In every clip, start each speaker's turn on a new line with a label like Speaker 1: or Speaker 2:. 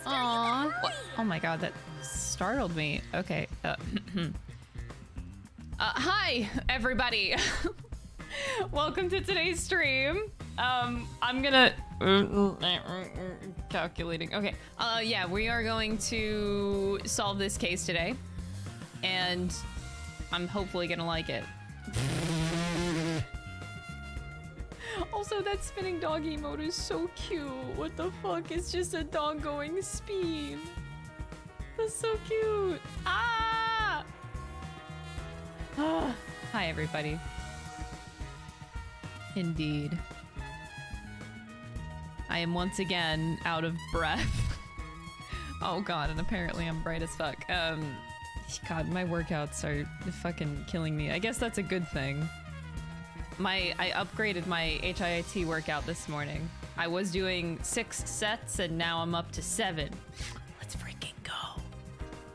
Speaker 1: Aww. What? Oh my god, that startled me. Okay. Hi, everybody. Welcome to today's stream. I'm gonna... calculating. Okay. Yeah, we are going to solve this case today. And I'm hopefully gonna like it. Also, that spinning dog emote is so cute. What the fuck? It's just a dog going spin. That's so cute. Ah! Ah. Hi, everybody. Indeed. I am once again out of breath. Oh god, and apparently I'm bright as fuck. God, my workouts are fucking killing me. I guess that's a good thing. I upgraded my HIIT workout this morning. I was doing 6 sets and now I'm up to 7. Let's freaking go.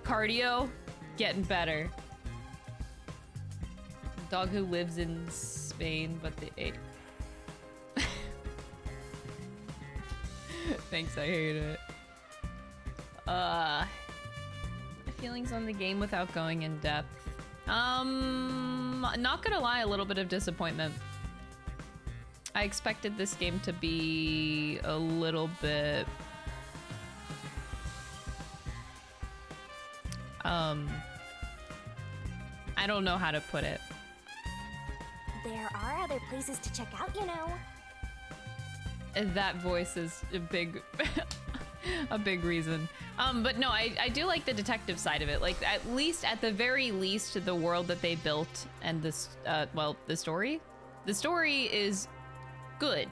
Speaker 1: Cardio, getting better. Dog who lives in Spain, but the Thanks, I hate it. Feelings on the game without going in depth. Not gonna lie, a little bit of disappointment. I expected this game to be a little bit... I don't know how to put it.
Speaker 2: There are other places to check out, you know.
Speaker 1: That voice is a big... a big reason. But no, I do like the detective side of it. Like, at the very least, the world that they built and this, well, the story? The story is good.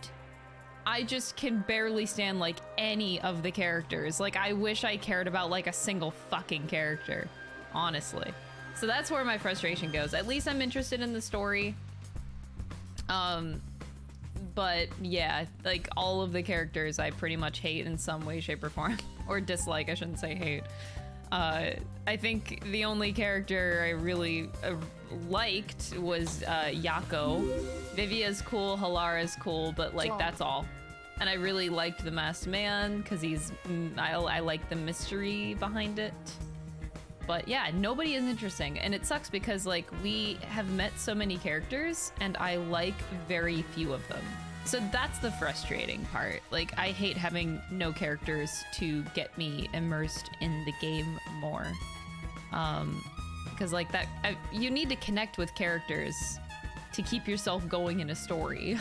Speaker 1: I just can barely stand, like, any of the characters. Like, I wish I cared about, like, a single fucking character, honestly. So that's where my frustration goes. At least I'm interested in the story. But yeah, like all of the characters I pretty much hate in some way, shape, or form. Or dislike, I shouldn't say hate. I think the only character I really liked was Yako. Vivia's cool, Halara's cool, but like that's all. And I really liked the Masked Man because he's, I like the mystery behind it. But yeah, nobody is interesting. And it sucks because like we have met so many characters and I like very few of them. So that's the frustrating part. Like I hate having no characters to get me immersed in the game more. Because like that, you need to connect with characters to keep yourself going in a story.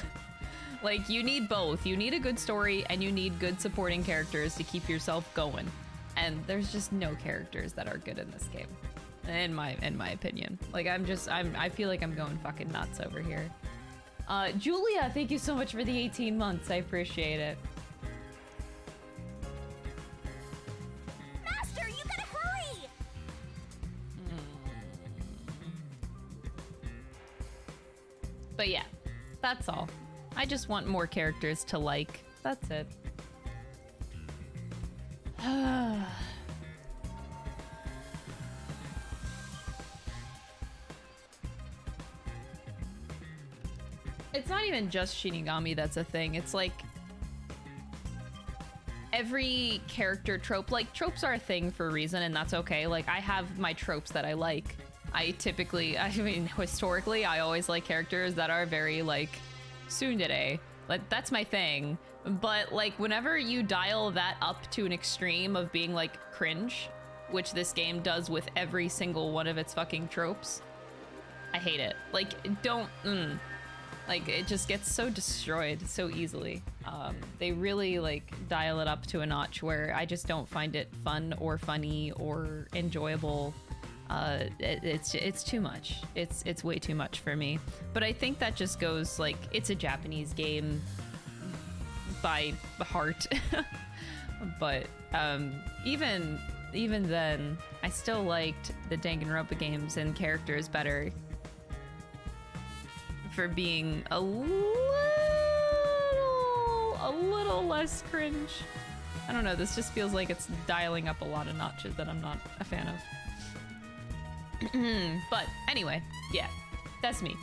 Speaker 1: Like you need both. You need a good story and you need good supporting characters to keep yourself going. And there's just no characters that are good in this game, in my opinion. Like I feel like I'm going fucking nuts over here. Julia, thank you so much for the 18 months. I appreciate it.
Speaker 2: Master, you gotta hurry!
Speaker 1: But yeah, that's all. I just want more characters to like. That's it. It's not even just Shinigami that's a thing. It's like every character trope, like tropes are a thing for a reason and that's okay. Like I have my tropes that I like. I mean, historically, I always like characters that are very like tsundere. Like that's my thing. But like whenever you dial that up to an extreme of being like cringe, which this game does with every single one of its fucking tropes, I hate it. Like don't, like it just gets so destroyed so easily. They really like dial it up to a notch where I just don't find it fun or funny or enjoyable. It's too much. It's way too much for me. But I think that just goes like it's a Japanese game by heart. But even then, I still liked the Danganronpa games and characters better for being a little less cringe. I don't know, this just feels like it's dialing up a lot of notches that I'm not a fan of. But anyway, yeah, that's me.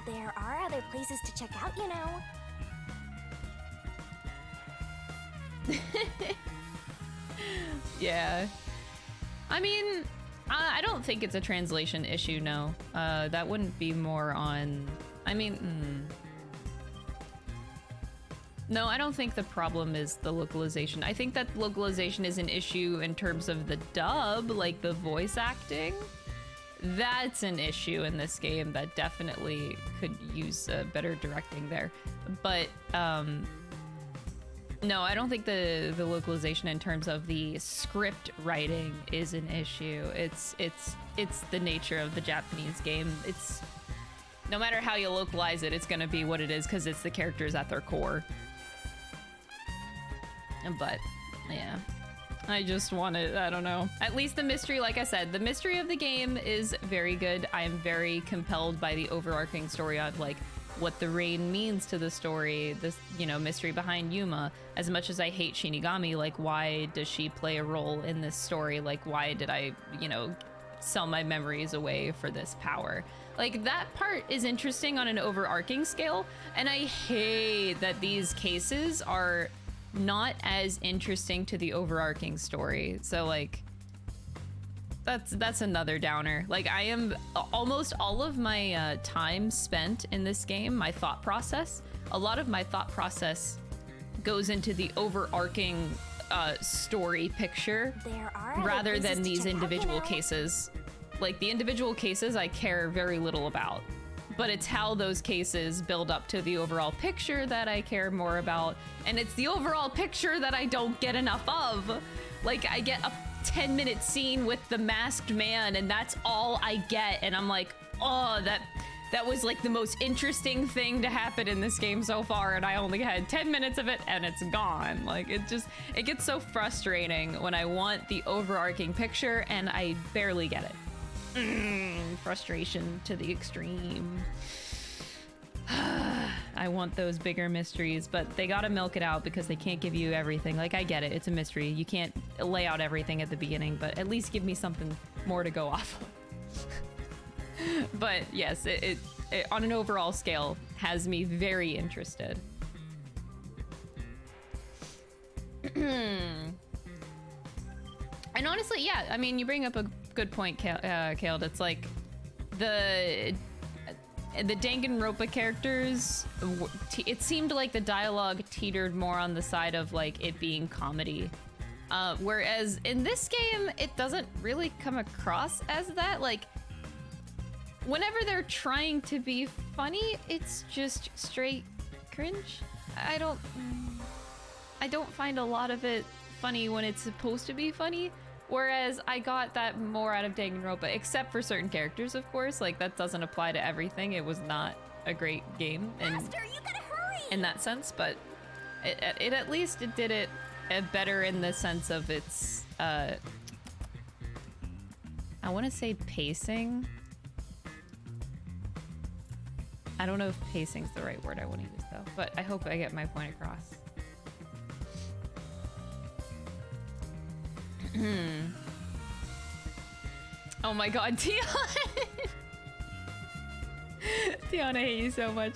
Speaker 2: There are other places to check out, you know.
Speaker 1: Yeah. I mean, I don't think it's a translation issue, no. That wouldn't be more on... I mean, No, I don't think the problem is the localization. I think that localization is an issue in terms of the dub, like the voice acting. That's an issue in this game that definitely could use better directing there. But, no, I don't think the localization in terms of the script writing is an issue. It's the nature of the Japanese game. It's no matter how you localize it, it's gonna be what it is because it's the characters at their core. But yeah, I just wanted, I don't know. At least the mystery, like I said, the mystery of the game is very good. I am very compelled by the overarching story of like what the rain means to the story, this, you know, mystery behind Yuma. As much as I hate Shinigami, like why does she play a role in this story? Like why did I, you know, sell my memories away for this power? Like that part is interesting on an overarching scale, and I hate that these cases are not as interesting to the overarching story. So like that's another downer. Like I am almost all of my time spent in this game, my thought process, a lot of my thought process goes into the overarching story picture rather than these individual cases. Like the individual cases I care very little about, but it's how those cases build up to the overall picture that I care more about. And it's the overall picture that I don't get enough of. Like I get a 10-minute scene with the masked man and that's all I get. And I'm like, oh, that was like the most interesting thing to happen in this game so far. And I only had 10 minutes of it and it's gone. Like it gets so frustrating when I want the overarching picture and I barely get it. Frustration to the extreme. I want those bigger mysteries, but they gotta milk it out because they can't give you everything. Like I get it, it's a mystery. You can't lay out everything at the beginning, but at least give me something more to go off of. But yes, it on an overall scale has me very interested. And honestly, yeah, I mean, you bring up a good point, Kaled. It's like the Danganronpa characters, it seemed like the dialogue teetered more on the side of like it being comedy. Whereas in this game, it doesn't really come across as that. Like whenever they're trying to be funny, it's just straight cringe. I don't find a lot of it funny when it's supposed to be funny. Whereas I got that more out of Danganronpa, except for certain characters, of course. Like, that doesn't apply to everything. It was not a great game
Speaker 2: Master, you gotta hurry!
Speaker 1: In that sense, but it at least it did it better in the sense of its, I want to say pacing. I don't know if pacing's the right word I want to use, though, but I hope I get my point across. Oh my god, Tiana! Tiana, I hate you so much.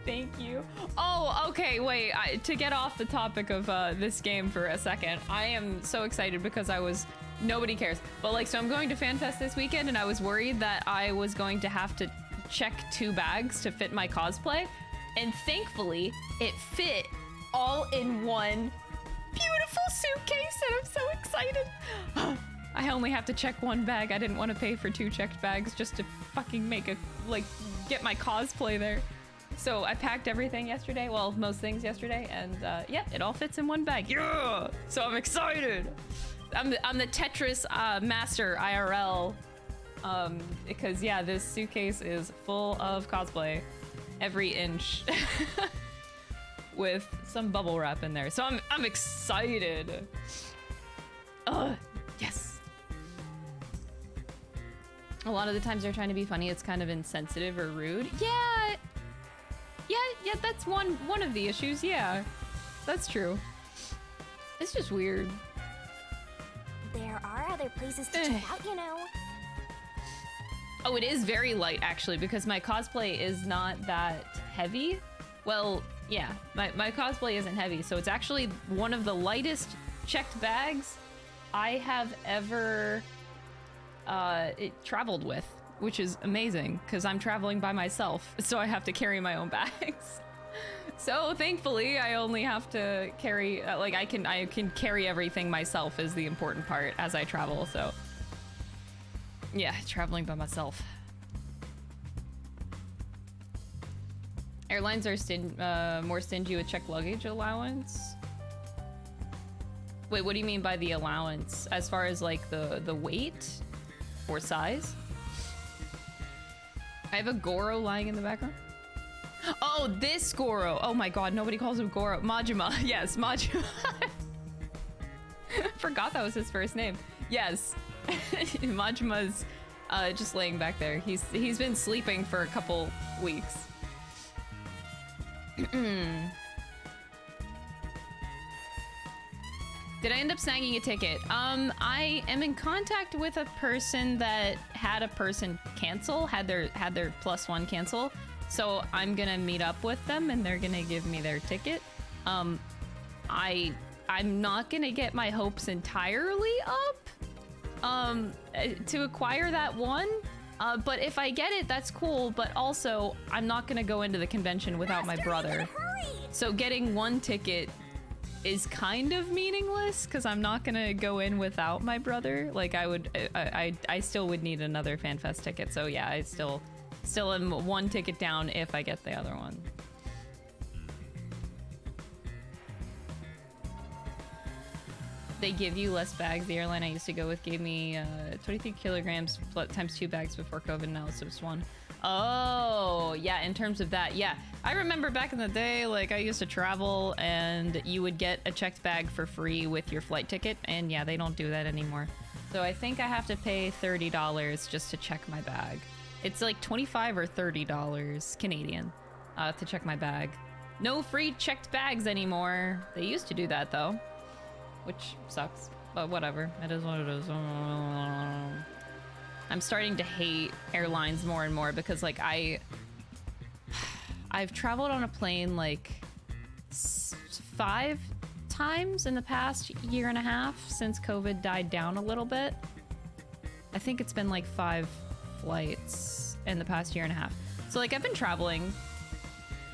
Speaker 1: Thank you. Oh, okay, wait. To get off the topic of this game for a second, I am so excited because nobody cares. But like, so I'm going to FanFest this weekend and I was worried that I was going to have to check 2 bags to fit my cosplay. And thankfully, it fit all in one beautiful suitcase and I'm so excited. I only have to check 1 bag. I didn't want to pay for 2 checked bags just to fucking get my cosplay there. So I packed everything yesterday, well, most things yesterday, and yeah, it all fits in 1 bag. Yeah! So I'm excited. I'm the Tetris master IRL, because yeah, this suitcase is full of cosplay, every inch. With some bubble wrap in there. So I'm excited. Yes. A lot of the times they're trying to be funny, it's kind of insensitive or rude. Yeah, that's one of the issues. Yeah, that's true. It's just weird.
Speaker 2: There are other places to check out, you know.
Speaker 1: Oh, it is very light actually because my cosplay is not that heavy. Well, Yeah, my cosplay isn't heavy, so it's actually one of the lightest checked bags I have ever traveled with, which is amazing because I'm traveling by myself, so I have to carry my own bags. So thankfully, I only have to carry like I can carry everything myself is the important part as I travel. So yeah, traveling by myself. Airlines are more stingy with checked luggage allowance. Wait, what do you mean by the allowance? As far as like the weight or size? I have a Goro lying in the background. Oh, this Goro. Oh my god, nobody calls him Goro. Majima. Yes, Majima. Forgot that was his first name. Yes. Majima's just laying back there. He's been sleeping for a couple weeks. Did I end up snagging a ticket? I am in contact with a person that had a person cancel, had their +1 cancel. So I'm gonna meet up with them and they're gonna give me their ticket. I'm not gonna get my hopes entirely up to acquire that one. But if I get it, that's cool. But also, I'm not gonna go into the convention without my brother. So getting one ticket is kind of meaningless because I'm not gonna go in without my brother. Like I still would need another FanFest ticket. So yeah, I still am one ticket down if I get the other one. They give you less bags. The airline I used to go with gave me 23 kilograms times 2 bags before COVID. Now it's just 1. Oh, yeah, in terms of that, yeah. I remember back in the day, like, I used to travel and you would get a checked bag for free with your flight ticket. And yeah, they don't do that anymore. So I think I have to pay $30 just to check my bag. It's like $25 or $30 Canadian to check my bag. No free checked bags anymore. They used to do that though, which sucks, but whatever. It is what it is. I'm starting to hate airlines more and more because like I've traveled on a plane like 5 times in the past year and a half since COVID died down a little bit. I think it's been like 5 flights in the past year and a half. So like I've been traveling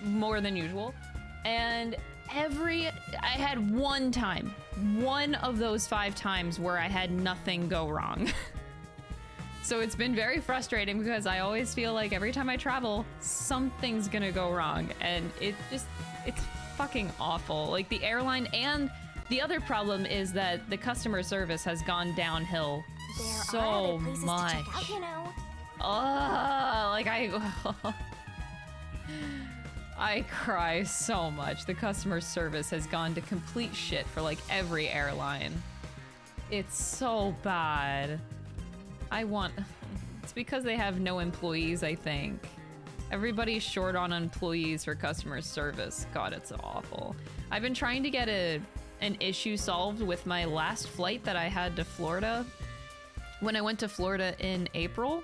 Speaker 1: more than usual, and I had one time, one of those 5 times where I had nothing go wrong. So it's been very frustrating because I always feel like every time I travel, something's gonna go wrong, and it's fucking awful. Like the airline, and the other problem is that the customer service has gone downhill so much. To check out, you know. Like I cry so much. The customer service has gone to complete shit for like every airline. It's so bad. It's because they have no employees, I think. Everybody's short on employees for customer service. God, it's awful. I've been trying to get an issue solved with my last flight that I had to Florida. When I went to Florida in April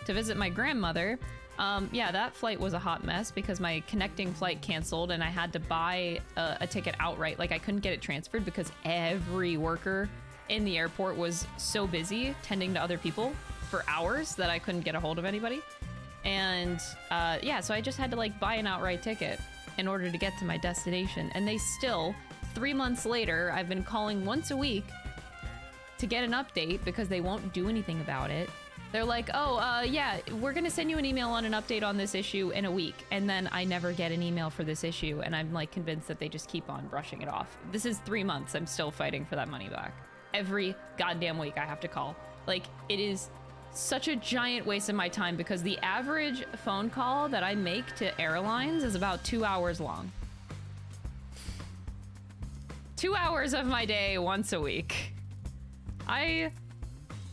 Speaker 1: to visit my grandmother, yeah, that flight was a hot mess because my connecting flight canceled and I had to buy a ticket outright. Like I couldn't get it transferred because every worker in the airport was so busy tending to other people for hours that I couldn't get a hold of anybody. And yeah, so I just had to like buy an outright ticket in order to get to my destination. And they still, 3 months later, I've been calling once a week to get an update because they won't do anything about it. They're like, oh, yeah, we're gonna send you an email on an update on this issue in a week. And then I never get an email for this issue. And I'm like convinced that they just keep on brushing it off. This is 3 months. I'm still fighting for that money back. Every goddamn week I have to call. Like, it is such a giant waste of my time because the average phone call that I make to airlines is about 2 hours long. 2 hours of my day once a week. I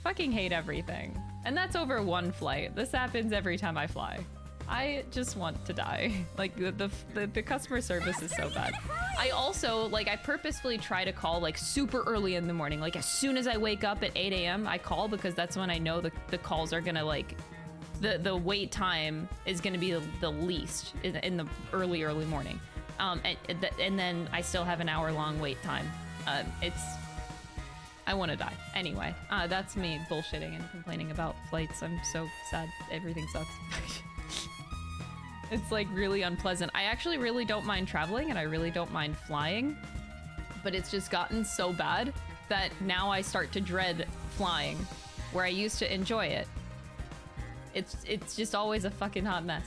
Speaker 1: fucking hate everything. And that's over one flight. This happens every time I fly. I just want to die. Like, the customer service is so bad. I also, like, I purposefully try to call, like, super early in the morning. Like, as soon as I wake up at 8 a.m., I call because that's when I know the calls are gonna, like, the wait time is gonna be the least in the early morning. And then I still have an hour-long wait time. I want to die. Anyway, that's me bullshitting and complaining about flights. I'm so sad. Everything sucks. It's like really unpleasant. I actually really don't mind traveling and I really don't mind flying, but it's just gotten so bad that now I start to dread flying, where I used to enjoy it. It's just always a fucking hot mess.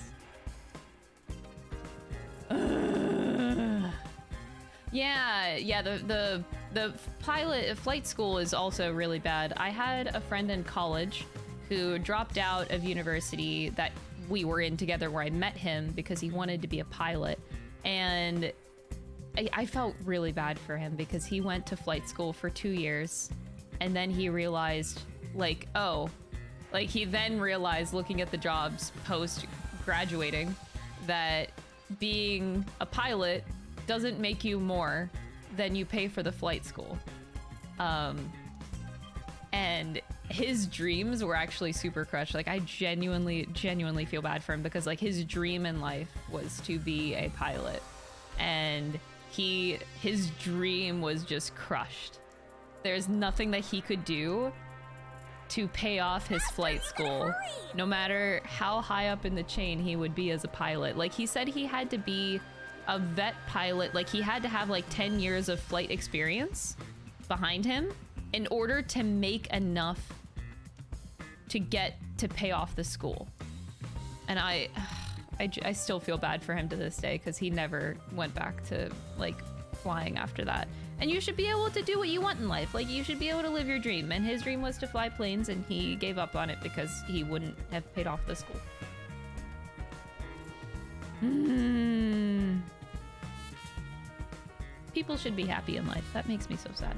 Speaker 1: Yeah, the flight school is also really bad. I had a friend in college who dropped out of university that we were in together, where I met him because he wanted to be a pilot. And I felt really bad for him because he went to flight school for 2 years and then he realized, like, he then realized, looking at the jobs post graduating, that being a pilot doesn't make you more than you pay for the flight school. And his dreams were actually super crushed. Like, I genuinely feel bad for him because, like, his dream in life was to be a pilot, and his dream was just crushed. There's nothing that he could do to pay off his flight school, no matter how high up in the chain he would be as a pilot. Like, he said he had to be a vet pilot, like he had to have like 10 years of flight experience behind him in order to make enough to get to pay off the school. And I still feel bad for him to this day because he never went back to like flying after that. And you should be able to do what you want in life. Like, you should be able to live your dream. And his dream was to fly planes, and he gave up on it because he wouldn't have paid off the school. People should be happy in life. That makes me so sad.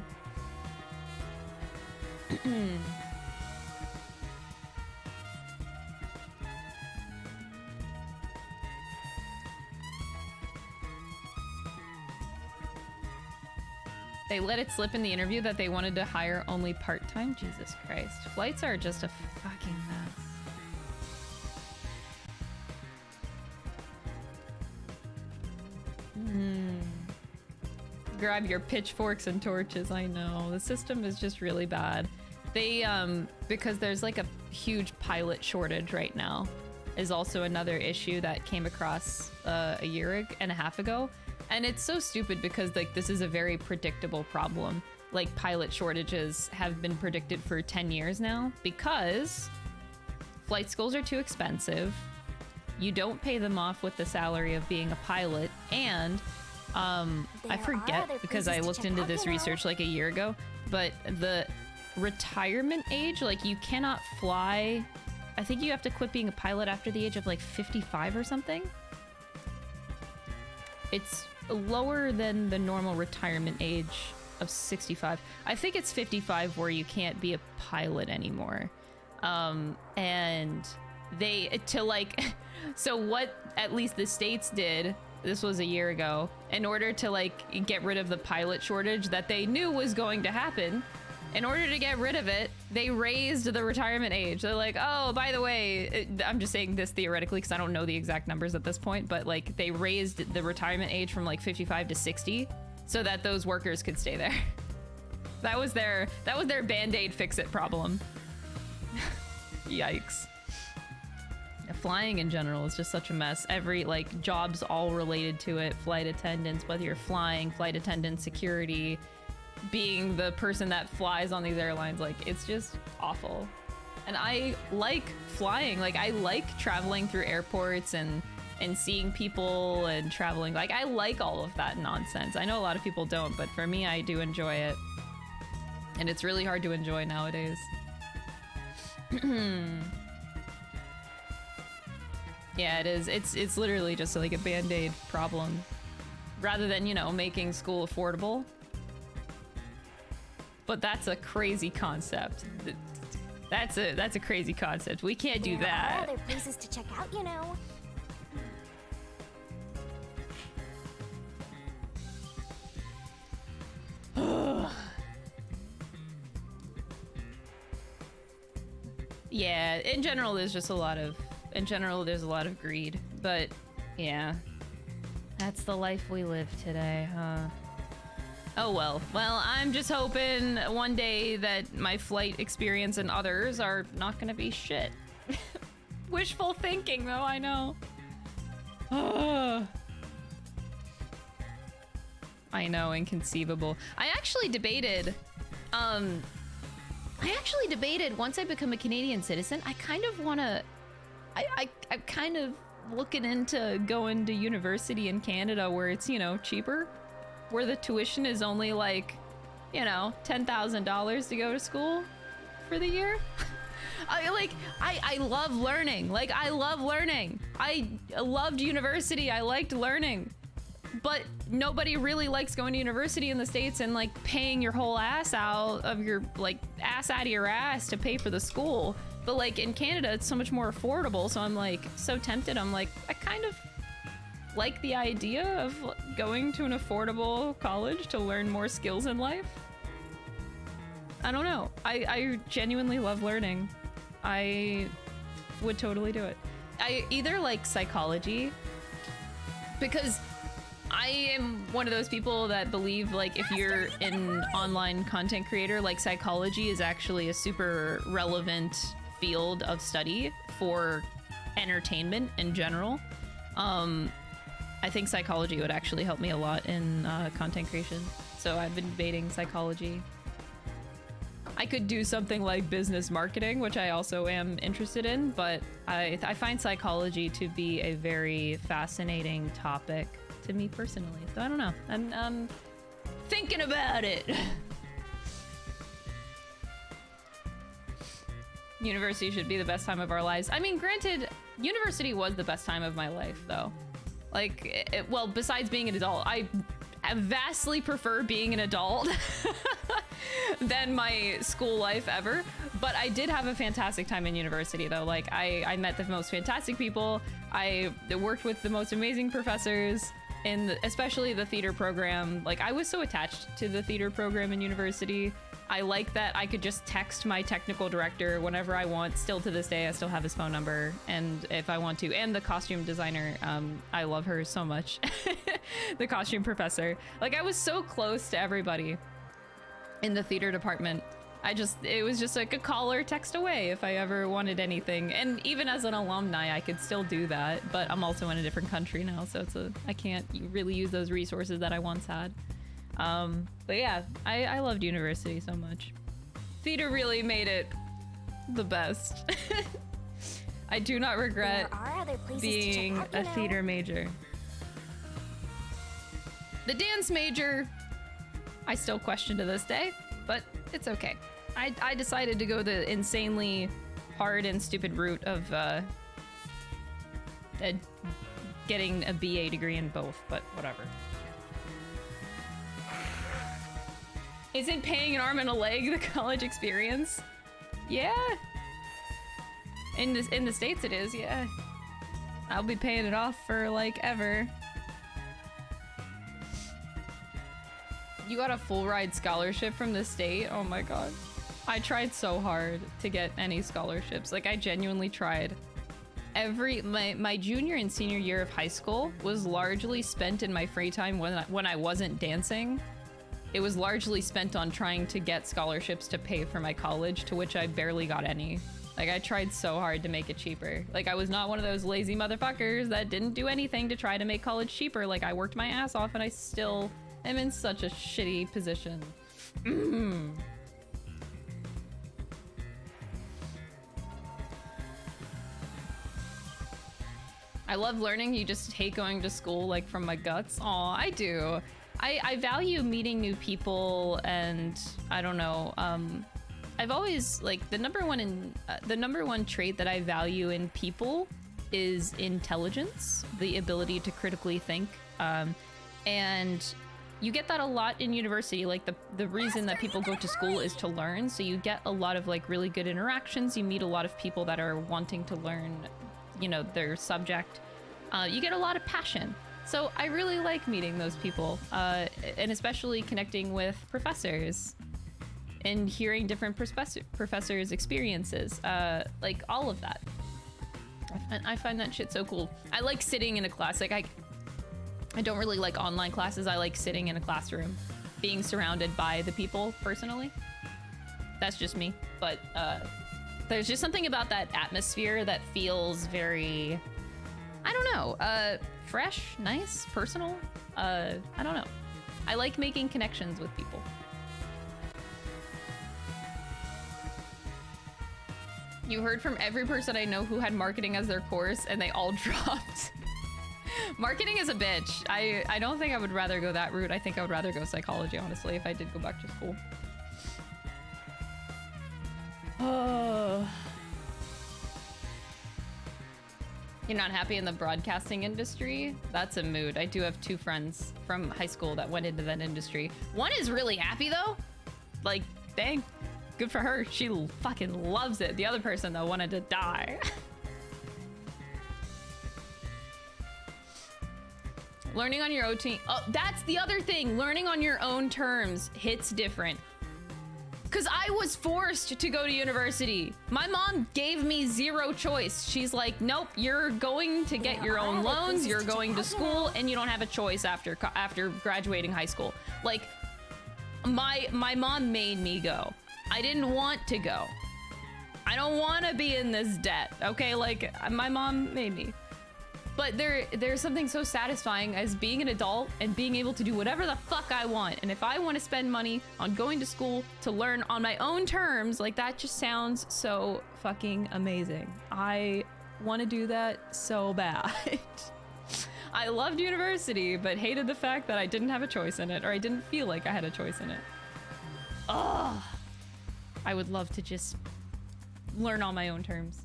Speaker 1: They let it slip in the interview that they wanted to hire only part-time? Jesus Christ. Flights are just a fucking mess. Grab your pitchforks and torches. I know. The system is just really bad. They, because there's like a huge pilot shortage right now, is also another issue that came across a year and a half ago. And it's so stupid because, like, this is a very predictable problem. Like, pilot shortages have been predicted for 10 years now because flight schools are too expensive. You don't pay them off with the salary of being a pilot. And I forget because I looked into this research like a year ago, but the retirement age, like, you cannot fly. I think you have to quit being a pilot after the age of like 55 or something. It's lower than the normal retirement age of 65. I think it's 55 where you can't be a pilot anymore. And so what at least the states did, this was a year ago, in order to like get rid of the pilot shortage that they knew was going to happen, in order to get rid of it, they raised the retirement age. They're like, oh, by the way, I'm just saying this theoretically because I don't know the exact numbers at this point, but like they raised the retirement age from like 55 to 60 so that those workers could stay there. That was their Band-Aid fix-it problem. Yikes. Flying in general is just such a mess. Every like jobs all related to it, flight attendants, whether you're flying, flight attendant, security, being the person that flies on these airlines, like, it's just awful. And I like flying. Like, I like traveling through airports and seeing people and traveling. Like, I like all of that nonsense. I know a lot of people don't, but for me, I do enjoy it. And it's really hard to enjoy nowadays. Yeah, it is. It's literally just like a Band-Aid problem. Rather than, you know, making school affordable. But that's a crazy concept. That's a crazy concept. We can't do that.
Speaker 2: There are other places to check out, you know.
Speaker 1: Yeah, in general, there's a lot of greed, but yeah. That's the life we live today, huh? Oh well. Well, I'm just hoping one day that my flight experience and others are not gonna be shit. Wishful thinking, though, I know. I know, inconceivable. I actually debated, once I become a Canadian citizen, I kind of wanna, I'm kind of looking into going to university in Canada where it's, you know, cheaper. Where the tuition is only like, you know, $10,000 to go to school for the year. I love learning. Like, I love learning. I loved university. I liked learning. But nobody really likes going to university in the States and like paying your whole ass out of your, like, ass out of your ass to pay for the school. But like in Canada, it's so much more affordable. So I'm like so tempted. I'm like, I kind of like the idea of going to an affordable college to learn more skills in life. I don't know. I genuinely love learning. I would totally do it. I either like psychology, because I am one of those people that believe like if you're an online content creator, like psychology is actually a super relevant field of study for entertainment in general. I think psychology would actually help me a lot in content creation. So I've been debating psychology. I could do something like business marketing, which I also am interested in, but I find psychology to be a very fascinating topic to me personally. So I don't know. I'm thinking about it. University should be the best time of our lives. I mean, granted, university was the best time of my life, though. Like, well, besides being an adult, I vastly prefer being an adult than my school life ever. But I did have a fantastic time in university, though. Like, I met the most fantastic people. I worked with the most amazing professors, especially the theater program. Like, I was so attached to the theater program in university. I like that I could just text my technical director whenever I want. Still to this day, I still have his phone number, and if I want to. And the costume designer, I love her so much. The costume professor. Like, I was so close to everybody in the theater department. It was just like a call or text away if I ever wanted anything. And even as an alumni, I could still do that, but I'm also in a different country now, so I can't really use those resources that I once had. But yeah, I loved university so much. Theater really made it the best. I do not regret being a theater major. The dance major, I still question to this day, but it's okay. I decided to go the insanely hard and stupid route of getting a BA degree in both, but whatever. Isn't paying an arm and a leg the college experience? Yeah. In the States it is, yeah. I'll be paying it off for like ever. You got a full ride scholarship from the state? Oh my god. I tried so hard to get any scholarships. Like, I genuinely tried. My junior and senior year of high school was largely spent in my free time when I wasn't dancing. It was largely spent on trying to get scholarships to pay for my college, to which I barely got any. Like, I tried so hard to make it cheaper. Like, I was not one of those lazy motherfuckers that didn't do anything to try to make college cheaper. Like, I worked my ass off and I still am in such a shitty position. I love learning. You just hate going to school, like, from my guts. Aw, I do. I value meeting new people, and I don't know. I've always, like, the number one trait that I value in people is intelligence, the ability to critically think, and you get that a lot in university. Like, the reason that people go to school is to learn, so you get a lot of, like, really good interactions. You meet a lot of people that are wanting to learn, you know, their subject. You get a lot of passion. So I really like meeting those people, and especially connecting with professors and hearing different professors' experiences, like all of that. I find that shit so cool. I like sitting in a class. Like, I don't really like online classes. I like sitting in a classroom, being surrounded by the people personally. That's just me. But there's just something about that atmosphere that feels very, I don't know, fresh, nice, personal. I don't know. I like making connections with people. You heard from every person I know who had marketing as their course and they all dropped. Marketing is a bitch. I don't think I would rather go that route. I think I would rather go psychology, honestly, if I did go back to school. Oh. You're not happy in the broadcasting industry? That's a mood. I do have 2 friends from high school that went into that industry. One is really happy though. Like, dang. Good for her. She fucking loves it. The other person though wanted to die. Learning on your own team. Oh, that's the other thing. Learning on your own terms hits different. Cause I was forced to go to university. My mom gave me 0 choice. She's like, nope, you're going to get your own loans. You're going to school and you don't have a choice after graduating high school. Like my mom made me go. I didn't want to go. I don't want to be in this debt. Okay, like my mom made me. But there's something so satisfying as being an adult and being able to do whatever the fuck I want. And if I want to spend money on going to school to learn on my own terms, like that just sounds so fucking amazing. I want to do that so bad. I loved university, but hated the fact that I didn't have a choice in it, or I didn't feel like I had a choice in it. Ugh. I would love to just learn on my own terms.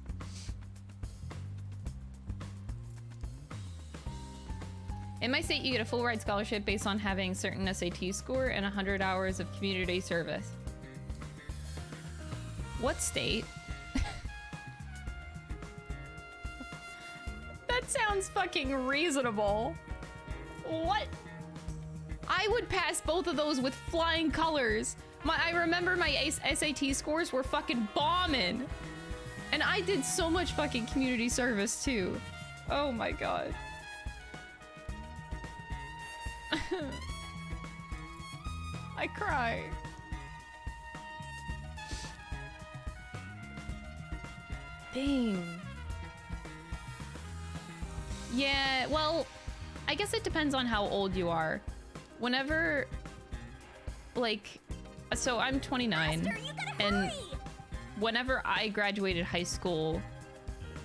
Speaker 1: In my state, you get a full ride scholarship based on having certain SAT score and 100 hours of community service. What state? That sounds fucking reasonable. What? I would pass both of those with flying colors. I remember my SAT scores were fucking bombing. And I did so much fucking community service too. Oh my god. I cry. Dang. Yeah, well, I guess it depends on how old you are. Whenever, like, so I'm 29,
Speaker 2: Master, you gotta
Speaker 1: and
Speaker 2: hurry!
Speaker 1: whenever I graduated high school,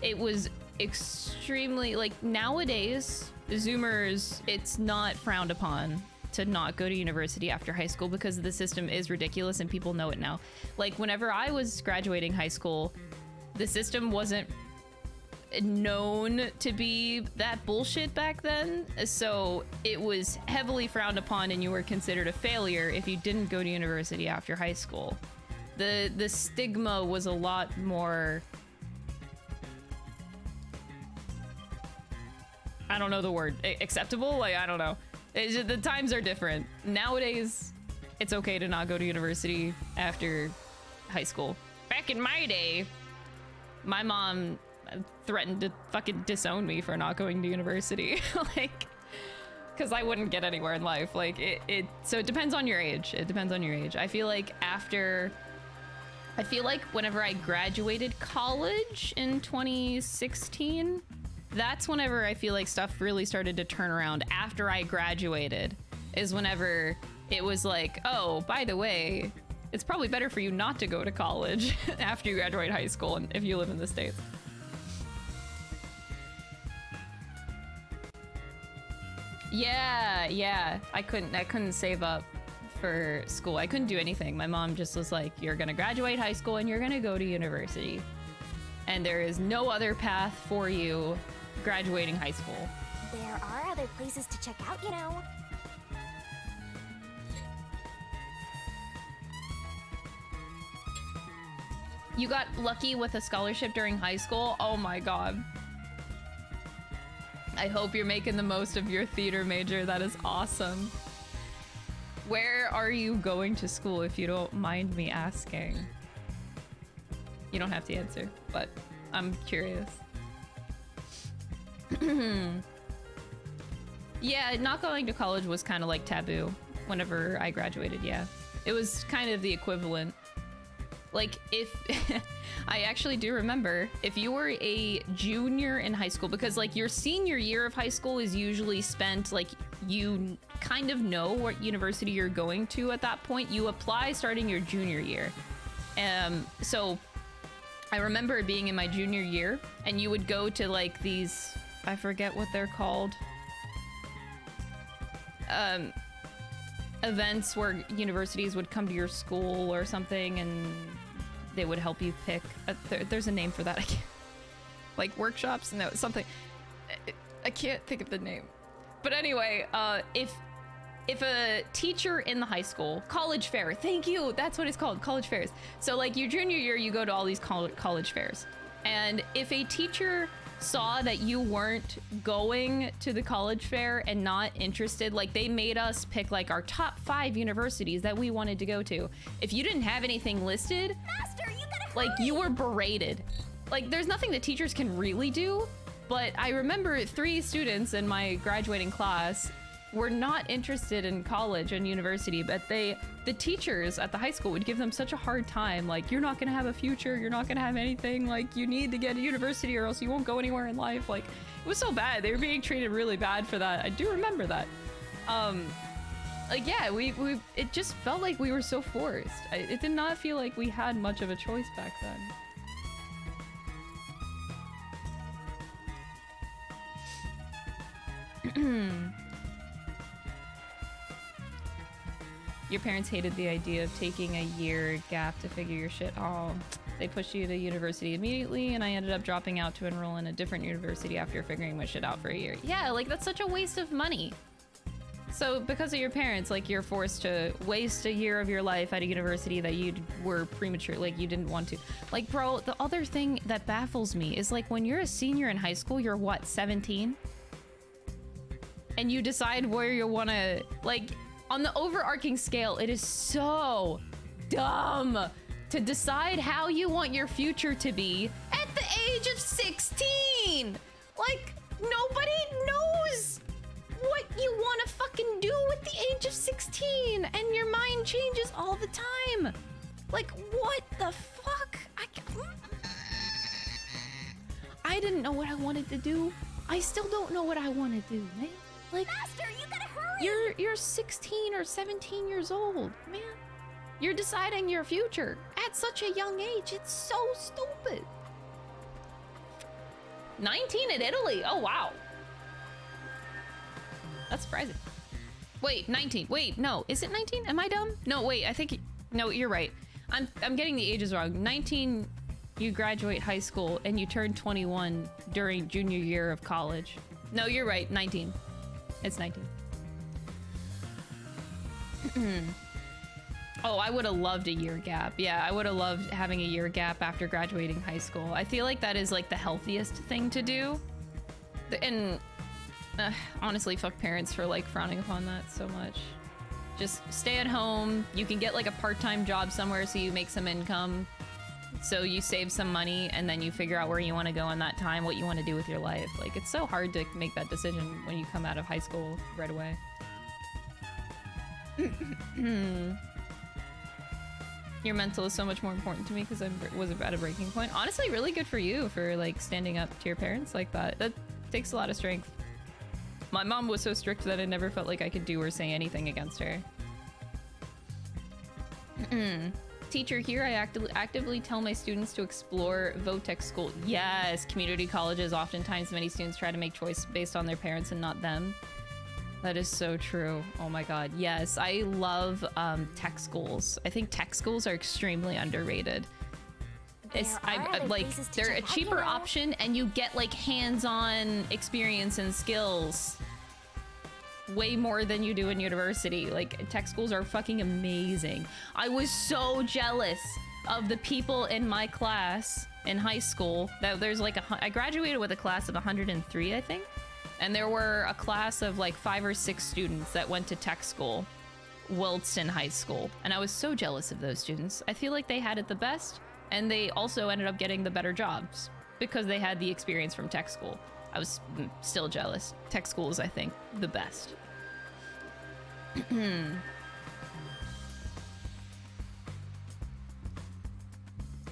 Speaker 1: it was extremely, like, nowadays, Zoomers, it's not frowned upon to not go to university after high school because the system is ridiculous and people know it now. Like, whenever I was graduating high school, the system wasn't known to be that bullshit back then, so it was heavily frowned upon and you were considered a failure if you didn't go to university after high school. The stigma was a lot more, I don't know the word, acceptable? Like, I don't know. It's just, the times are different. Nowadays, it's okay to not go to university after high school. Back in my day, my mom threatened to fucking disown me for not going to university. Like, because I wouldn't get anywhere in life. Like, so it depends on your age. It depends on your age. I feel like whenever I graduated college in 2016, that's whenever I feel like stuff really started to turn around. After I graduated is whenever it was like, oh, by the way, it's probably better for you not to go to college after you graduate high school and if you live in the States. Yeah, I couldn't save up for school. I couldn't do anything. My mom just was like, you're gonna graduate high school and you're gonna go to university. And there is no other path for you graduating high school.
Speaker 2: There are other places to check out, you know.
Speaker 1: You got lucky with a scholarship during high school? Oh my god. I hope you're making the most of your theater major. That is awesome. Where are you going to school, if you don't mind me asking? You don't have to answer, but I'm curious. Yeah, not going to college was kind of like taboo whenever I graduated, yeah. It was kind of the equivalent. Like, if... I actually do remember, if you were a junior in high school, because, like, your senior year of high school is usually spent, like, you kind of know what university you're going to at that point. You apply starting your junior year. So I remember being in my junior year, and you would go to, like, these... I forget what they're called. Events where universities would come to your school or something, and they would help you pick. There's a name for that. I can't. Like workshops? No, something. I can't think of the name. But anyway, if a teacher in the high school, college fair, thank you, that's what it's called, college fairs. So like your junior year, you go to all these college fairs. And if a teacher saw that you weren't going to the college fair and not interested, like they made us pick like our top 5 universities that we wanted to go to. If you didn't have anything listed,
Speaker 2: Master, you gotta hurry!
Speaker 1: like you were berated. Like there's nothing that teachers can really do, but I remember 3 students in my graduating class were not interested in college and university, but the teachers at the high school would give them such a hard time, like, you're not gonna have a future, you're not gonna have anything, like, you need to get a university or else you won't go anywhere in life. Like, it was so bad. They were being treated really bad for that. I do remember that. Like, yeah, it just felt like we were so forced. It did not feel like we had much of a choice back then. Your parents hated the idea of taking a year gap to figure your shit out. They pushed you to university immediately, and I ended up dropping out to enroll in a different university after figuring my shit out for a year. Yeah, like, that's such a waste of money. So, because of your parents, like, you're forced to waste a year of your life at a university that you were premature, like, you didn't want to. Like, bro, the other thing that baffles me is, like, when you're a senior in high school, you're what, 17? And you decide where you want to, like... On the overarching scale, it is so dumb to decide how you want your future to be at the age of 16. Like, nobody knows what you want to fucking do at the age of 16, and your mind changes all the time. Like, what the fuck? I didn't know what I wanted to do. I still don't know what I want to do, man. Like,
Speaker 2: Master, you gotta hurry!
Speaker 1: You're 16 or 17 years old, man. You're deciding your future at such a young age. It's so stupid. 19 in Italy. Oh, wow. That's surprising. Wait, 19. Wait, no. Is it 19? Am I dumb? No, wait. I think... No, you're right. I'm getting the ages wrong. 19, you graduate high school, and you turn 21 during junior year of college. No, you're right. 19. It's 19. Oh, I would have loved a year gap. Yeah, I would have loved having a year gap after graduating high school. I feel like that is like the healthiest thing to do. And honestly, fuck parents for like frowning upon that so much. Just stay at home. You can get like a part-time job somewhere so you make some income. So you save some money and then you figure out where you want to go in that time, what you want to do with your life. Like, it's so hard to make that decision when you come out of high school right away. Your mental is so much more important to me because I was at a breaking point. Honestly, really good for you for like standing up to your parents like that. That takes a lot of strength. My mom was so strict that I never felt like I could do or say anything against her. Teacher, here I actively tell my students to explore Votech school. Yes, community colleges, oftentimes many students try to make choice based on their parents and not them. That is so true. Oh my god, yes. I love tech schools. I think tech schools are extremely underrated. They're a cheaper option and you get like hands-on experience and skills way more than you do in university. Like, tech schools are fucking amazing. I was so jealous of the people in my class in high school. That there's like I graduated with a class of 103, I think. And there were a class of like 5 or 6 students that went to tech school whilst in high school. And I was so jealous of those students. I feel like they had it the best, and they also ended up getting the better jobs because they had the experience from tech school. I was still jealous. Tech school is, I think, the best.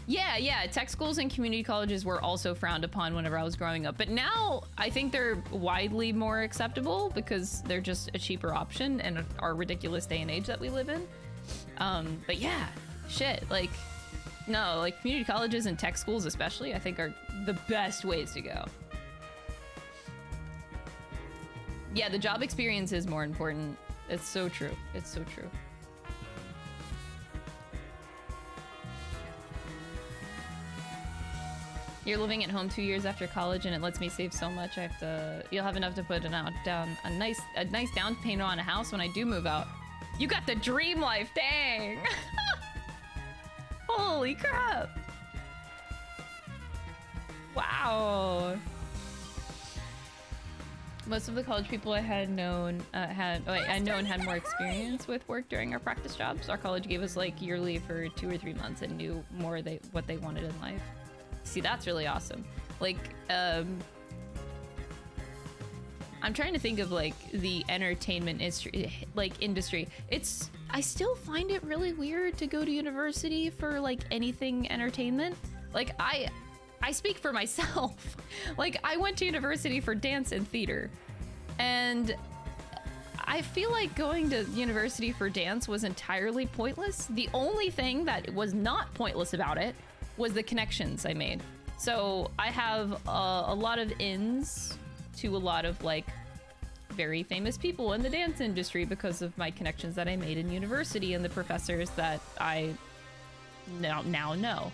Speaker 1: Yeah, tech schools and community colleges were also frowned upon whenever I was growing up. But now I think they're widely more acceptable because they're just a cheaper option in our ridiculous day and age that we live in. But yeah, shit, like, no, like community colleges and tech schools especially, I think are the best ways to go. Yeah, the job experience is more important. It's so true. It's so true. You're living at home 2 years after college, and it lets me save so much. You'll have enough to put down a nice down payment on a house when I do move out. You got the dream life, dang! Holy crap! Wow. Most of the college people I had known had more experience with work during our practice jobs. Our college gave us like yearly for 2 or 3 months and knew more what they wanted in life. See, that's really awesome. Like, I'm trying to think of like the entertainment industry. I still find it really weird to go to university for like anything entertainment. Like I speak for myself. Like I went to university for dance and theater, and I feel like going to university for dance was entirely pointless. The only thing that was not pointless about it was the connections I made. So I have a lot of ins to a lot of like very famous people in the dance industry because of my connections that I made in university and the professors that I now know.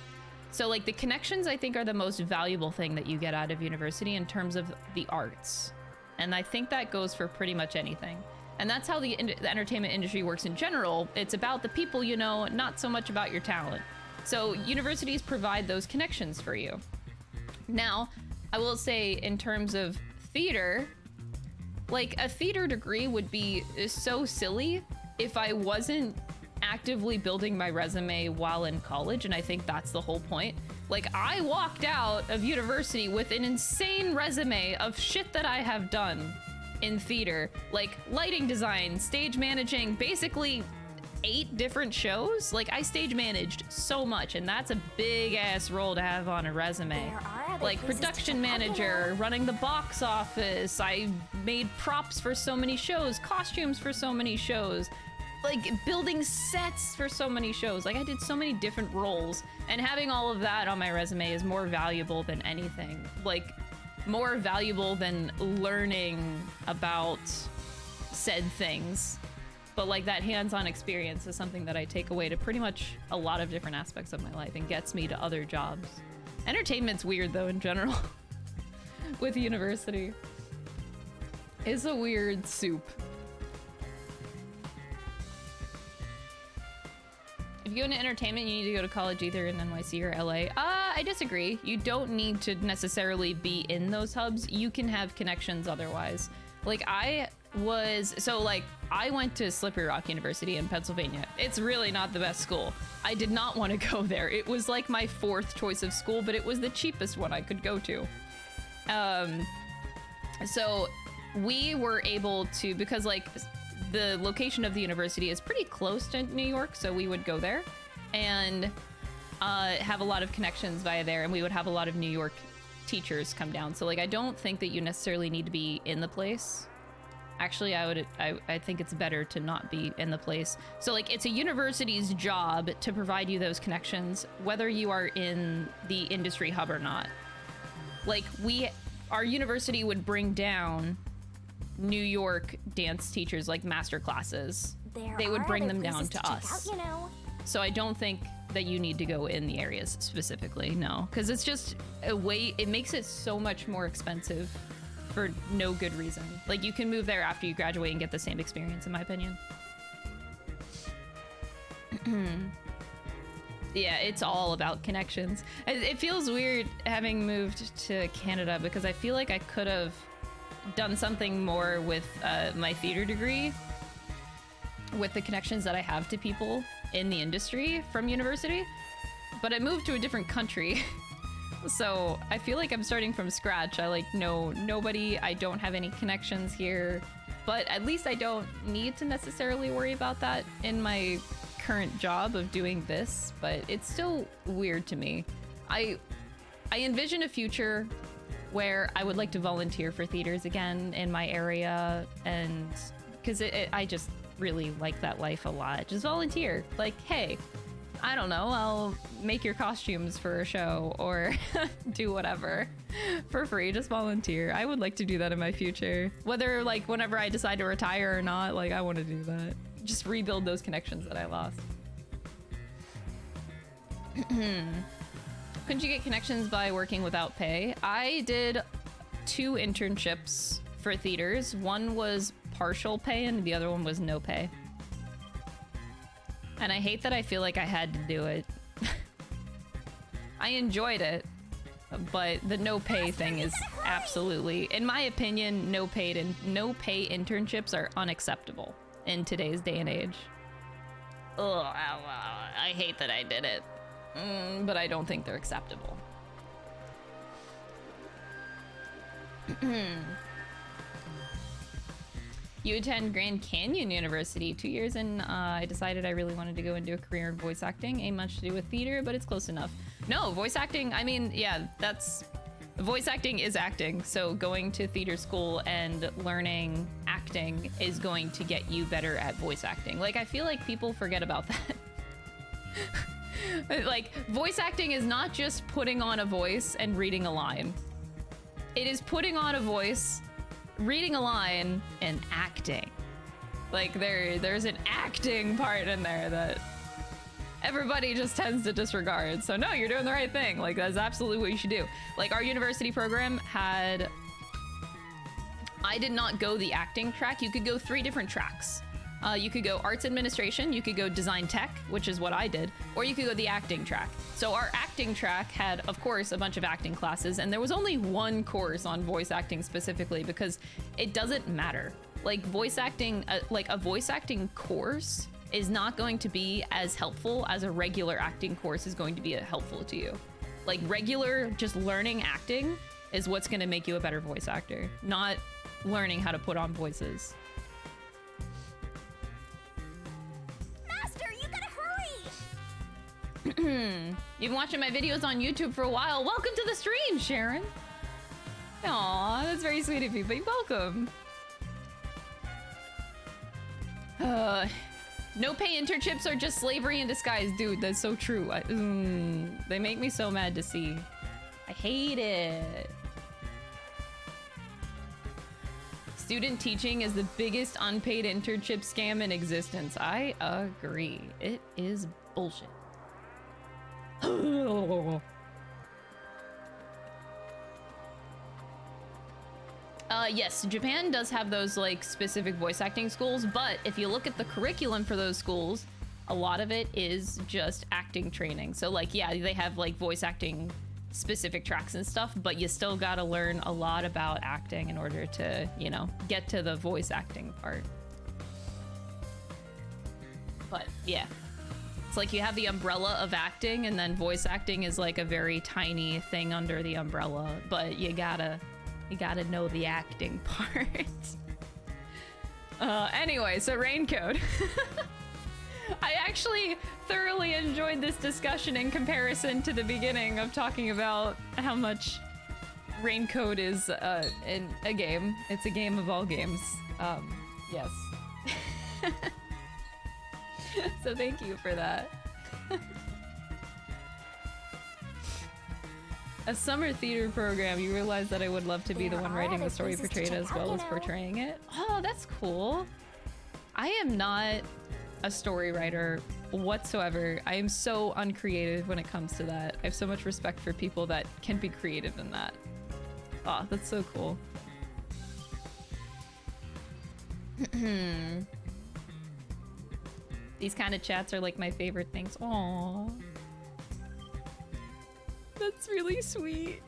Speaker 1: So like the connections I think are the most valuable thing that you get out of university in terms of the arts. And I think that goes for pretty much anything. And that's how the entertainment industry works in general. It's about the people you know, not so much about your talent. So universities provide those connections for you. Now, I will say in terms of theater, like a theater degree would be so silly if I wasn't actively building my resume while in college, and I think that's the whole point. Like I walked out of university with an insane resume of shit that I have done in theater, like lighting design, stage managing, basically 8 different shows. Like I stage managed so much, and that's a big ass role to have on a resume. Like production manager, running the box office. I made props for so many shows, costumes for so many shows, like building sets for so many shows. Like I did so many different roles, and having all of that on my resume is more valuable than anything. Like more valuable than learning about said things. But like that hands-on experience is something that I take away to pretty much a lot of different aspects of my life and gets me to other jobs. Entertainment's weird though in general with university. It's a weird soup. If you go into entertainment, you need to go to college either in NYC or LA. I disagree. You don't need to necessarily be in those hubs. You can have connections otherwise. Like I went to Slippery Rock University in Pennsylvania. It's really not the best school. I did not want to go there. It was like my 4th choice of school, but it was the cheapest one I could go to. So we were able to, because like the location of the university is pretty close to New York, so we would go there and have a lot of connections via there, and we would have a lot of New York teachers come down. So like I don't think that you necessarily need to be in the place. Actually, I think it's better to not be in the place. So like it's a university's job to provide you those connections, whether you are in the industry hub or not. Like our university would bring down New York dance teachers, like master classes. They would bring them down to us. Out, you know. So I don't think that you need to go in the areas specifically, no, because it's just a way, it makes it so much more expensive for no good reason. Like you can move there after you graduate and get the same experience, in my opinion. Yeah, it's all about connections. It feels weird having moved to Canada because I feel like I could have done something more with my theater degree, with the connections that I have to people in the industry from university, but I moved to a different country So I feel like I'm starting from scratch. I like know nobody. I don't have any connections here, but at least I don't need to necessarily worry about that in my current job of doing this, but it's still weird to me. I envision a future where I would like to volunteer for theaters again in my area, and because I just really like that life a lot. Just volunteer. Like, hey, I don't know, I'll make your costumes for a show or do whatever for free. Just volunteer. I would like to do that in my future. Whether like whenever I decide to retire or not, like I want to do that. Just rebuild those connections that I lost. Couldn't you get connections by working without pay? I did 2 internships for theaters. One was partial pay and the other one was no pay. And I hate that I feel like I had to do it. I enjoyed it, but the no pay thing is absolutely, in my opinion, no pay internships are unacceptable in today's day and age. Ugh, I hate that I did it, but I don't think they're acceptable. You attend Grand Canyon University 2 years in. I decided I really wanted to go and do a career in voice acting. Ain't much to do with theater, but it's close enough. No, voice acting, I mean, yeah, voice acting is acting. So going to theater school and learning acting is going to get you better at voice acting. Like, I feel like people forget about that. Like, voice acting is not just putting on a voice and reading a line. It is putting on a voice, reading a line, and acting. Like there's an acting part in there that everybody just tends to disregard. So no, you're doing the right thing. Like that's absolutely what you should do. Like our university program had, I did not go the acting track. You could go 3 different tracks. You could go arts administration, you could go design tech, which is what I did, or you could go the acting track. So our acting track had, of course, a bunch of acting classes, and there was only 1 course on voice acting specifically because it doesn't matter. Like voice acting, like a voice acting course is not going to be as helpful as a regular acting course is going to be helpful to you. Like regular, just learning acting is what's going to make you a better voice actor, not learning how to put on voices. You've been watching my videos on YouTube for a while. Welcome to the stream, Sharon. Aw, that's very sweet of you, but welcome. No pay internships are just slavery in disguise. Dude, that's so true. They make me so mad to see. I hate it. Student teaching is the biggest unpaid internship scam in existence. I agree. It is bullshit. Yes, Japan does have those like specific voice acting schools, but if you look at the curriculum for those schools, a lot of it is just acting training. So like, yeah, they have like voice acting specific tracks and stuff, but you still gotta learn a lot about acting in order to, you know, get to the voice acting part. But yeah. It's like you have the umbrella of acting, and then voice acting is like a very tiny thing under the umbrella, but you gotta know the acting part. Anyway, so Raincoat. I actually thoroughly enjoyed this discussion in comparison to the beginning of talking about how much Raincoat is in a game. It's a game of all games. Yes. So thank you for that. A summer theater program, you realize that I would love to be the one writing the story portrayed as well as portraying it? Oh, that's cool. I am not a story writer whatsoever. I am so uncreative when it comes to that. I have so much respect for people that can be creative in that. Oh, that's so cool. These kind of chats are like my favorite things. Aww. That's really sweet.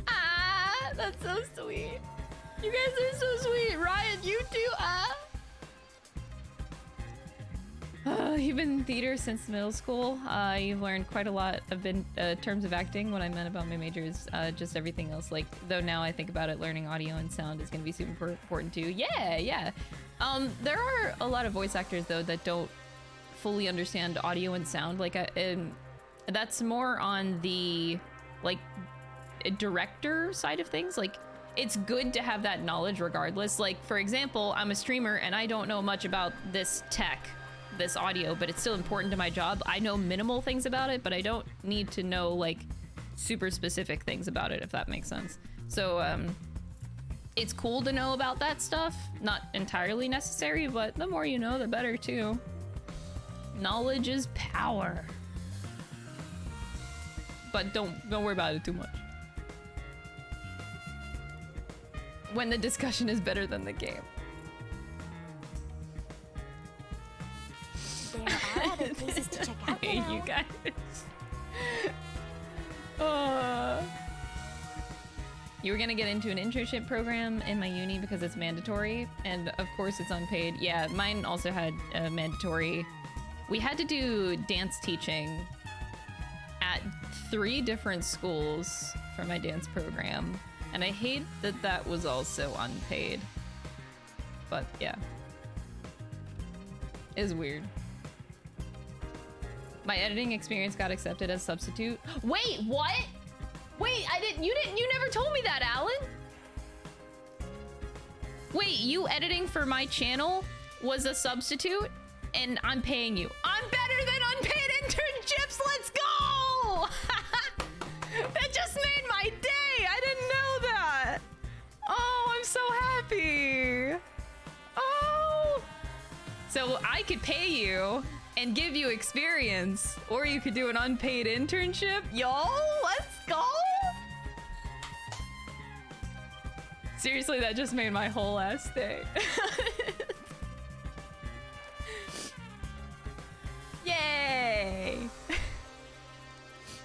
Speaker 1: Ah, that's so sweet. You guys are so sweet. Ryan, you too. Ah. You've been in theater since middle school. You've learned quite a lot of terms of acting. What I meant about my major is just everything else. Like, though now I think about it, learning audio and sound is going to be super important too. Yeah, yeah. There are a lot of voice actors though that don't fully understand audio and sound. Like, that's more on the like director side of things. Like, it's good to have that knowledge regardless. Like, for example, I'm a streamer and I don't know much about this tech, this audio, but it's still important to my job. I know minimal things about it, but I don't need to know like super specific things about it, if that makes sense. So it's cool to know about that stuff. Not entirely necessary, but the more you know, the better too. Knowledge is power. But don't worry about it too much. When the discussion is better than the game.
Speaker 2: There are other places to check out.
Speaker 1: Hey, you guys. You were gonna get into an internship program in my uni because it's mandatory, and of course it's unpaid. Yeah, mine also had mandatory. We had to do dance teaching at 3 different schools for my dance program, and I hate that that was also unpaid. But yeah, it's weird. My editing experience got accepted as substitute. Wait, what? Wait, you never told me that, Alan. Wait, you editing for my channel was a substitute and I'm paying you. I'm better than unpaid internships, let's go! That just made my day, I didn't know that. Oh, I'm so happy. Oh. So I could pay you and give you experience, or you could do an unpaid internship. Yo, let's go! Seriously, that just made my whole ass day. Yay!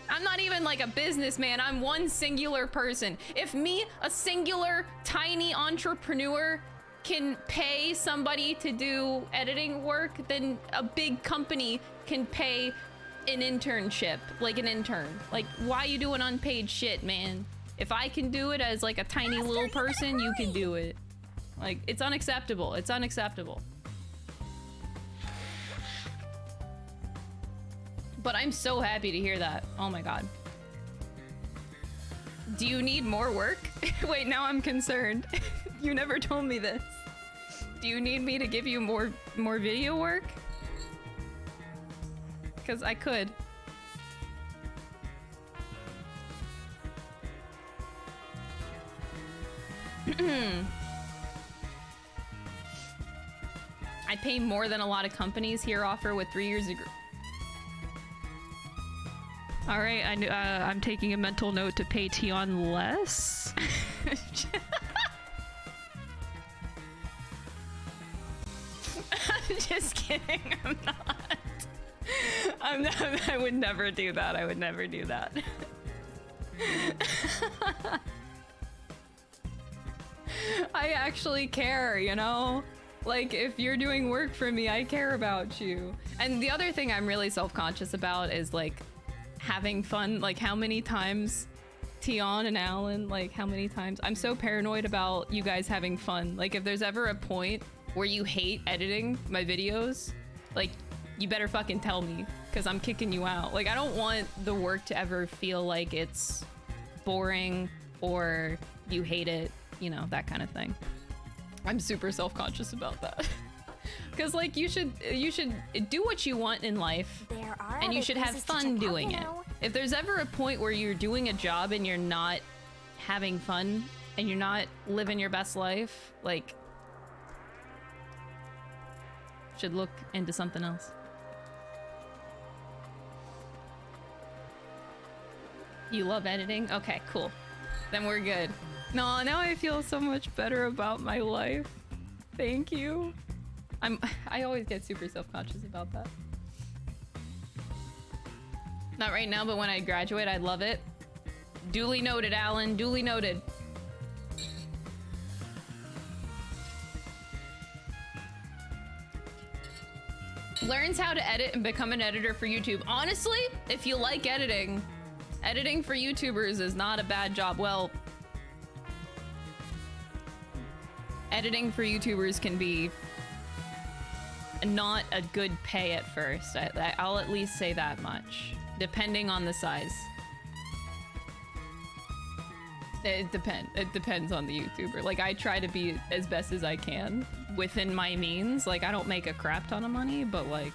Speaker 1: I'm not even like a businessman, I'm one singular person. If me, a singular, tiny entrepreneur, can pay somebody to do editing work, then a big company can pay an internship, like an intern. Like, why you doing unpaid shit, man? If I can do it as like a tiny little person, you can do it. Like, it's unacceptable. It's unacceptable. But I'm so happy to hear that. Oh my god. Do you need more work? Wait, now I'm concerned. You never told me this. Do you need me to give you more video work? Because I could. I pay more than a lot of companies here offer with 3 years ago. All right, I'm taking a mental note to pay Tion less. I'm just kidding. I'm not. I would never do that. I would never do that. I actually care, you know? Like, if you're doing work for me, I care about you. And the other thing I'm really self-conscious about is, like, having fun. Like, how many times Tion and Alan, like, how many times? I'm so paranoid about you guys having fun. Like, if there's ever a point where you hate editing my videos, like, you better fucking tell me, because I'm kicking you out. Like, I don't want the work to ever feel like it's boring or you hate it, you know, that kind of thing. I'm super self-conscious about that. Because, like, you should do what you want in life, and you should have fun doing it. If there's ever a point where you're doing a job and you're not having fun and you're not living your best life, like, should look into something else. You love editing? Okay, cool. Then we're good. No, now I feel so much better about my life. Thank you. I always get super self-conscious about that. Not right now, but when I graduate, I'd love it. Duly noted, Alan. Duly noted. Learns how to edit and become an editor for YouTube. Honestly, if you like editing, editing for YouTubers is not a bad job. Well, editing for YouTubers can be not a good pay at first. I'll at least say that much, depending on the size. It depends on the YouTuber. Like, I try to be as best as I can within my means. Like, I don't make a crap ton of money, but like,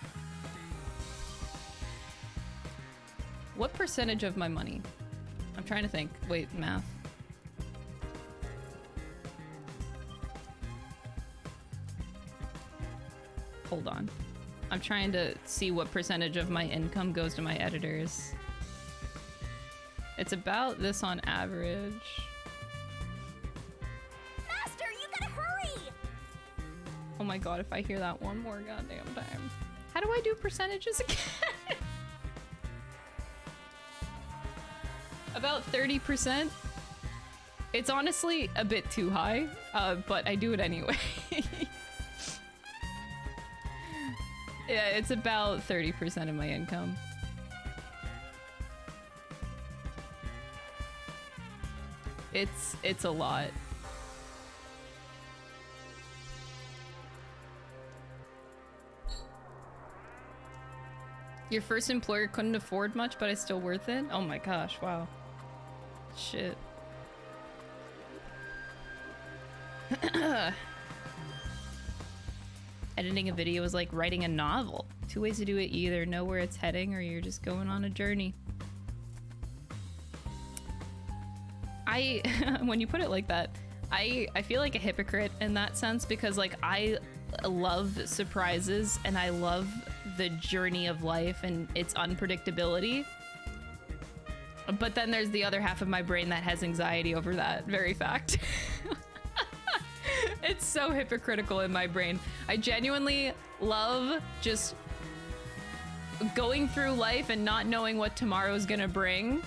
Speaker 1: what percentage of my money? I'm trying to think. Wait, math. Hold on. I'm trying to see what percentage of my income goes to my editors. It's about this on average.
Speaker 2: Master, you gotta hurry!
Speaker 1: Oh my god, if I hear that one more goddamn time. How do I do percentages again? About 30%. It's honestly a bit too high, but I do it anyway. Yeah, it's about 30% of my income. It's a lot. Your first employer couldn't afford much, but it's still worth it? Oh my gosh, wow. Shit. Editing a video is like writing a novel. 2 ways to do it. You either know where it's heading or you're just going on a journey. When you put it like that, I feel like a hypocrite in that sense, because like I love surprises and I love the journey of life and its unpredictability. But then there's the other half of my brain that has anxiety over that very fact. It's so hypocritical in my brain. I genuinely love just going through life and not knowing what tomorrow's gonna bring.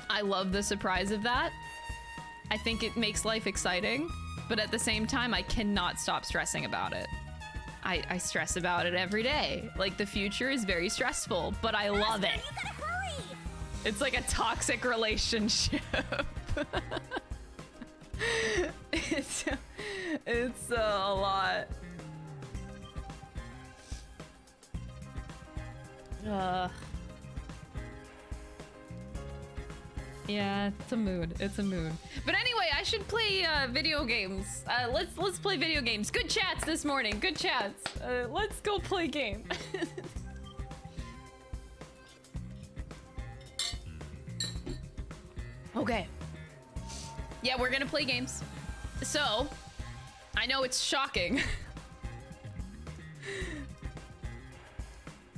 Speaker 1: I love the surprise of that. I think it makes life exciting, but at the same time, I cannot stop stressing about it. I stress about it every day. Like, the future is very stressful, but I love it.
Speaker 2: You gotta hurry!
Speaker 1: It's like a toxic relationship. It's a lot. Yeah, it's a mood. It's a mood. But anyway, I should play video games. Let's play video games. Good chats this morning. Good chats. Let's go play game. Okay. Yeah, we're gonna play games. So, I know it's shocking.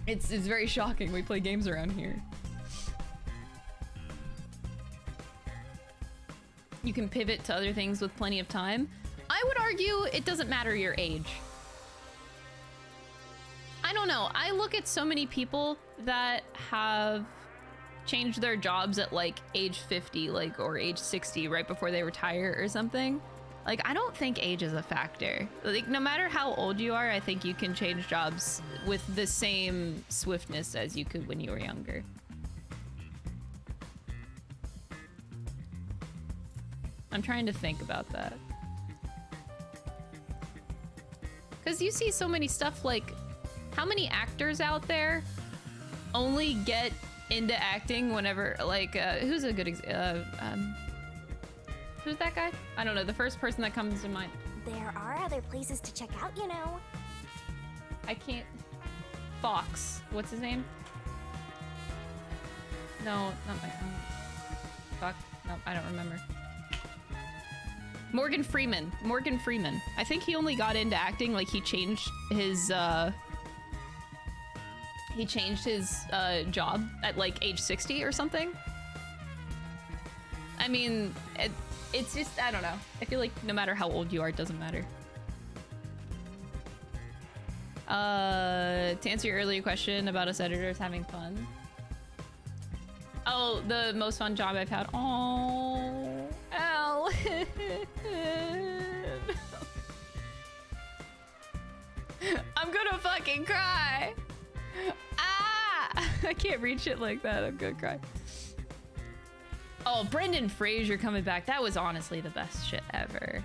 Speaker 1: It's very shocking we play games around here. You can pivot to other things with plenty of time. I would argue it doesn't matter your age. I don't know. I look at so many people that have changed their jobs at like age 50, like, or age 60 right before they retire or something. Like, I don't think age is a factor. Like, no matter how old you are, I think you can change jobs with the same swiftness as you could when you were younger. I'm trying to think about that. Because you see so many stuff, like, how many actors out there only get into acting whenever, like, who's a good who's that guy? I don't know, the first person that comes to mind.
Speaker 2: There are other places to check out, you know.
Speaker 1: I can't. Fox. What's his name? No, not my. Fuck. No, I don't remember. Morgan Freeman. Morgan Freeman. I think he only got into acting, like, he changed his job at like age 60 or something. I mean, it's just, I don't know. I feel like no matter how old you are, it doesn't matter. To answer your earlier question about us editors having fun. Oh, the most fun job I've had. Oh, Al. I'm I'm gonna fucking cry. Ah! I can't read shit like that. I'm gonna cry. Oh, Brendan Fraser coming back. That was honestly the best shit ever.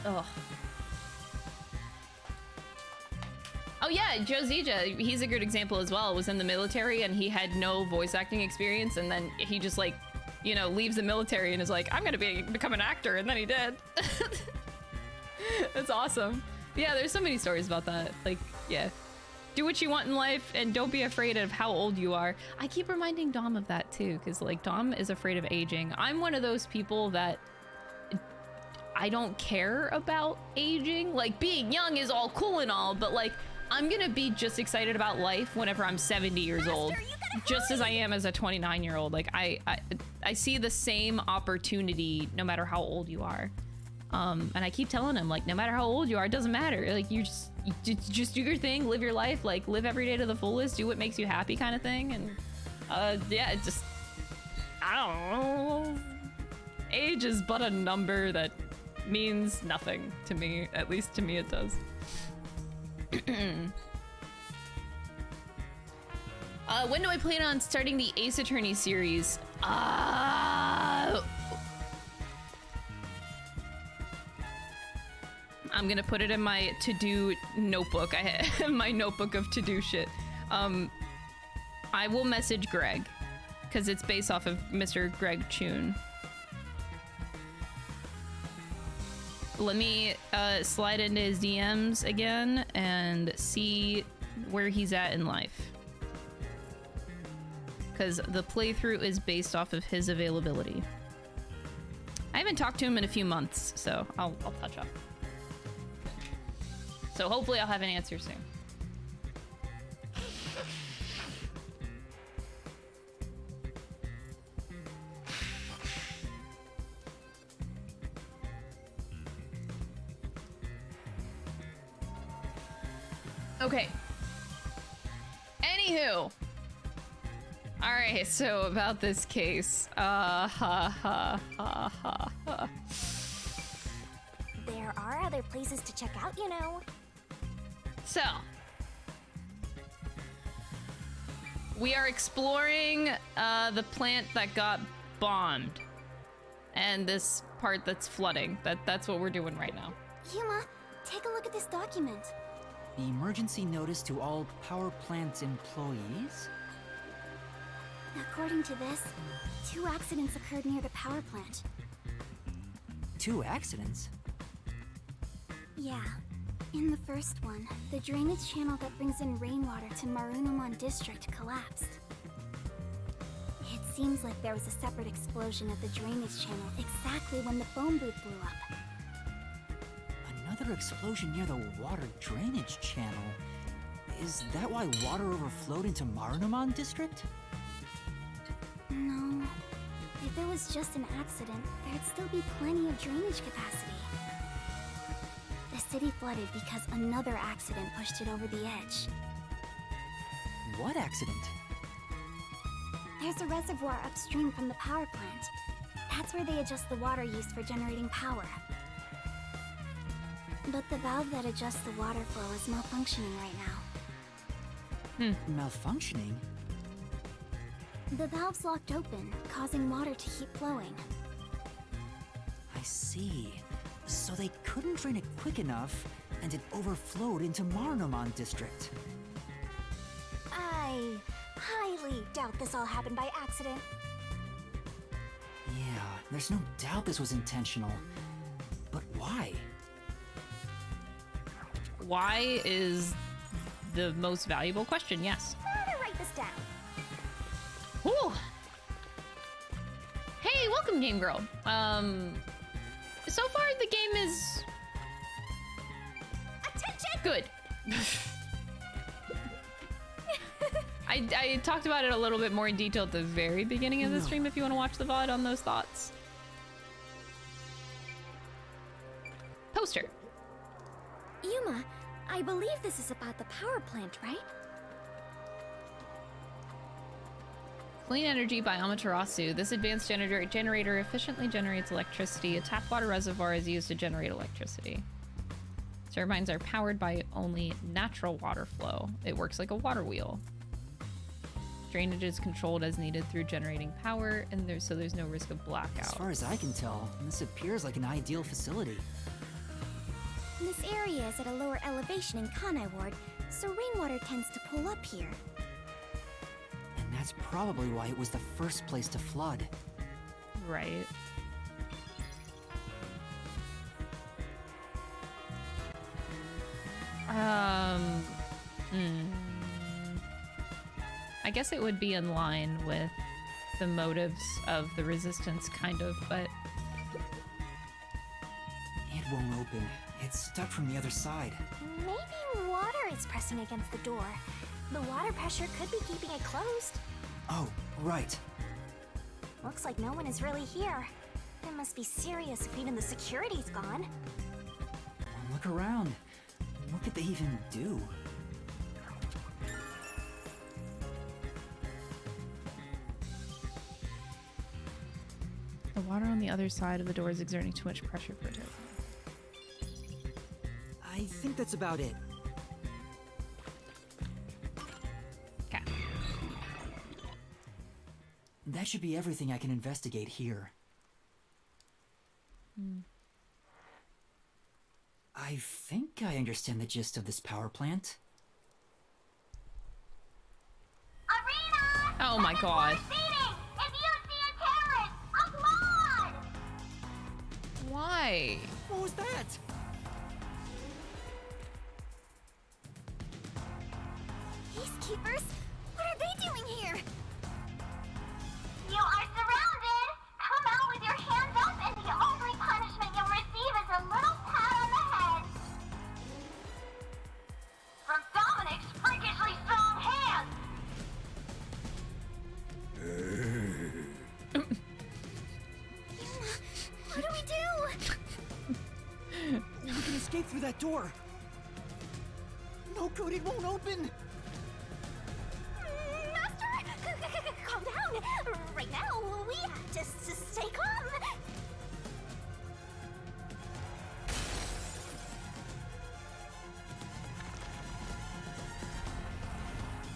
Speaker 1: Ugh. Oh yeah, Joe Zija, he's a good example as well. Was in the military and he had no voice acting experience, and then he just like, you know, leaves the military and is like, I'm gonna become an actor, and then he did. That's awesome. Yeah, there's so many stories about that. Like, yeah. Do what you want in life and don't be afraid of how old you are. I keep reminding Dom of that too, because like Dom is afraid of aging. I'm one of those people that I don't care about aging. Like, being young is all cool and all, but like, I'm gonna be just excited about life whenever I'm 70 years old, just as I am as a 29-year-old. Like, I see the same opportunity no matter how old you are. And I keep telling him, like, no matter how old you are, it doesn't matter. Like, you just do your thing, live your life, like, live every day to the fullest, do what makes you happy kind of thing. And, yeah, it just, I don't know. Age is but a number that means nothing to me. At least to me it does. When do I plan on starting the Ace Attorney series? I'm gonna put it in my to-do notebook. I have my notebook of to-do shit. I will message Greg, because it's based off of Mr. Greg Chun. Let me slide into his DMs again and see where he's at in life. Because the playthrough is based off of his availability. I haven't talked to him in a few months, so I'll touch up. So hopefully I'll have an answer soon. Okay. Anywho. Alright, so about this case.
Speaker 2: There are other places to check out, you know.
Speaker 1: So, we are exploring the plant that got bombed, and this part that's flooding. That's what we're doing right now.
Speaker 2: Yuma, take a look at this document.
Speaker 3: The emergency notice to all power plant employees?
Speaker 2: According to this, 2 accidents occurred near the power plant.
Speaker 3: 2 accidents?
Speaker 2: Yeah. In the first one, the drainage channel that brings in rainwater to Marunouman District collapsed. It seems like there was a separate explosion at the drainage channel exactly when the phone booth blew up.
Speaker 3: Another explosion near the water drainage channel? Is that why water overflowed into Marunouman District?
Speaker 2: No. If it was just an accident, there'd still be plenty of drainage capacity. The city flooded because another accident pushed it over the edge.
Speaker 3: What accident?
Speaker 2: There's a reservoir upstream from the power plant. That's where they adjust the water used for generating power. But the valve that adjusts the water flow is malfunctioning right now.
Speaker 3: Malfunctioning?
Speaker 2: The valve's locked open, causing water to keep flowing.
Speaker 3: I see. So they couldn't drain it quick enough, and it overflowed into Marunouman District.
Speaker 2: I highly doubt this all happened by accident.
Speaker 3: Yeah, there's no doubt this was intentional. But why?
Speaker 1: Why is the most valuable question, yes.
Speaker 2: I'm gonna write this down.
Speaker 1: Whew. Hey, welcome, Game Girl. So far the game is
Speaker 2: Attention!
Speaker 1: good. I talked about it a little bit more in detail at the very beginning of the stream if you want to watch the VOD on those thoughts. Poster.
Speaker 2: Yuma, I believe this is about the power plant, right?
Speaker 1: Clean energy by Amaterasu. This advanced generator efficiently generates electricity. A tap water reservoir is used to generate electricity. Turbines are powered by only natural water flow. It works like a water wheel. Drainage is controlled as needed through generating power, and there's no risk of blackout.
Speaker 3: As far as I can tell, this appears like an ideal facility.
Speaker 2: This area is at a lower elevation in Kanai Ward, so rainwater tends to pull up here.
Speaker 3: And that's probably why it was the first place to flood.
Speaker 1: Right. I guess it would be in line with the motives of the resistance, kind of, but...
Speaker 3: It won't open. It's stuck from the other side.
Speaker 2: Maybe water is pressing against the door. The water pressure could be keeping it closed.
Speaker 3: Oh, right.
Speaker 2: Looks like no one is really here. It must be serious if even the security's gone.
Speaker 3: Look around. What could they even do?
Speaker 1: The water on the other side of the door is exerting too much pressure for it.
Speaker 3: I think that's about it.
Speaker 1: Okay.
Speaker 3: That should be everything I can investigate here. I think I understand the gist of this power plant.
Speaker 2: Arena!
Speaker 1: Oh my god.
Speaker 2: If you see a terrorist, applaud!
Speaker 1: Why?
Speaker 3: What was that?
Speaker 2: Peacekeepers? What are they doing here?
Speaker 4: You are surrounded! Come out with your hands up, and the only punishment you'll receive is a little pat on the head. From Dominic's freakishly strong hands!
Speaker 2: What do we do?
Speaker 3: We can escape through that door. No, Code, it won't open.
Speaker 2: Master! Calm down! Right now, we have to stay calm!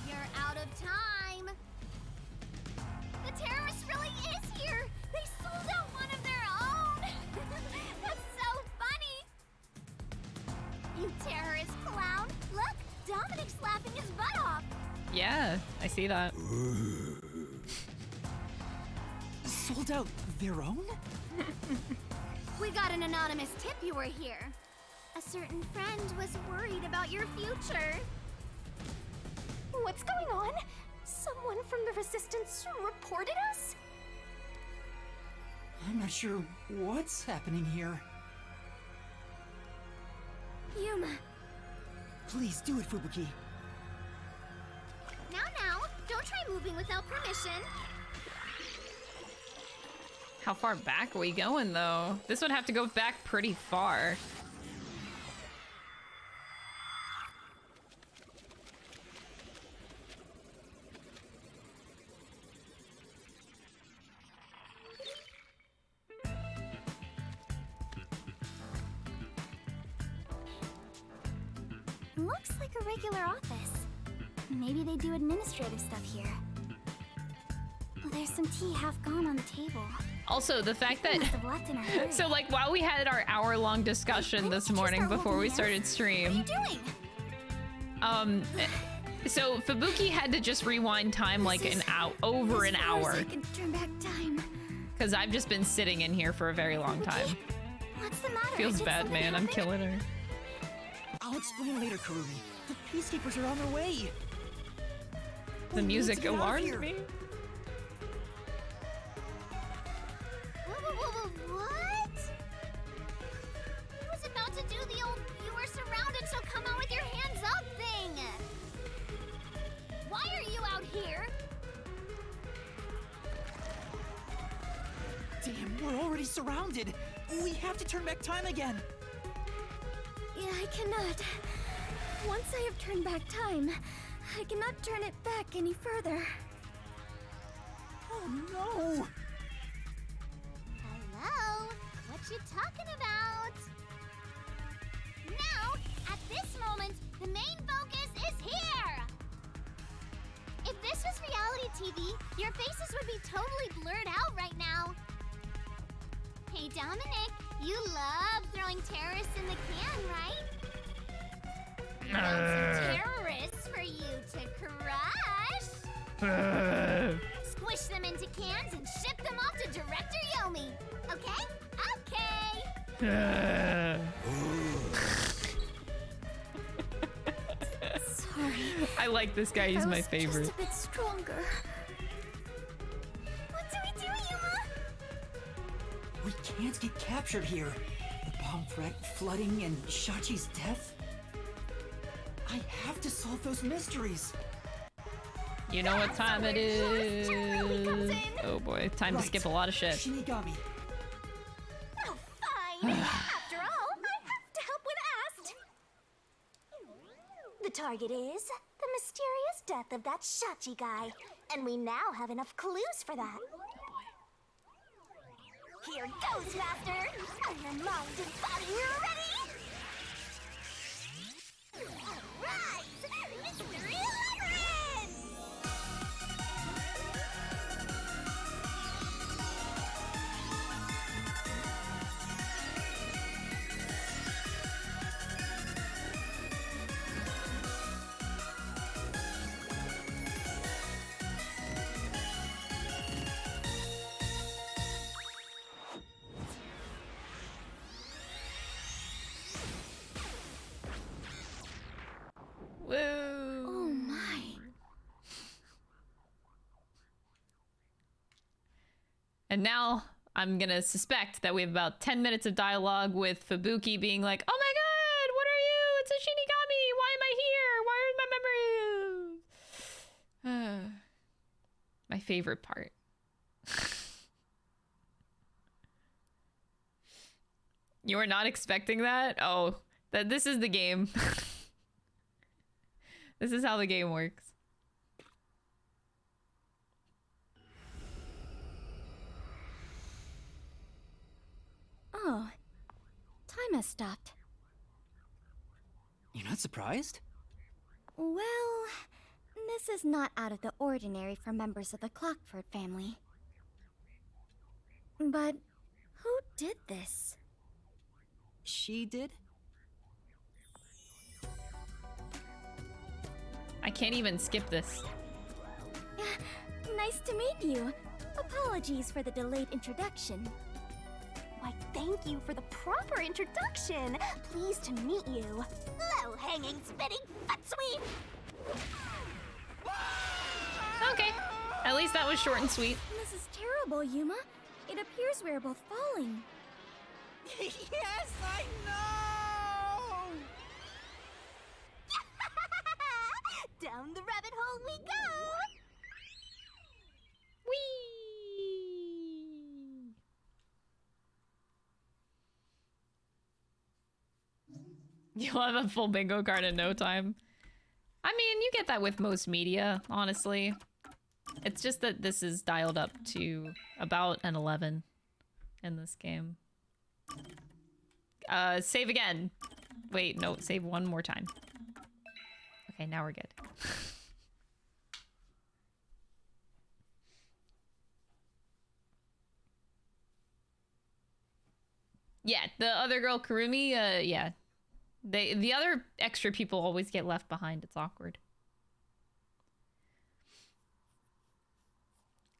Speaker 2: You're out of time! The terrorist really is here! They sold out one of their own! That's so funny! You terrorist clown! Look! Dominic's laughing his butt off!
Speaker 1: Yeah, I see that.
Speaker 3: Sold out their own?
Speaker 2: We got an anonymous tip you were here. A certain friend was worried about your future. What's going on? Someone from the Resistance reported us?
Speaker 3: I'm not sure what's happening here.
Speaker 2: Yuma.
Speaker 3: Please do it, Fubuki.
Speaker 2: Now, don't try moving without permission.
Speaker 1: How far back are we going, though? This would have to go back pretty far.
Speaker 2: Looks like a regular office. Maybe they do administrative stuff here. There's some tea half gone on the table.
Speaker 1: Also, the fact that...
Speaker 2: Must have left in a hurry.
Speaker 1: So, like, while we had our hour-long discussion this morning before we started stream...
Speaker 2: What are you doing?
Speaker 1: So Fubuki had to just rewind time like over an hour.
Speaker 2: I can turn back time.
Speaker 1: Because I've just been sitting in here for a very long time.
Speaker 2: What's the matter?
Speaker 1: Feels
Speaker 2: Did
Speaker 1: bad,
Speaker 2: something
Speaker 1: man. I'm
Speaker 2: happen?
Speaker 1: killing her.
Speaker 3: I'll explain later, Kurumi. The peacekeepers are on their way.
Speaker 1: The music
Speaker 3: get out of
Speaker 1: alarmed
Speaker 3: here.
Speaker 1: me.
Speaker 2: What? I was about to do the old "you were surrounded, so come out with your hands up" thing. Why are you out here?
Speaker 3: Damn, we're already surrounded. We have to turn back time again.
Speaker 2: Yeah, I cannot. Once I have turned back time, I cannot turn it back any further.
Speaker 3: Oh no!
Speaker 2: Hello? What you talking about? Now, At this moment, the main focus is here! If this was reality TV, your faces would be totally blurred out right now. Hey, Dominic, you love throwing terrorists in the can, right? Want some terrorists for you to crush? Squish them into cans and ship them off to Director Yomi. Okay? Okay. Sorry.
Speaker 1: I like this guy. He's my favorite.
Speaker 2: Just a bit stronger. What do we do, Yuma?
Speaker 3: We can't get captured here. The bomb threat, flooding, and Shachi's death. I have to solve those mysteries.
Speaker 1: You know what time it is. Oh boy, time to skip a lot of shit.
Speaker 3: Shinigami.
Speaker 2: Oh, fine. After all, I have to help when asked.
Speaker 4: The target is the mysterious death of that Shachi guy. And we now have enough clues for that. Here goes, Master! Iron mind and body ready! Rise! Mystery Labyrinth!
Speaker 1: Woo!
Speaker 2: Oh my.
Speaker 1: And now I'm gonna suspect that we have about 10 minutes of dialogue with Fubuki being like, "Oh my god, what are you? It's a Shinigami! Why am I here? Why are my memories?" My favorite part. You were not expecting that? Oh, this is the game. This is how the game works.
Speaker 2: Oh, time has stopped.
Speaker 3: You're not surprised?
Speaker 2: Well, this is not out of the ordinary for members of the Clockford family. But who did this?
Speaker 3: She did?
Speaker 1: I can't even skip this.
Speaker 2: Nice to meet you. Apologies for the delayed introduction.
Speaker 4: Why, thank you for the proper introduction. Pleased to meet you. Low-hanging, spitting foot sweep.
Speaker 1: Okay, at least that was short and sweet.
Speaker 2: This is terrible, Yuma. It appears we are both falling.
Speaker 3: Yes, I know!
Speaker 4: Down the rabbit hole we go.
Speaker 1: Whee! You'll have a full bingo card in no time. I mean, you get that with most media, honestly. It's just that this is dialed up to about an 11 in this game. Save again. Wait, no, save one more time. Okay, now we're good. Yeah, the other girl, Kurumi, yeah. The other extra people always get left behind. It's awkward.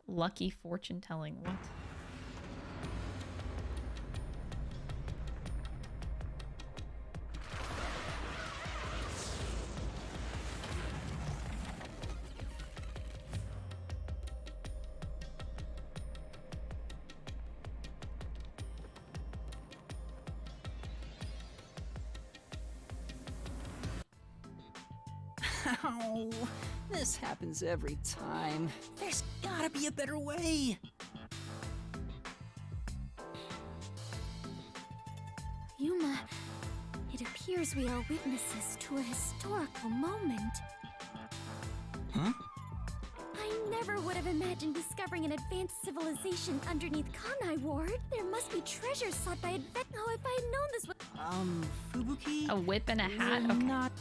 Speaker 1: Lucky fortune telling. What?
Speaker 3: Ow! This happens every time. There's gotta be a better way.
Speaker 2: Yuma, it appears we are witnesses to a historical moment.
Speaker 3: Huh?
Speaker 2: I never would have imagined discovering an advanced civilization underneath Kanai Ward. There must be treasures sought by Oh, if I had known this would...
Speaker 3: Fubuki?
Speaker 1: A whip and a hat?
Speaker 3: You're
Speaker 1: Okay.
Speaker 3: not...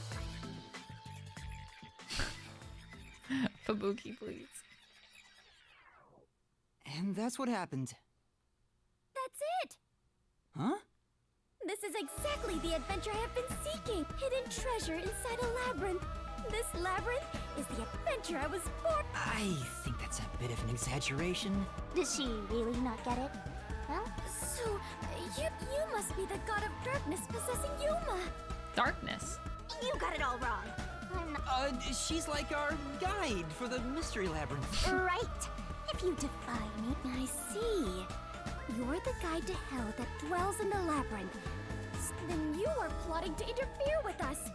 Speaker 1: Fubuki, please.
Speaker 3: And that's what happened.
Speaker 2: That's it!
Speaker 3: Huh?
Speaker 2: This is exactly the adventure I have been seeking! Hidden treasure inside a labyrinth! This labyrinth is the adventure I was born—
Speaker 3: I think that's a bit of an exaggeration.
Speaker 2: Does she really not get it? Well, so, you must be the god of darkness possessing Yuma!
Speaker 1: Darkness.
Speaker 2: You got it all wrong! I'm not—
Speaker 3: She's like our guide for the mystery labyrinth.
Speaker 2: Right! If you defy me, I see. You're the guide to hell that dwells in the labyrinth. Then you are plotting to interfere with us.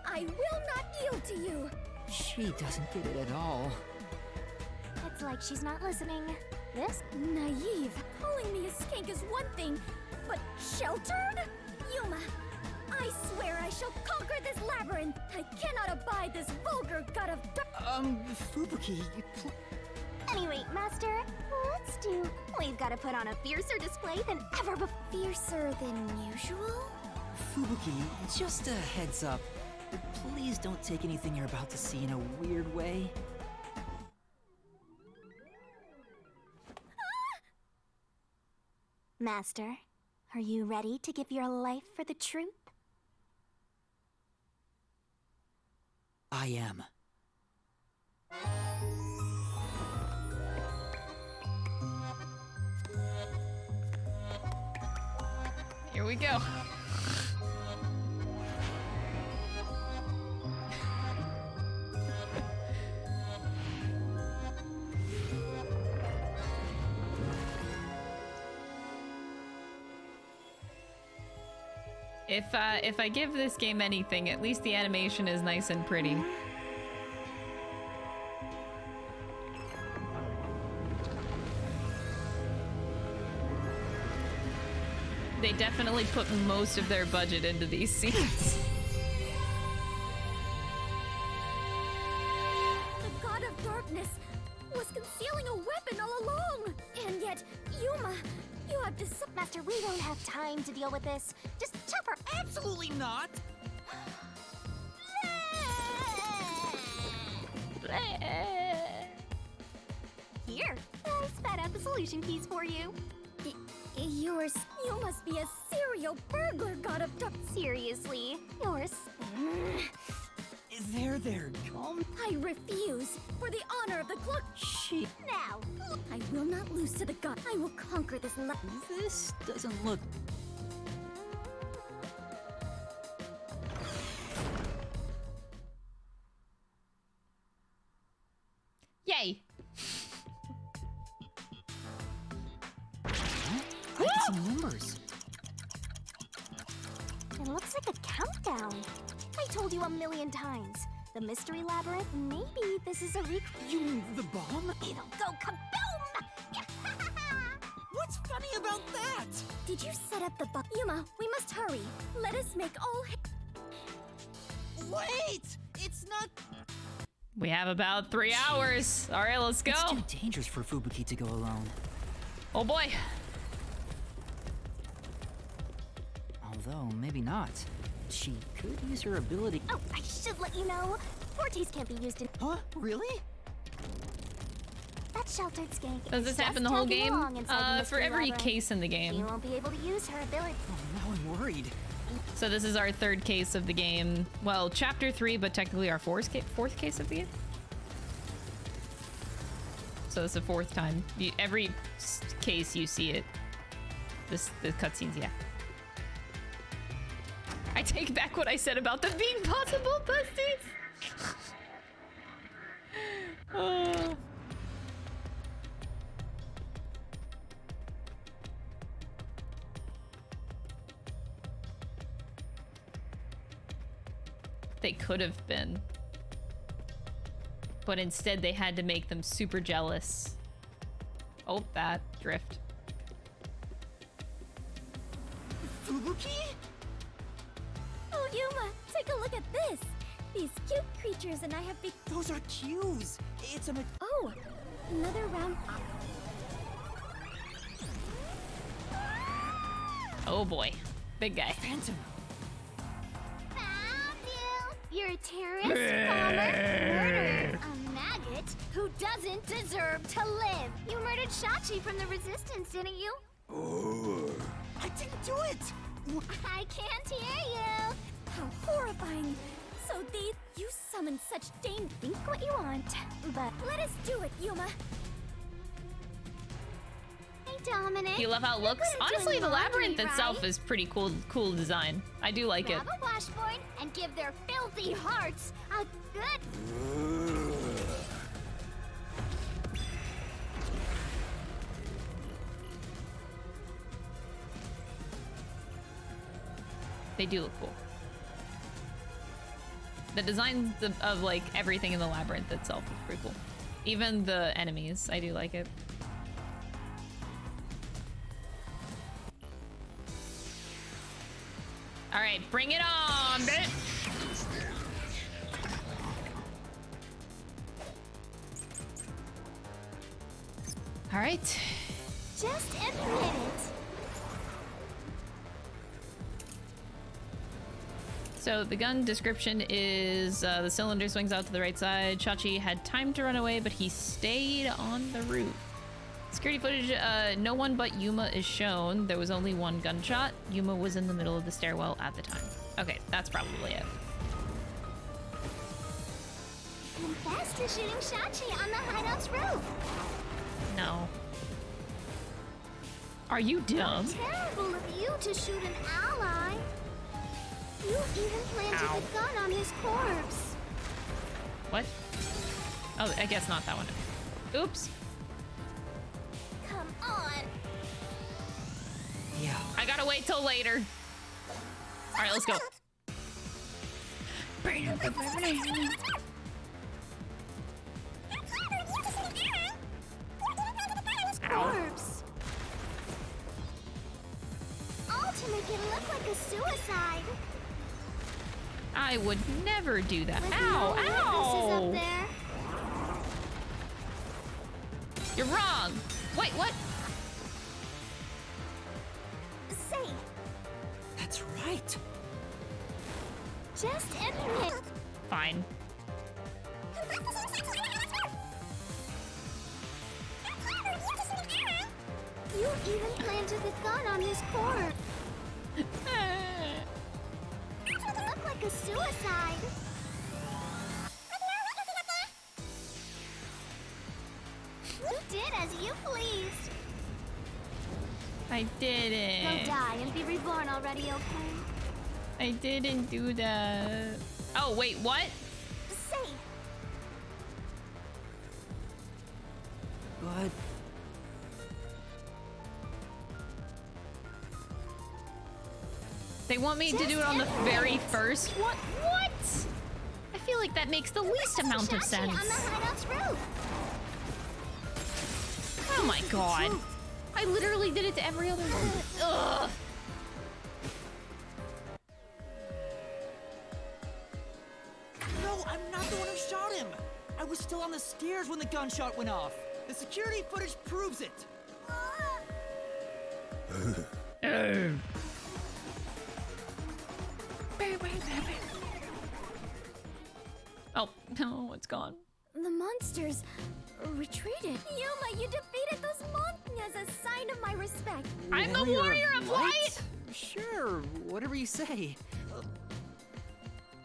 Speaker 2: I will not yield to you.
Speaker 3: She doesn't get it at all.
Speaker 2: It's like she's not listening. This? Naive. Calling me a skank is one thing, but sheltered? Yuma, I swear I shall conquer this labyrinth. I cannot abide this vulgar god of
Speaker 3: Fubuki,
Speaker 2: Anyway, Master, let's do— We've got to put on a fiercer display than ever before. Fiercer than usual?
Speaker 3: Fubuki, just a heads up. Please don't take anything you're about to see in a weird way.
Speaker 2: Master, are you ready to give your life for the truth?
Speaker 3: I am.
Speaker 1: Here we go. If I give this game anything, at least the animation is nice and pretty. They definitely put most of their budget into these scenes.
Speaker 2: The god of darkness was concealing a weapon all along! And yet, Yuma, you have to— Master, we don't have time to deal with this. Just chop her—
Speaker 3: Absolutely not!
Speaker 2: Here, I spat out the solution keys for you. Yours— You must be a serial burglar, god of dark— Seriously, yours—
Speaker 3: There, calm.
Speaker 2: I refuse, for the honor of the clock—
Speaker 3: She...
Speaker 2: Now, I will not lose to the god. I will conquer this
Speaker 3: This doesn't look...
Speaker 1: Yay!
Speaker 3: I can see numbers.
Speaker 2: It looks like a countdown. I told you 1,000,000 times. The mystery labyrinth, maybe this is a
Speaker 3: You mean the bomb?
Speaker 2: It'll go kaboom!
Speaker 3: What's funny about that?
Speaker 2: Did you set up the Yuma, we must hurry. Let us make all—
Speaker 3: Wait! It's not...
Speaker 1: We have about 3 hours. All right, let's go.
Speaker 3: It's too dangerous for Fubuki to go alone.
Speaker 1: Oh boy.
Speaker 3: Although, maybe not. She could use her ability...
Speaker 2: Oh, I should let you know. Fortes can't be used in—
Speaker 3: Huh? Really?
Speaker 2: That sheltered skank
Speaker 1: Does
Speaker 2: is
Speaker 1: this
Speaker 2: just
Speaker 1: happen the whole
Speaker 2: tagging
Speaker 1: game?
Speaker 2: along inside the
Speaker 1: For
Speaker 2: mystery
Speaker 1: every
Speaker 2: labyrinth.
Speaker 1: case in the
Speaker 2: She
Speaker 1: game.
Speaker 2: won't be able to use her ability.
Speaker 3: Oh, now I'm worried.
Speaker 1: So this is our 3rd case of the game. Well, chapter 3, but technically our 4th case of the game. So it's the 4th time. Every case you see it. The cutscenes, yeah. I take back what I said about them being possible besties. Oh. They could have been. But instead they had to make them super jealous. Oh, that drift.
Speaker 3: Fubuki?
Speaker 2: Oh, Yuma, take a look at this. These cute creatures and I have been—
Speaker 3: Those are cues. It's a...
Speaker 2: Oh, another round—
Speaker 1: Oh boy. Big guy.
Speaker 3: Phantom.
Speaker 4: Found you! You're a terrorist, bomber, murderer, a maggot who doesn't deserve to live. You murdered Shachi from the Resistance, didn't you?
Speaker 3: I didn't do it!
Speaker 4: I can't hear you.
Speaker 2: How horrifying! So you summon such dang. Think what you want, but let us do it, Yuma.
Speaker 4: Hey, Dominic.
Speaker 1: You love how it
Speaker 4: You're
Speaker 1: looks?
Speaker 4: good at
Speaker 1: Honestly,
Speaker 4: doing
Speaker 1: the
Speaker 4: laundry,
Speaker 1: labyrinth itself
Speaker 4: right?
Speaker 1: is pretty cool design. I do like it.
Speaker 4: Grab a washboard and give their filthy hearts a good.
Speaker 1: They do look cool. The designs of like everything in the labyrinth itself is pretty cool. Even the enemies, I do like it. All right, bring it on, bitch. All right.
Speaker 4: Just admit it.
Speaker 1: So the gun description is the cylinder swings out to the right side. Shachi had time to run away, but he stayed on the roof. Security footage, no one but Yuma is shown. There was only one gunshot. Yuma was in the middle of the stairwell at the time. Okay, that's probably it.
Speaker 4: Confess to shooting Shachi on the hideout's roof.
Speaker 1: No. Are you dumb?
Speaker 4: Terrible of you to shoot an ally. You even planted
Speaker 1: Ow.
Speaker 4: the gun on his corpse.
Speaker 1: What? Oh, I guess not that one. Oops.
Speaker 4: Come on.
Speaker 3: Yeah.
Speaker 1: I gotta wait till later. All right, let's go.
Speaker 4: Corpse. All to make it look like a suicide.
Speaker 1: I would never do that.
Speaker 4: With no
Speaker 1: Ow,
Speaker 4: witnesses
Speaker 1: ow!
Speaker 4: up there.
Speaker 1: You're wrong. Wait, what?
Speaker 4: Say,
Speaker 3: That's right.
Speaker 4: just admit.
Speaker 1: Fine.
Speaker 4: You even planted the gun on his corpse. Look like a suicide. You did as you pleased.
Speaker 1: I
Speaker 4: Go
Speaker 1: didn't.
Speaker 4: die and be reborn already, okay?
Speaker 1: I didn't do that. Oh, wait, what?
Speaker 4: Say,
Speaker 3: But
Speaker 1: They want me to do it on the very first one? What? I feel like that makes the least amount of
Speaker 4: Shachi
Speaker 1: sense.
Speaker 4: on the hideout's roof.
Speaker 1: Oh my god. I literally did it to every other one. Ugh.
Speaker 3: no, I'm not the one who shot him. I was still on the stairs when the gunshot went off. The security footage proves it.
Speaker 1: Oh, no, it's gone.
Speaker 2: The monsters retreated. Yuma, you defeated those monsters as a sign of my respect.
Speaker 1: I'm the warrior of light!
Speaker 3: Sure, whatever you say.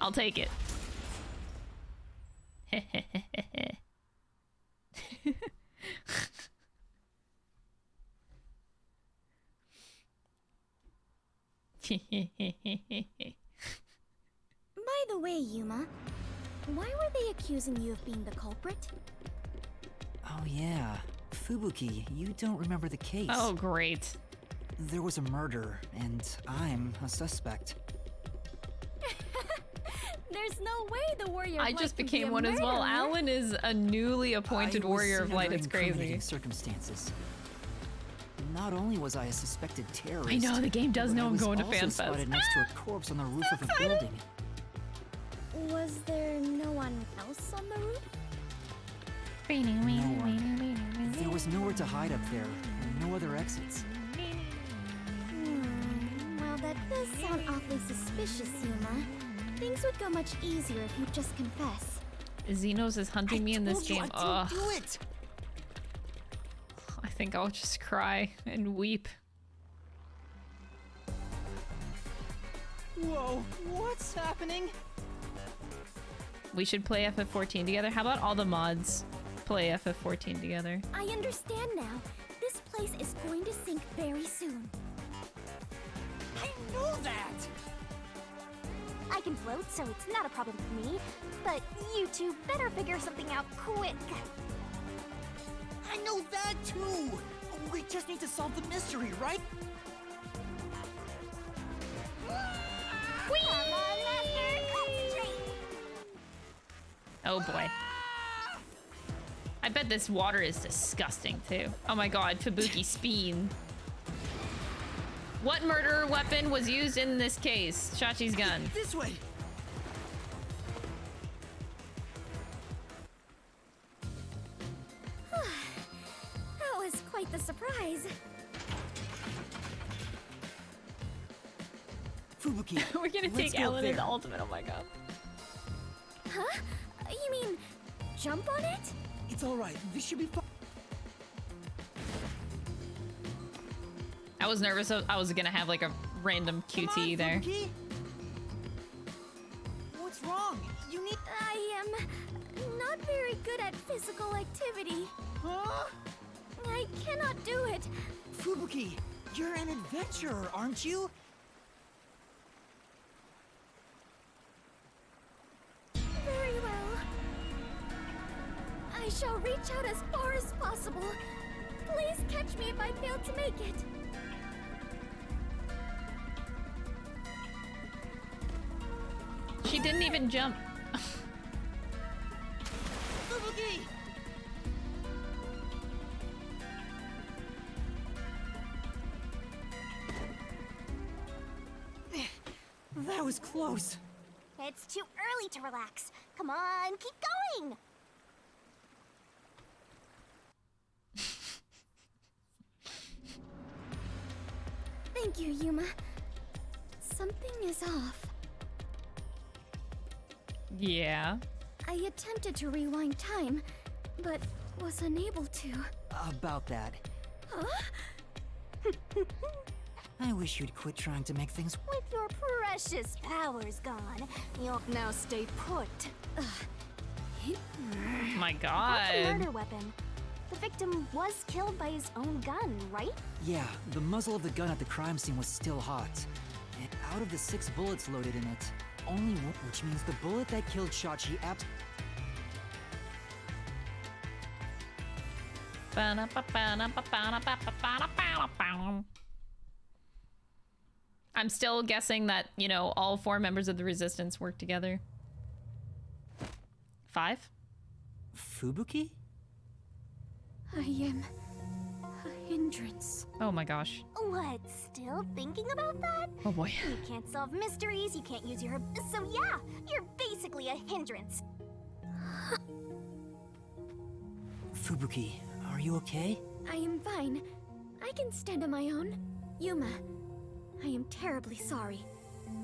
Speaker 1: I'll take it.
Speaker 2: By the way, Yuma, why were they accusing you of being the culprit?
Speaker 3: Oh yeah, Fubuki, you don't remember the case.
Speaker 1: Oh, great.
Speaker 3: There was a murder, and I'm a suspect.
Speaker 2: There's no way the warrior.
Speaker 1: I
Speaker 2: of
Speaker 1: just
Speaker 2: light can be
Speaker 1: became
Speaker 2: a
Speaker 1: one as well.
Speaker 2: murderer.
Speaker 1: Alan is a newly appointed
Speaker 3: I
Speaker 1: warrior
Speaker 3: was
Speaker 1: of light.
Speaker 3: under
Speaker 1: It's crazy.
Speaker 3: incriminating circumstances. Not only was I a suspected terrorist,
Speaker 1: I know, the game does
Speaker 3: but
Speaker 1: know
Speaker 3: I
Speaker 1: I'm
Speaker 3: was
Speaker 1: going to
Speaker 3: also
Speaker 1: FanFest.
Speaker 3: spotted next to a corpse on the roof of a building.
Speaker 2: Was there no one else on the roof?
Speaker 3: There was nowhere to hide up there, and no other exits.
Speaker 2: Well, that does sound awfully suspicious, Yuma. Things would go much easier if you'd just confess.
Speaker 1: Xenos is hunting me in this game.
Speaker 3: I didn't do it.
Speaker 1: I think I'll just cry and weep.
Speaker 5: Whoa, what's happening?
Speaker 1: We should play FF14 together. How about all the mods play FF14 together?
Speaker 2: I understand now. This place is going to sink very soon.
Speaker 3: I know that.
Speaker 4: I can float, so it's not a problem for me. But you two better figure something out quick.
Speaker 3: I know that too. We just need to solve the mystery, right?
Speaker 4: Come on, Master, concentrate.
Speaker 1: Oh boy. I bet this water is disgusting too. Oh my god, Fubuki Speen. What murder weapon was used in this case? Shachi's gun.
Speaker 3: This way.
Speaker 2: That was quite the surprise.
Speaker 3: Fubuki.
Speaker 1: We're gonna
Speaker 3: let's
Speaker 1: take
Speaker 3: go
Speaker 1: Ellen
Speaker 3: there.
Speaker 1: in the ultimate, oh my god.
Speaker 2: Huh? You mean jump on it?
Speaker 3: It's all right. This should be fun.
Speaker 1: I was nervous I was gonna have like a random QT there.
Speaker 3: Fubuki. What's wrong? You need.
Speaker 2: I am not very good at physical activity.
Speaker 3: Huh?
Speaker 2: I cannot do it.
Speaker 3: Fubuki, you're an adventurer, aren't you?
Speaker 2: Very well. I shall reach out as far as possible. Please catch me if I fail to make it.
Speaker 1: She didn't even jump.
Speaker 3: Fubuki! That was close.
Speaker 4: It's too early to relax. Come on, keep going.
Speaker 2: Thank you, Yuma. Something is off.
Speaker 1: Yeah.
Speaker 2: I attempted to rewind time, but was unable to.
Speaker 3: About that.
Speaker 2: Huh?
Speaker 3: I wish you'd quit trying to make things.
Speaker 4: With your precious powers gone, you'll now stay put.
Speaker 1: My
Speaker 4: That's a
Speaker 1: god.
Speaker 4: murder weapon. The victim was killed by his own gun, right?
Speaker 3: Yeah, the muzzle of the gun at the crime scene was still hot. And out of the 6 bullets loaded in it, only one, which means the bullet that killed Shachi
Speaker 1: I'm still guessing that, you know, all 4 members of the Resistance work together. 5?
Speaker 3: Fubuki?
Speaker 2: I am a hindrance.
Speaker 1: Oh my gosh.
Speaker 4: What, still thinking about that?
Speaker 1: Oh boy.
Speaker 4: You can't solve mysteries, you can't use your... So yeah, you're basically a hindrance.
Speaker 3: Fubuki, are you okay?
Speaker 2: I am fine. I can stand on my own. Yuma, I am terribly sorry.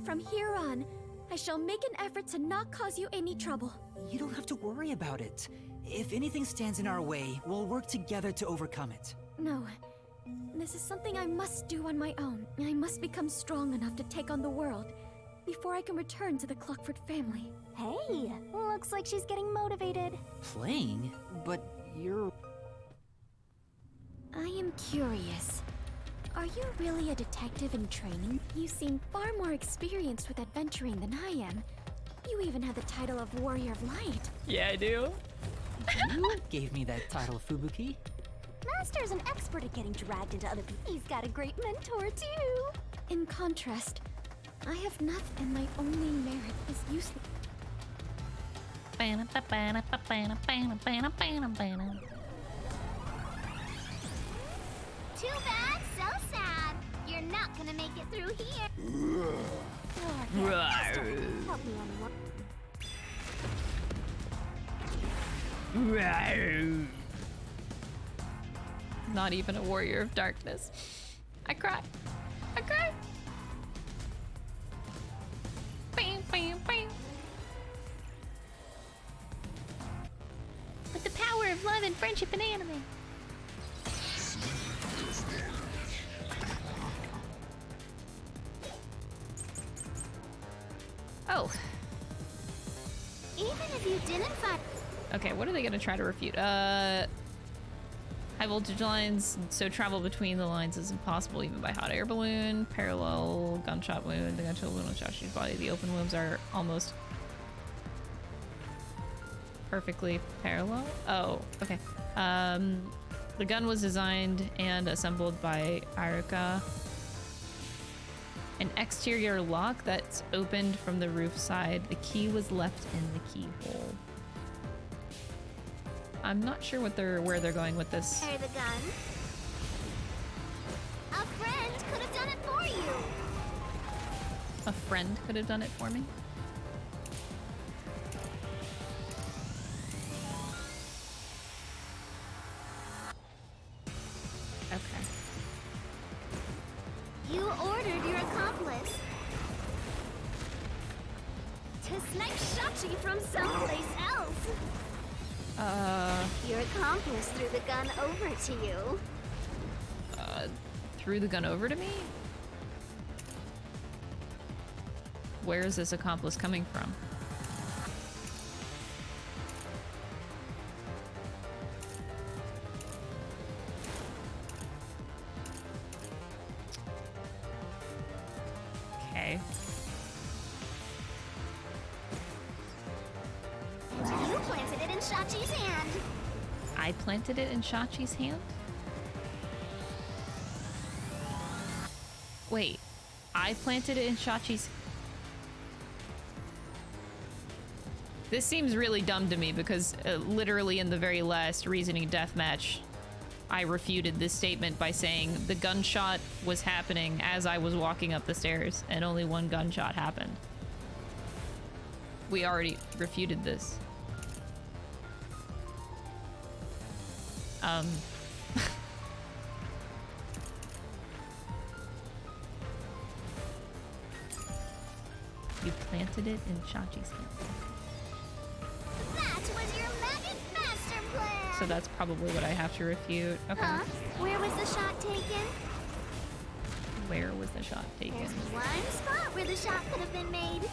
Speaker 2: From here on, I shall make an effort to not cause you any trouble.
Speaker 3: You don't have to worry about it. If anything stands in our way, we'll work together to overcome it.
Speaker 2: No. This is something I must do on my own. I must become strong enough to take on the world before I can return to the Clockford family.
Speaker 4: Hey, looks like she's getting motivated.
Speaker 3: Playing? But you're...
Speaker 2: I am curious. Are you really a detective in training? You seem far more experienced with adventuring than I am. You even have the title of Warrior of Light.
Speaker 1: Yeah, I do.
Speaker 3: You gave me that title, Fubuki.
Speaker 4: Master's an expert at getting dragged into other people. He's got a great mentor, too.
Speaker 2: In contrast, I have nothing, and my only merit is useless.
Speaker 4: Too bad, so sad. You're not gonna make it through here. Help me, anyone.
Speaker 1: Not even a warrior of darkness. I cry. I cry. love and friendship in anime. Oh.
Speaker 4: Even if you didn't find...
Speaker 1: Okay, what are they gonna try to refute? High voltage lines, so travel between the lines is impossible even by hot air balloon. Parallel gunshot wound, the gunshot wound on Shashi's body. The open wounds are almost perfectly parallel. Oh, okay. The gun was designed and assembled by Iruka. An exterior lock that's opened from the roof side. The key was left in the keyhole. I'm not sure where they're going with this.
Speaker 4: Fire the gun. A friend could have done it for you.
Speaker 1: A friend could have done it for me. Okay.
Speaker 4: You ordered your accomplice to snipe Shachi from someplace else. Your accomplice threw the gun over to you.
Speaker 1: Threw the gun over to me? Where is this accomplice coming from? Okay.
Speaker 4: You planted it in Shachi's hand.
Speaker 1: I planted it in Shachi's hand? Wait, I planted it in Shachi's... This seems really dumb to me because literally in the very last reasoning deathmatch, I refuted this statement by saying the gunshot was happening as I was walking up the stairs and only one gunshot happened. We already refuted this. You planted it in Shachi's hand.
Speaker 4: That was your maggot master plan.
Speaker 1: So that's probably what I have to refute. Okay.
Speaker 4: Huh? Where was the shot taken?
Speaker 1: Where was the shot taken?
Speaker 4: There's one spot where the shot could have been made.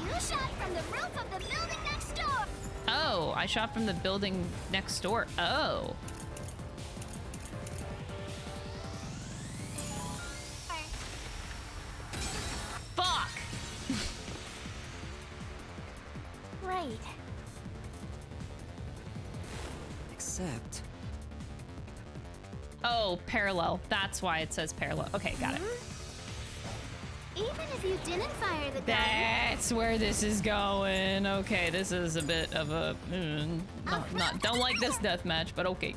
Speaker 4: You shot from the roof of the building next door.
Speaker 1: Oh, I shot from the building next door. Oh. Fuck!
Speaker 2: Right.
Speaker 3: Except...
Speaker 1: Oh, parallel. That's why it says parallel. Okay, got it.
Speaker 4: Even if you didn't fire the gun,
Speaker 1: That's where this is going. Okay, this is a bit of a... don't like this deathmatch, but okay.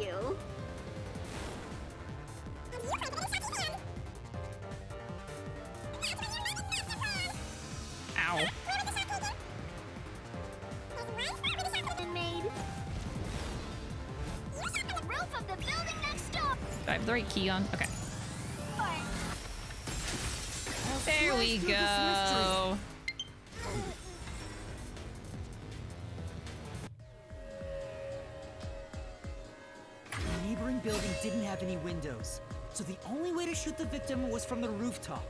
Speaker 4: you.
Speaker 1: Ow.
Speaker 4: Been made. The roof of the building next door.
Speaker 1: Do I have the right key on? Okay. There we go.
Speaker 3: The neighboring building didn't have any windows, so the only way to shoot the victim was from the rooftop.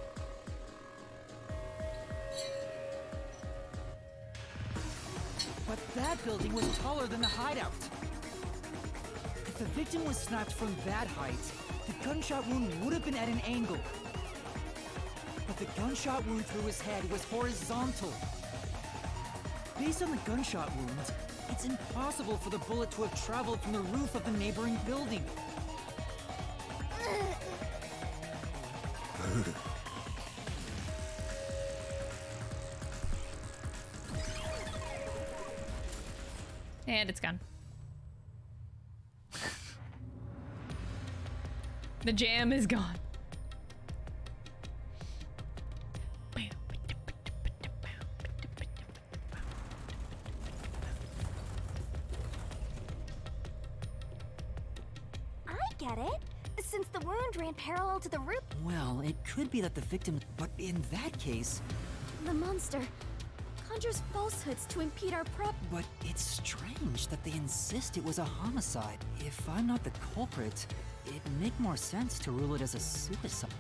Speaker 3: But that building was taller than the hideout. If the victim was sniped from that height, the gunshot wound would have been at an angle. But the gunshot wound through his head was horizontal. Based on the gunshot wound, it's impossible for the bullet to have traveled from the roof of the neighboring building.
Speaker 1: And it's gone. The jam is gone.
Speaker 2: I get it. since the wound ran parallel to the roof.
Speaker 3: Well, it could be that the victim... But in that case...
Speaker 2: The monster conjures falsehoods to impede our
Speaker 3: But it's strange that they insist it was a homicide. If I'm not the culprit, it'd make more sense to rule it as a suicide.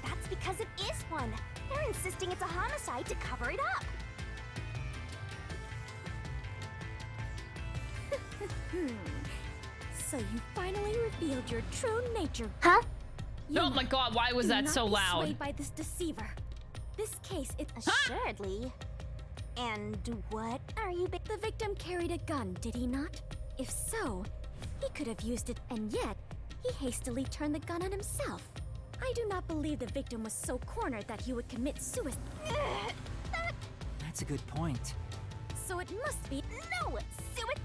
Speaker 2: That's because it is one. They're insisting it's a homicide to cover it up. So you finally revealed your true nature. Huh?
Speaker 1: Oh my god, why was that so loud?
Speaker 2: Swayed by this deceiver. This case is assuredly. And what are you? The victim carried a gun, did he not? If so, he could have used it, and yet he hastily turned the gun on himself. I do not believe the victim was so cornered that he would commit suicide.
Speaker 3: That's a good point.
Speaker 2: So it must be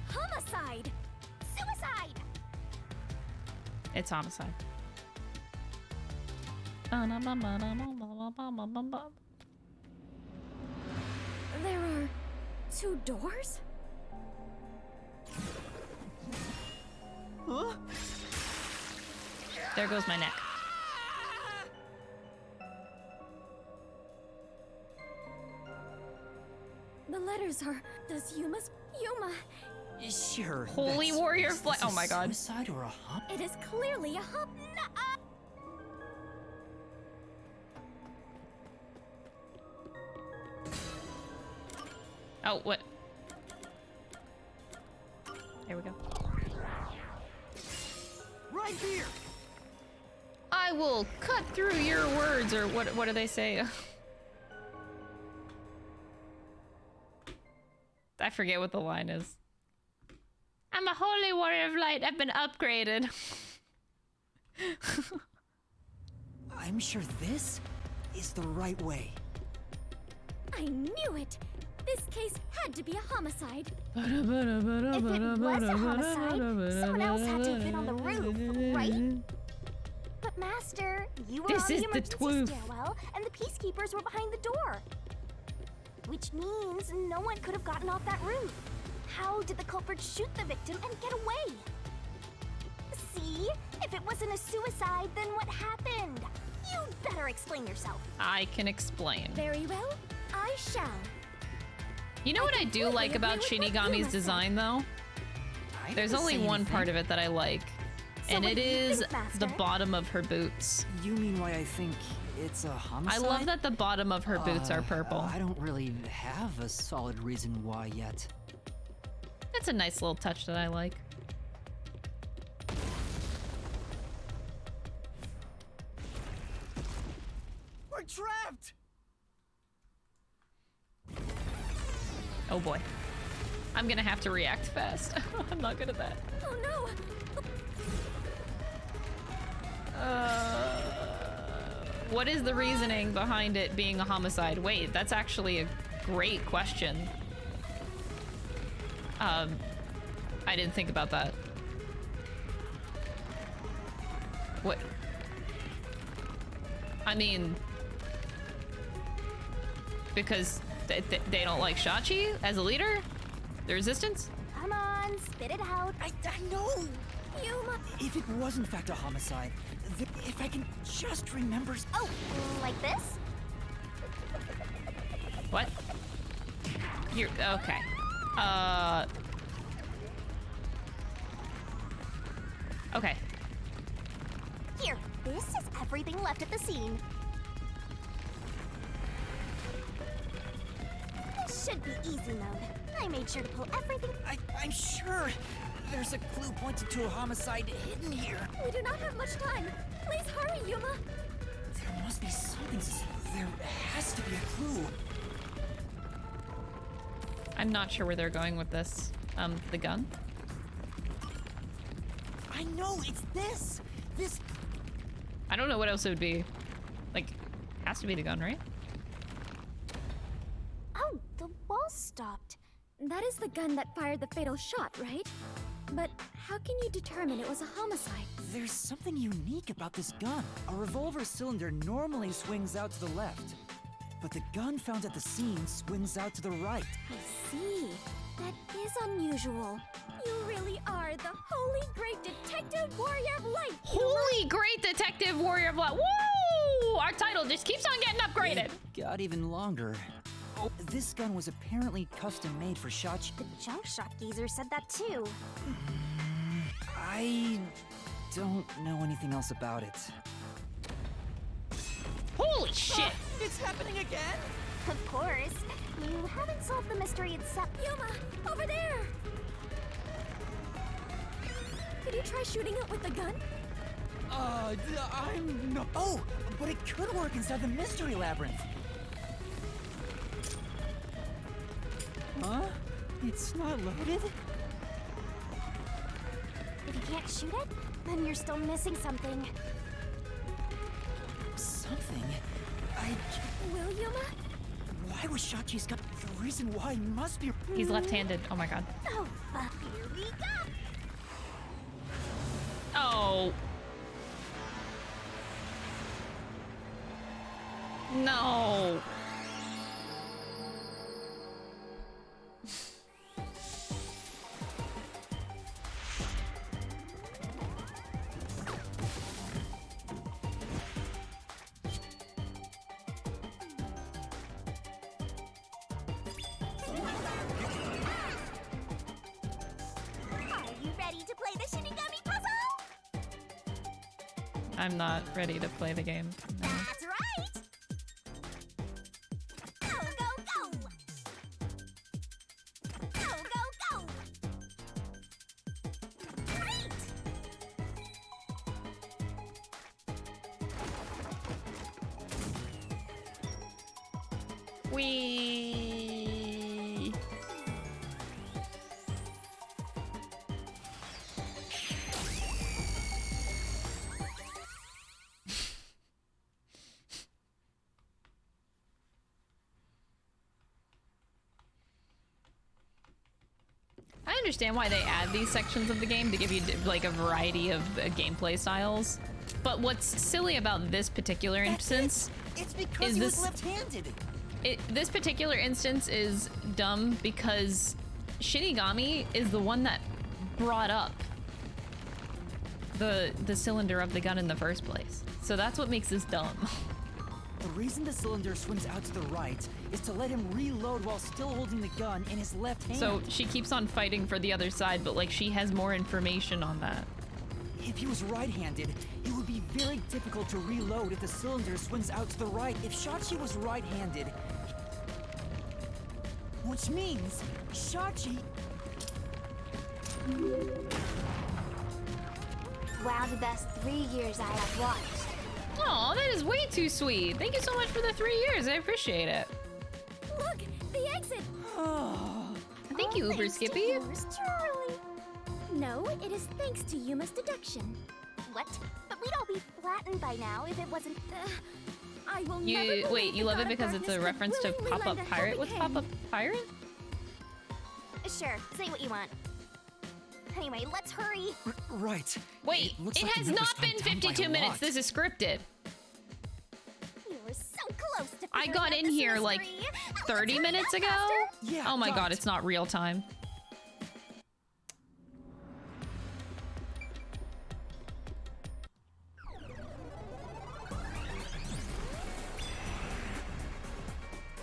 Speaker 2: homicide. Suicide.
Speaker 1: It's homicide.
Speaker 2: There are 2 doors?
Speaker 3: Huh?
Speaker 1: There goes my neck.
Speaker 2: The letters are... Does Yuma...
Speaker 3: Sure.
Speaker 1: Holy
Speaker 3: that's-
Speaker 1: warrior
Speaker 3: is
Speaker 1: flag.
Speaker 3: this
Speaker 1: Oh my god.
Speaker 3: Suicide or a hum?
Speaker 2: It is clearly a hum...
Speaker 1: Oh, what? There we go.
Speaker 3: Right here!
Speaker 1: I will cut through your words, or what do they say? I forget what the line is. I'm a holy warrior of light. I've been upgraded.
Speaker 3: I'm sure this is the right way.
Speaker 2: I knew it! This case had to be a homicide.
Speaker 4: If it was a homicide, someone else had to have been on the roof, right? But Master, you were
Speaker 1: This
Speaker 4: on
Speaker 1: is
Speaker 4: the
Speaker 1: the
Speaker 4: emergency
Speaker 1: twoof.
Speaker 4: stairwell, and the peacekeepers were behind the door. Which means no one could have gotten off that roof. How did the culprit shoot the victim and get away? See? If it wasn't a suicide, then what happened? You'd better explain yourself.
Speaker 1: I can explain.
Speaker 2: Very well, I shall.
Speaker 1: You know what I do like about Shinigami's design, though?
Speaker 3: I
Speaker 1: There's
Speaker 3: didn't
Speaker 1: only
Speaker 3: say
Speaker 1: one
Speaker 3: anything.
Speaker 1: part of it that I like,
Speaker 2: So
Speaker 1: and
Speaker 2: what
Speaker 1: it
Speaker 2: do you
Speaker 1: is
Speaker 2: think, Master?
Speaker 1: the bottom of her boots.
Speaker 3: You mean why I think it's a
Speaker 1: I
Speaker 3: homicide?
Speaker 1: love that the bottom of her boots are purple.
Speaker 3: I don't really have a solid reason why yet.
Speaker 1: That's a nice little touch that I like.
Speaker 3: We're trapped!
Speaker 1: Oh boy. I'm gonna have to react fast. I'm not good at that.
Speaker 2: Oh no!
Speaker 1: What is the reasoning behind it being a homicide? Wait, that's actually a great question. I didn't think about that. What? I mean, because they don't like Shachi as a leader? The resistance?
Speaker 4: Come on, spit it out.
Speaker 3: I know!
Speaker 2: Yuma!
Speaker 3: If it was in fact a homicide, if I can just remember...
Speaker 4: Oh, like this?
Speaker 1: What? You're okay. Okay.
Speaker 4: Here, this is everything left at the scene. This should be easy mode. I made sure to pull everything.
Speaker 3: I'm sure there's a clue pointing to a homicide hidden here.
Speaker 2: We do not have much time. Please hurry, Yuma.
Speaker 3: There must be something. There has to be a clue.
Speaker 1: I'm not sure where they're going with this. The gun?
Speaker 3: I know, it's this! This...
Speaker 1: I don't know what else it would be. Like, has to be the gun, right?
Speaker 2: Oh, the wall stopped. That is the gun that fired the fatal shot, right? But how can you determine it was a homicide?
Speaker 3: There's something unique about this gun. A revolver cylinder normally swings out to the left. but the gun found at the scene swings out to the right.
Speaker 2: I see. That is unusual. You really are the holy great detective warrior of light.
Speaker 1: Holy great detective warrior of light. Woo! Our title just keeps on getting upgraded.
Speaker 3: It got even longer. Oh, this gun was apparently custom made for Shachi.
Speaker 4: The junk shot geezer said that too.
Speaker 3: I don't know anything else about it.
Speaker 1: Holy shit!
Speaker 3: It's happening again?
Speaker 4: Of course. You haven't solved the mystery itself.
Speaker 2: Yuma, over there! Could you try shooting it with the gun?
Speaker 3: I'm no. Oh, but it could work inside the mystery labyrinth. Huh? It's not loaded?
Speaker 4: If you can't shoot it, then you're still missing something.
Speaker 3: Something?
Speaker 2: Will Yuma?
Speaker 3: Why was Shachi's gun? The reason why must be.
Speaker 1: He's left-handed. Oh my god.
Speaker 4: Oh, fuck. Here we go.
Speaker 1: Oh. No.
Speaker 4: Are you ready to play the Shinigami puzzle?
Speaker 1: I'm not ready to play the game. No.
Speaker 4: That's right. Go, go, go. Go, go, go. Great.
Speaker 1: Wee. I understand why they add these sections of the game to give you like a variety of gameplay styles, but what's silly about this particular instance
Speaker 3: It's because
Speaker 1: is
Speaker 3: he
Speaker 1: this-
Speaker 3: was left-handed.
Speaker 1: this particular instance is dumb because Shinigami is the one that brought up the cylinder of the gun in the first place. So that's what makes this dumb.
Speaker 3: The reason the cylinder swings out to the right is to let him reload while still holding the gun in his left hand.
Speaker 1: So she keeps on fighting for the other side, but like she has more information on that.
Speaker 3: If he was right-handed, it would be very difficult to reload if the cylinder swings out to the right. If Shachi was right-handed, which means Shachi.
Speaker 4: Wow, the best 3 years I have watched.
Speaker 1: Oh, that is way too sweet. Thank you so much for the 3 years. I appreciate it.
Speaker 2: Look, the exit!
Speaker 1: Thank you, Uber
Speaker 4: Thanks to
Speaker 1: Skippy.
Speaker 4: yours truly.
Speaker 2: No, it is thanks to Yuma's deduction.
Speaker 4: What? But we'd all be flattened by now if it wasn't.
Speaker 2: I will never
Speaker 1: You
Speaker 2: believe
Speaker 1: wait, you
Speaker 2: the
Speaker 1: love
Speaker 2: God
Speaker 1: it
Speaker 2: of
Speaker 1: because it's a
Speaker 2: Darkness
Speaker 1: reference to
Speaker 2: willingly
Speaker 1: Pop-Up
Speaker 2: lend a
Speaker 1: Pirate?
Speaker 2: helping
Speaker 1: What's
Speaker 2: hand.
Speaker 1: Pop-Up Pirate?
Speaker 4: Sure, say what you want. Anyway, let's hurry.
Speaker 3: Right.
Speaker 1: Wait,
Speaker 3: looks
Speaker 1: it
Speaker 3: like the
Speaker 1: has
Speaker 3: river's
Speaker 1: not been
Speaker 3: come down by
Speaker 1: 52
Speaker 3: a
Speaker 1: minutes.
Speaker 3: lot.
Speaker 1: This is scripted.
Speaker 4: You were so close to
Speaker 1: I
Speaker 4: figuring
Speaker 1: got
Speaker 4: out
Speaker 1: in
Speaker 4: this
Speaker 1: here like
Speaker 4: mystery. Let's
Speaker 1: 30
Speaker 4: hurry
Speaker 1: minutes
Speaker 4: up
Speaker 1: ago.
Speaker 4: faster.
Speaker 3: Yeah,
Speaker 1: Oh my
Speaker 3: got
Speaker 1: god,
Speaker 3: it.
Speaker 1: it's not real time.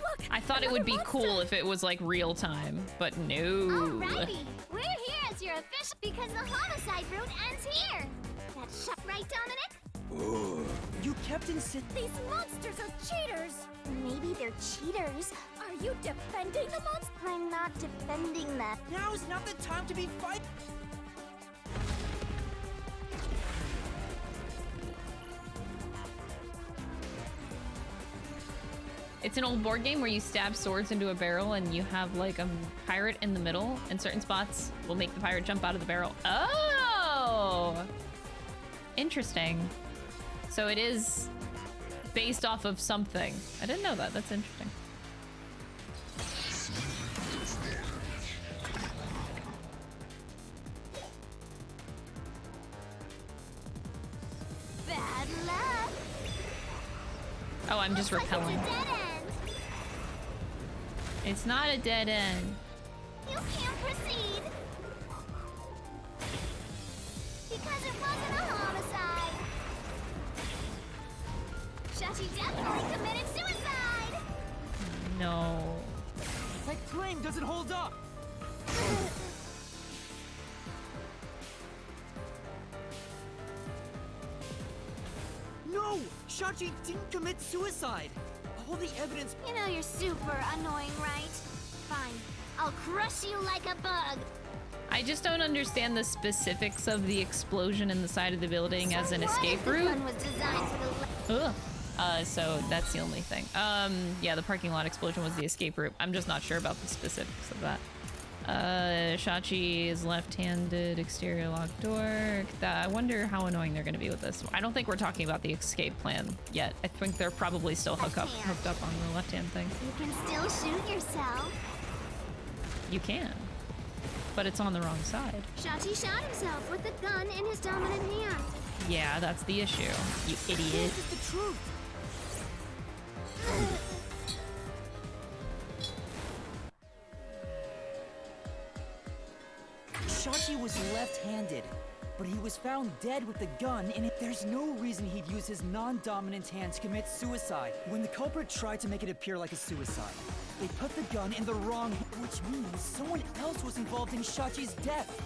Speaker 2: Look,
Speaker 1: I thought it would be
Speaker 2: another
Speaker 1: cool
Speaker 2: monster.
Speaker 1: if it was like real time, but no.
Speaker 4: Alrighty, we're here as your official because the homicide route ends here. That's shut right, Dominic?
Speaker 3: You kept insisting.
Speaker 2: These monsters are cheaters!
Speaker 4: Maybe they're cheaters.
Speaker 2: Are you defending the monster?
Speaker 4: I'm not defending them.
Speaker 3: Now's not the time to be fighting.
Speaker 1: It's an old board game where you stab swords into a barrel and you have like a pirate in the middle, and certain spots will make the pirate jump out of the barrel. Oh! Interesting. So it is based off of something. I didn't know that. That's interesting.
Speaker 4: Bad luck.
Speaker 1: Oh, I'm just
Speaker 4: Looks like
Speaker 1: repelling.
Speaker 4: it's a dead end.
Speaker 1: It's not a dead end.
Speaker 4: You can't proceed. Because it wasn't a homicide. Shachi definitely committed suicide.
Speaker 1: No.
Speaker 3: That claim doesn't hold up! No! Shachi didn't commit suicide! All the evidence...
Speaker 4: You know you're super annoying, right? Fine. I'll crush you like a bug.
Speaker 1: I just don't understand the specifics of the explosion in the side of the building as an escape
Speaker 4: The
Speaker 1: route.
Speaker 4: gun was designed for the
Speaker 1: Ugh. So that's the only thing. Yeah, the parking lot explosion was the escape route. I'm just not sure about the specifics of that. Shachi is left-handed, exterior locked door. I wonder how annoying they're gonna be with this. I don't think we're talking about the escape plan yet. I think they're probably still hooked up on the left-hand thing.
Speaker 4: You can still shoot yourself.
Speaker 1: You can, but it's on the wrong side.
Speaker 4: Shachi shot himself with the gun in his dominant hand.
Speaker 1: Yeah, that's the issue, you idiot.
Speaker 3: This is the truth! Shachi was left-handed, but he was found dead with the gun, and there's no reason he'd use his non-dominant hand to commit suicide. When the culprit tried to make it appear like a suicide, they put the gun in the wrong hand, which means someone else was involved in Shachi's death.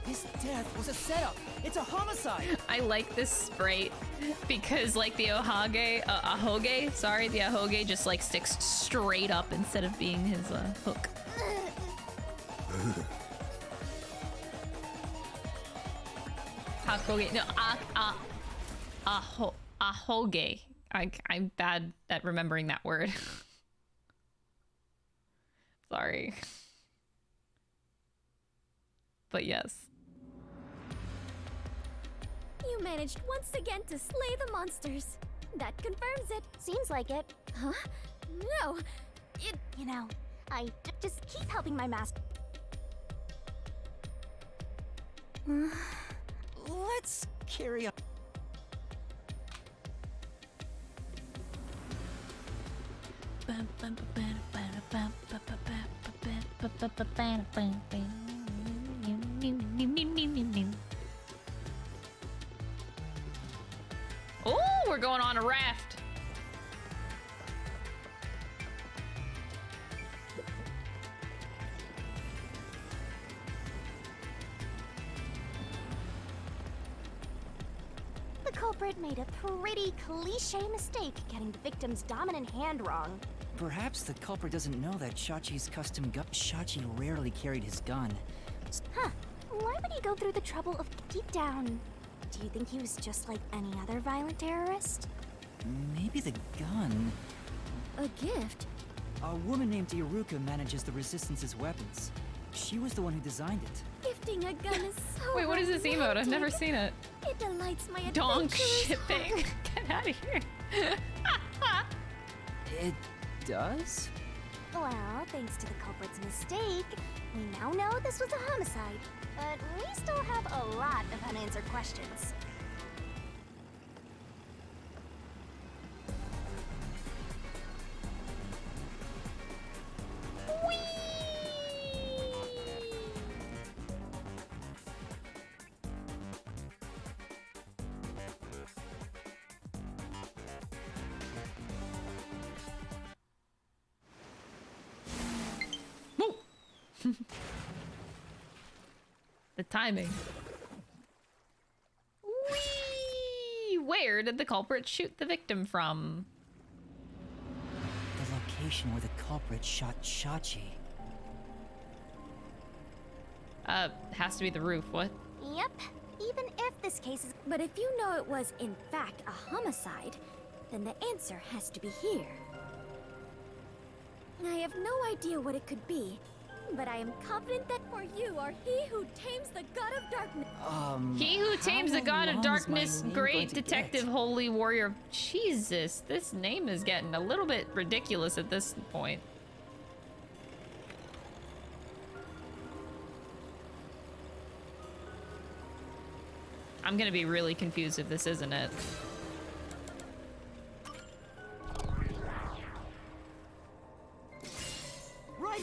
Speaker 3: This death was a setup. It's a homicide.
Speaker 1: I like this sprite because like the ahoge, sorry, the ahoge just like sticks straight up instead of being his hook. Hakoge, no, ahoge. I'm bad at remembering that word. Sorry. But yes.
Speaker 4: You managed once again to slay the monsters. That confirms it. Seems like it. Huh? No. You know, I just keep helping my master.
Speaker 3: Let's carry on.
Speaker 1: Oh, we're going on a raft.
Speaker 4: The culprit made a pretty cliche mistake getting the victim's dominant hand wrong.
Speaker 3: Perhaps the culprit doesn't know that Shachi's custom gun. Shachi rarely carried his gun.
Speaker 4: Huh. Why would he go through the trouble of deep down? Do you think he was just like any other violent terrorist?
Speaker 3: Maybe the gun.
Speaker 4: A gift?
Speaker 3: A woman named Iruka manages the Resistance's weapons. She was the one who designed it.
Speaker 4: Gifting a gun is so
Speaker 1: Wait, what is this emote? I've never
Speaker 4: romantic.
Speaker 1: seen it.
Speaker 4: It delights my
Speaker 1: Donk
Speaker 4: adventurous
Speaker 1: shipping.
Speaker 4: heart.
Speaker 1: Get out of here.
Speaker 3: It does?
Speaker 4: Well, thanks to the culprit's mistake, we now know this was a homicide. But we still have a lot of unanswered questions.
Speaker 1: The timing. Whee! Where did the culprit shoot the victim from?
Speaker 3: The location where the culprit shot Shachi.
Speaker 1: Has to be the roof. What?
Speaker 4: Yep, even if this case is...
Speaker 2: But if you know it was, in fact, a homicide, then the answer has to be here. I have no idea what it could be, but I am confident that for you are he who tames the god of darkness.
Speaker 1: He who tames the god of
Speaker 3: long is my
Speaker 1: darkness,
Speaker 3: name
Speaker 1: great
Speaker 3: going to
Speaker 1: detective,
Speaker 3: get?
Speaker 1: holy warrior. Jesus, this name is getting a little bit ridiculous at this point. I'm gonna be really confused if this isn't it.
Speaker 3: Right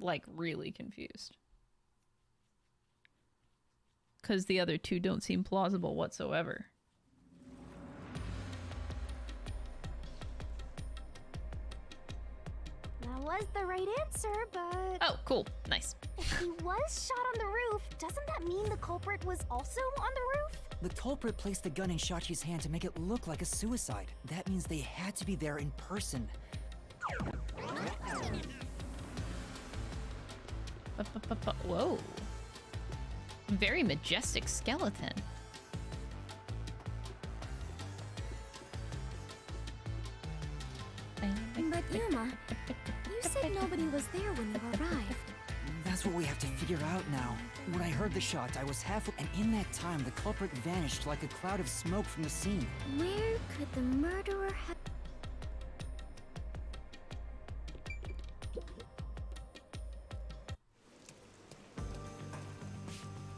Speaker 1: like really confused. Because the other two don't seem plausible whatsoever.
Speaker 4: That was the right answer, but
Speaker 1: Oh, cool. Nice.
Speaker 4: if he was shot on the roof, doesn't that mean the culprit was also on the roof?
Speaker 3: The culprit placed the gun in Shachi's hand to make it look like a suicide. That means they had to be there in person.
Speaker 1: Whoa. Very majestic skeleton.
Speaker 2: But Yuma, you said nobody was there when you arrived.
Speaker 3: That's what we have to figure out now. When I heard the shot, I was halfway, and in that time, the culprit vanished like a cloud of smoke from the scene.
Speaker 2: Where could the murderer have...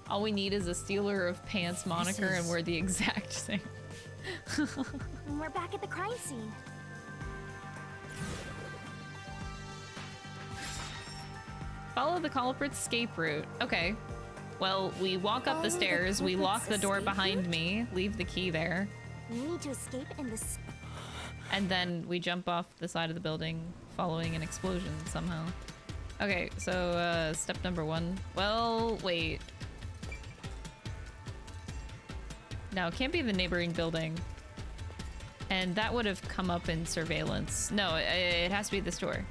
Speaker 1: All we need is a stealer of pants moniker and we're the exact same.
Speaker 4: We're back at the crime scene.
Speaker 1: Follow the culprit's escape route. Okay. Well, we walk up the stairs, we lock the door behind me, leave the key there,
Speaker 4: We need to escape in this.
Speaker 1: and then we jump off the side of the building following an explosion somehow. Okay, so step number 1. Well, wait. No, it can't be the neighboring building. And that would have come up in surveillance. No, it has to be this door.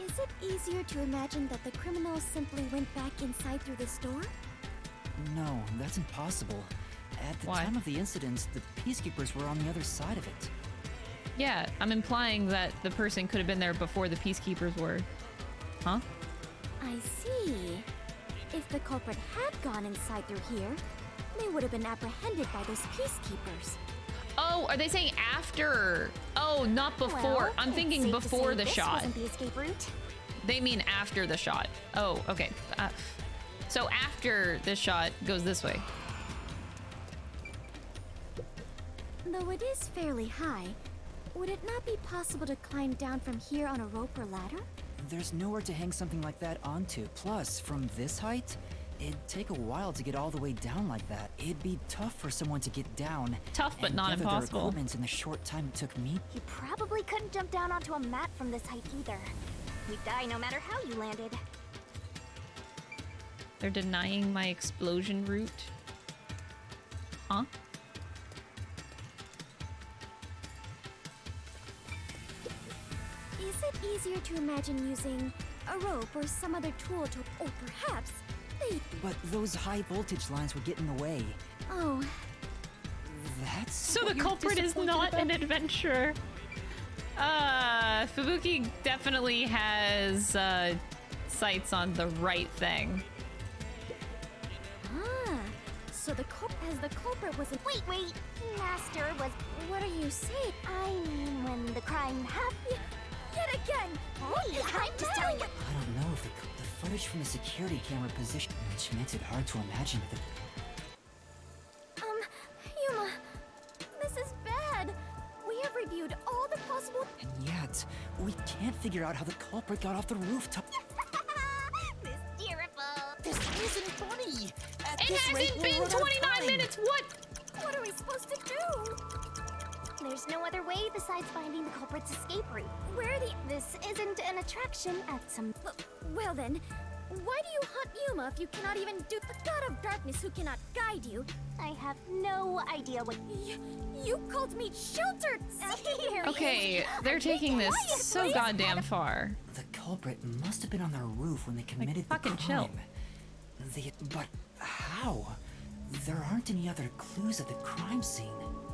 Speaker 2: Is it easier to imagine that the criminals simply went back inside through this door?
Speaker 3: No, that's impossible. At the
Speaker 1: Why?
Speaker 3: time of the incident, the peacekeepers were on the other side of it.
Speaker 1: Yeah, I'm implying that the person could have been there before the peacekeepers were. Huh?
Speaker 2: I see. If the culprit had gone inside through here, they would have been apprehended by those peacekeepers.
Speaker 1: Oh, are they saying after? Oh, not before.
Speaker 4: Well,
Speaker 1: I'm
Speaker 4: it's
Speaker 1: thinking
Speaker 4: safe to
Speaker 1: before
Speaker 4: say
Speaker 1: the
Speaker 4: this
Speaker 1: shot.
Speaker 4: wasn't the escape route.
Speaker 1: They mean after the shot. Oh, okay. So after this shot goes this way.
Speaker 2: Though it is fairly high, would it not be possible to climb down from here on a rope or ladder?
Speaker 3: There's nowhere to hang something like that onto. Plus, from this height, it'd take a while to get all the way down like that. It'd be tough for someone to get down.
Speaker 1: Tough, but
Speaker 3: and
Speaker 1: not
Speaker 3: gather
Speaker 1: impossible.
Speaker 3: Their equipment in the short time it took me.
Speaker 4: You probably couldn't jump down onto a mat from this height either. We'd die no matter how you landed.
Speaker 1: They're denying my explosion route. Huh?
Speaker 2: Is it easier to imagine using a rope or some other tool to... Or perhaps they...
Speaker 3: But those high voltage lines would get in the way.
Speaker 2: Oh,
Speaker 3: That's
Speaker 1: So
Speaker 3: what
Speaker 1: the
Speaker 3: you're
Speaker 1: culprit is
Speaker 3: disappointed
Speaker 1: not
Speaker 3: about?
Speaker 1: an adventurer. Fubuki definitely has sights on the right thing.
Speaker 2: ah. So the culprit was a...
Speaker 4: Wait. Master was.
Speaker 2: What are you saying?
Speaker 4: I mean, when the crime happened.
Speaker 2: Yet again!
Speaker 4: Hey, I'm just telling you.
Speaker 3: I don't know if the footage from the security camera position, which makes it hard to imagine that
Speaker 2: Yuma, this is bad. We have reviewed all the possible...
Speaker 3: and yet, we can't figure out how the culprit got off the rooftop.
Speaker 4: Mysterious.
Speaker 5: This isn't funny! At
Speaker 1: It
Speaker 5: this rate,
Speaker 1: hasn't
Speaker 5: we'll
Speaker 1: been
Speaker 5: run out of
Speaker 1: 29
Speaker 5: time.
Speaker 1: minutes! What?
Speaker 2: What are we supposed to do?
Speaker 4: There's no other way besides finding the culprit's escape route.
Speaker 2: Where the...
Speaker 4: This isn't an attraction at some.
Speaker 2: Well then, why do you hunt Yuma if you cannot even do the god of darkness who cannot guide you?
Speaker 4: I have no idea what.
Speaker 2: You called me sheltered!
Speaker 1: Okay, they're taking this so goddamn far.
Speaker 3: The culprit must have been on the roof when they committed
Speaker 1: fucking
Speaker 3: the
Speaker 1: chill.
Speaker 3: crime. But how? There aren't any other clues at the crime scene.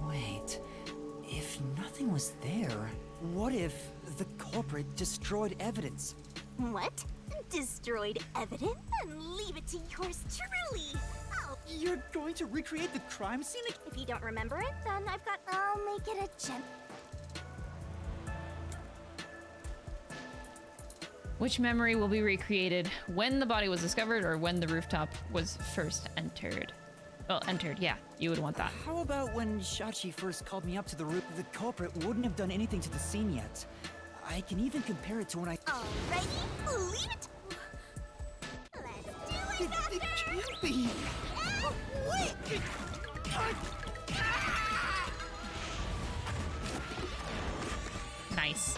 Speaker 3: Wait, if nothing was there, what if the culprit destroyed evidence?
Speaker 4: What? Destroyed evidence? And leave it to yours truly. Oh,
Speaker 5: You're going to recreate the crime scene again?
Speaker 4: if you don't remember it, then I'll make it a gem.
Speaker 1: Which memory will be recreated when the body was discovered or when the rooftop was first entered? Well, entered, yeah, you would want that.
Speaker 3: How about when Shachi first called me up to the roof? The culprit wouldn't have done anything to the scene yet. I can even compare it to when I...
Speaker 4: Alrighty, leave it. Let's do it,
Speaker 5: It
Speaker 4: Master!
Speaker 5: can't be. Wait!
Speaker 1: Nice.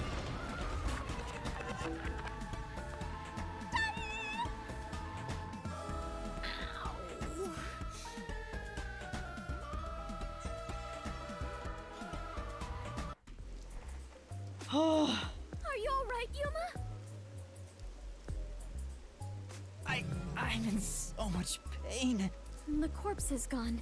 Speaker 1: Oh.
Speaker 4: Are you alright, Yuma?
Speaker 5: I'm in so much pain.
Speaker 2: The corpse is gone.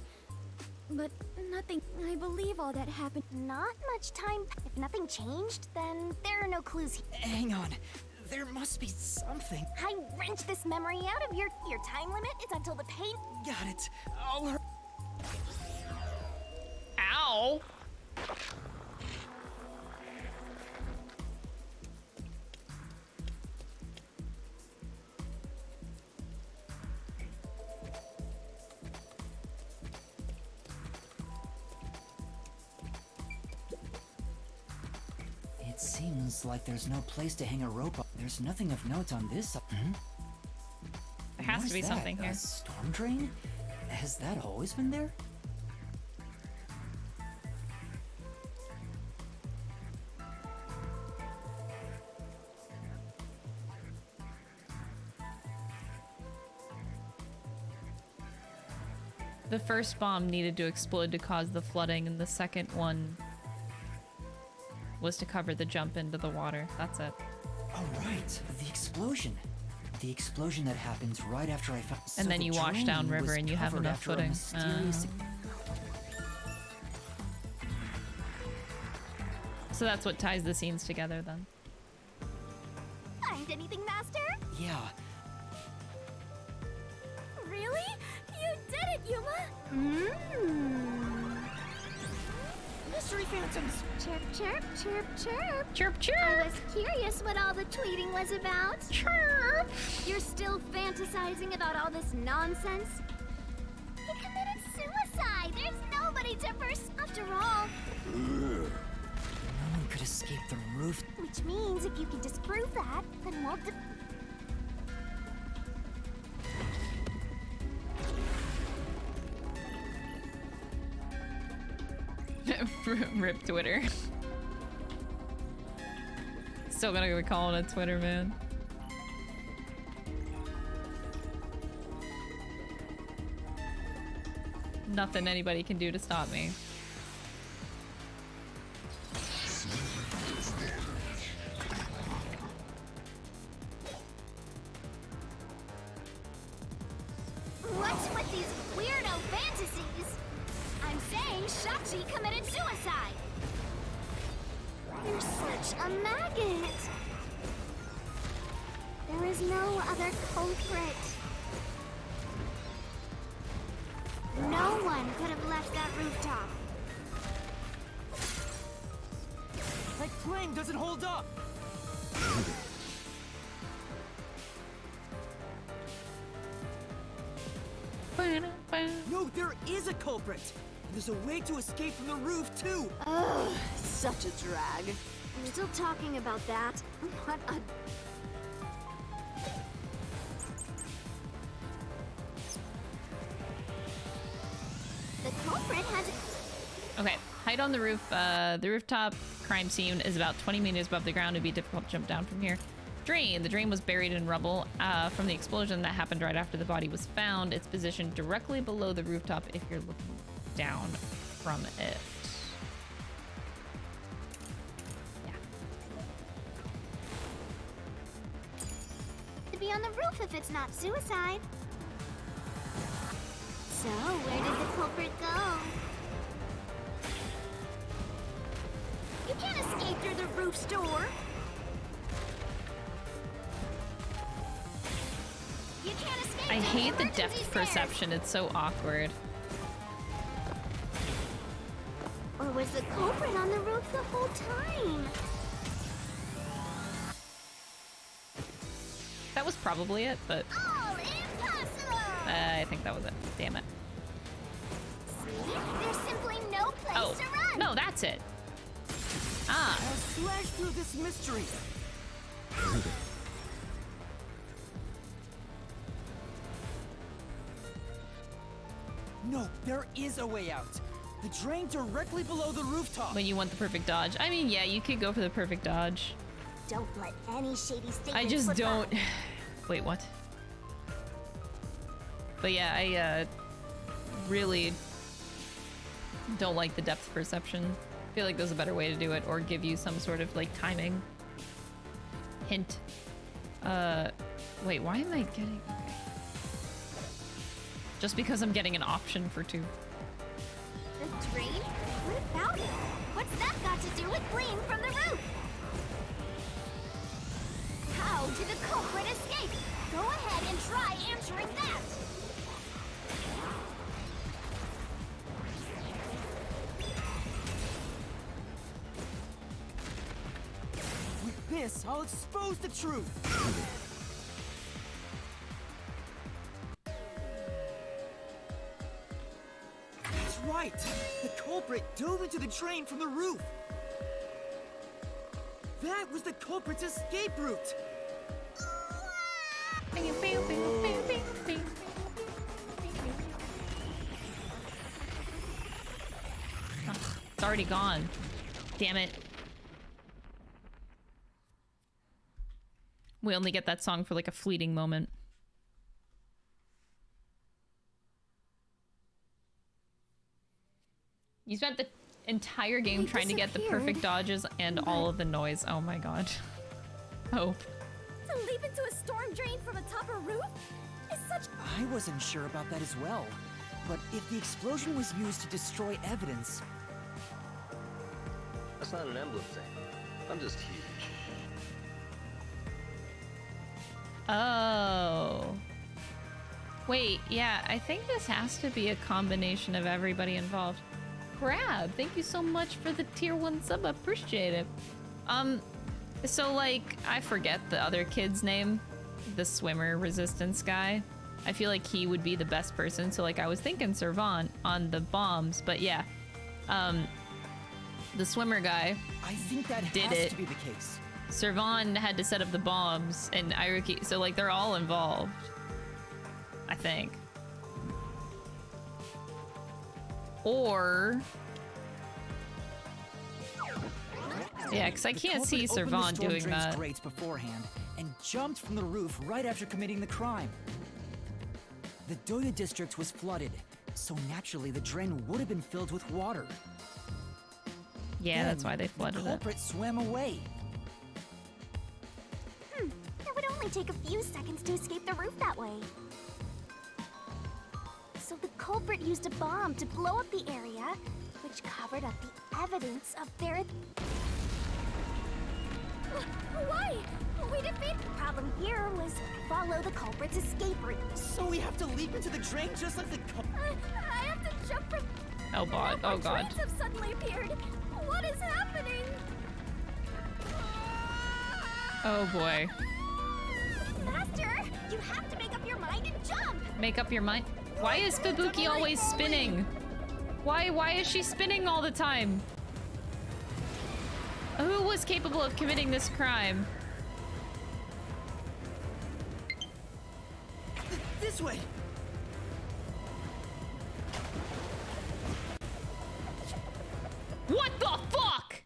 Speaker 2: But nothing. I believe all that happened.
Speaker 4: Not much time. If nothing changed, then there are no clues here.
Speaker 5: Hang on. There must be something.
Speaker 4: I wrenched this memory out of your time limit. It's until the pain.
Speaker 5: Got it. I'll hurt.
Speaker 1: Ow.
Speaker 3: It seems like there's no place to hang a rope up. There's nothing of note on this.
Speaker 1: There has
Speaker 3: What
Speaker 1: to be
Speaker 3: is
Speaker 1: something
Speaker 3: that?
Speaker 1: here.
Speaker 3: A storm drain? Has that always been there?
Speaker 1: The first bomb needed to explode to cause the flooding, and the second one was to cover the jump into the water. That's it.
Speaker 3: Oh, right. The explosion. The explosion that happens right after I found...
Speaker 1: And then
Speaker 3: the
Speaker 1: you wash
Speaker 3: drain
Speaker 1: down river
Speaker 3: was
Speaker 1: and you have
Speaker 3: covered
Speaker 1: enough
Speaker 3: after a
Speaker 1: footing.
Speaker 3: mysterious-
Speaker 1: So that's what ties the scenes together then.
Speaker 4: Find anything, Master?
Speaker 3: Yeah.
Speaker 2: Really? You did it, Yuma!
Speaker 5: Mystery phantoms.
Speaker 2: Chirp, chirp, chirp, chirp.
Speaker 1: Chirp,
Speaker 2: I
Speaker 1: chirp!
Speaker 2: was curious what all the tweeting was about.
Speaker 1: Chirp!
Speaker 2: You're still fantasizing about all this nonsense?
Speaker 4: He committed suicide. There's nobody to pursue.
Speaker 2: After all,
Speaker 3: No one could escape the roof.
Speaker 4: Which means if you can disprove that, then we'll
Speaker 1: Rip Twitter. Still gonna be calling it Twitter, man. Nothing anybody can do to stop me.
Speaker 4: What's with these weirdo fantasies? I'm saying Shachi committed suicide.
Speaker 2: you're such a maggot. There is no other culprit. No one could have left that rooftop.
Speaker 5: That claim doesn't hold up. No, there is a culprit. There's a way to escape from the roof, too.
Speaker 2: Ugh, such a drag. We're still talking about that. What a...
Speaker 4: The culprit has.
Speaker 1: Okay, height on the roof. The rooftop crime scene is about 20 meters above the ground. It'd be difficult to jump down from here. Drain. The drain was buried in rubble from the explosion that happened right after the body was found. It's positioned directly below the rooftop if you're looking down from it. Yeah.
Speaker 2: To be on the roof if it's not suicide. So, where did the culprit go?
Speaker 4: You can't escape through the roof's door. You can't escape.
Speaker 1: I
Speaker 4: through
Speaker 1: hate the
Speaker 4: emergency
Speaker 1: depth
Speaker 4: stairs.
Speaker 1: perception. It's so awkward.
Speaker 2: Or was the culprit on the roof the whole time?
Speaker 1: That was probably it, but
Speaker 4: All impossible.
Speaker 1: I think that was it. Damn it.
Speaker 4: See? There's simply no place
Speaker 1: Oh,
Speaker 4: to run.
Speaker 1: no, that's it. Ah.
Speaker 5: I'll slash through this mystery. No, there is a way out. The drain directly below the rooftop.
Speaker 1: When you want the perfect dodge. I mean, yeah, you could go for the perfect dodge.
Speaker 4: Don't let any shady statements
Speaker 1: I just
Speaker 4: slip
Speaker 1: don't...
Speaker 4: by.
Speaker 1: Wait, what? But yeah, I really don't like the depth perception. I feel like there's a better way to do it, or give you some sort of, like, timing hint. Wait, why am I getting... Okay. Just because I'm getting an option for 2.
Speaker 4: The drain? What about it? What's that got to do with gleam from the roof? How did the culprit escape? Go ahead and try answering that.
Speaker 5: With this, I'll expose the truth. That's right. The culprit dove into the drain from the roof. That was the culprit's escape route.
Speaker 1: Ugh, it's already gone. Damn it. We only get that song for like a fleeting moment. You spent the entire game trying to get the perfect dodges and all of the noise. Oh my god. Hope.
Speaker 4: To leap into a storm drain from atop a roof is such...
Speaker 3: I wasn't sure about that as well. But if the explosion was used to destroy evidence...
Speaker 6: That's not an emblem thing. I'm just huge.
Speaker 1: Oh. Wait, yeah, I think this has to be a combination of everybody involved. Crab, thank you so much for the tier 1 sub, appreciate it. So like, I forget the other kid's name, the swimmer resistance guy. I feel like he would be the best person, so like I was thinking Servant on the bombs, but yeah. The swimmer guy
Speaker 3: I think that
Speaker 1: did
Speaker 3: has
Speaker 1: it.
Speaker 3: to be the case.
Speaker 1: Servan had to set up the bombs, and Iruki, so like they're all involved. I think. Or... Yeah, because I
Speaker 3: The
Speaker 1: can't see
Speaker 3: culprit opened the
Speaker 1: Servan
Speaker 3: storm
Speaker 1: doing
Speaker 3: drain's
Speaker 1: that.
Speaker 3: grates beforehand and jumped from the roof right after committing the crime. The Doya district was flooded, so naturally the drain would have been filled with water.
Speaker 1: Yeah, that's
Speaker 3: Then,
Speaker 1: why they flooded
Speaker 3: the
Speaker 1: it.
Speaker 3: culprit swam away.
Speaker 4: It would only take a few seconds to escape the roof that way. So the culprit used a bomb to blow up the area, which covered up the evidence of their... Why? We defeat... The problem here was follow the culprit's escape route.
Speaker 5: So we have to leap into the drain just like the culprit.
Speaker 4: I have to jump from...
Speaker 1: Oh god, oh god.
Speaker 4: Trains have suddenly appeared. What is happening?
Speaker 1: Oh boy.
Speaker 4: Master, you have to make up your mind and jump.
Speaker 1: Make up your mind. Why is Fubuki always spinning? Why is she spinning all the time? Who was capable of committing this crime?
Speaker 5: This way.
Speaker 1: What the fuck?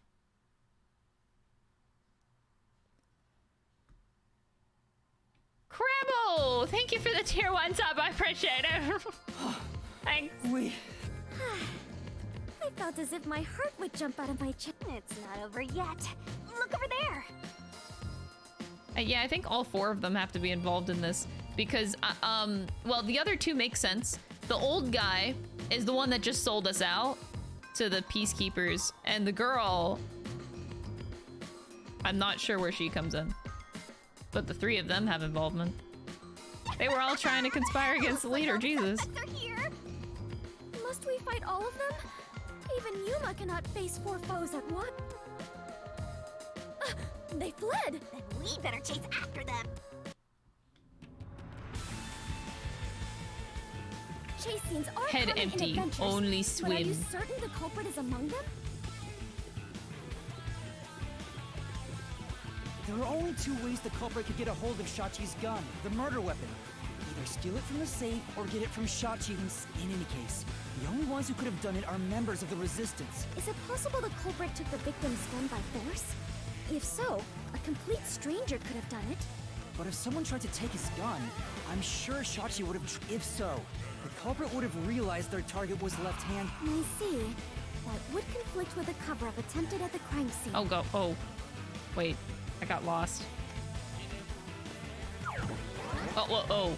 Speaker 1: Crabbo! Thank you for the tier 1 sub, I appreciate it. Thanks.
Speaker 4: I felt as if my heart would jump out of my chest. It's not over yet. Look over there.
Speaker 1: Yeah, I think all 4 of them have to be involved in this because, well, the other 2 make sense. The old guy is the one that just sold us out to the peacekeepers, and the girl, I'm not sure where she comes in, but the 3 of them have involvement. They were all trying to conspire against the leader, Jesus.
Speaker 4: They're here. Must we fight all of them? Even Yuma cannot face 4 foes at once. They fled. Then we better chase after them. Chase scenes are
Speaker 1: Head
Speaker 4: common in
Speaker 1: empty,
Speaker 4: adventures,
Speaker 1: only
Speaker 4: but are you
Speaker 1: swim.
Speaker 4: certain the culprit is among them?
Speaker 3: There are only two ways the culprit could get a hold of Shachi's gun, the murder weapon. Either steal it from the safe or get it from Shachi himself. In any case, the only ones who could have done it are members of the Resistance.
Speaker 4: Is it possible the culprit took the victim's gun by force? If so, a complete stranger could have done it.
Speaker 3: But if someone tried to take his gun, I'm sure Shachi would have. If so, the culprit would have realized their target was left-handed.
Speaker 2: I see. That would conflict with a cover-up attempted at the crime scene.
Speaker 1: Oh, wait, I got lost. Oh.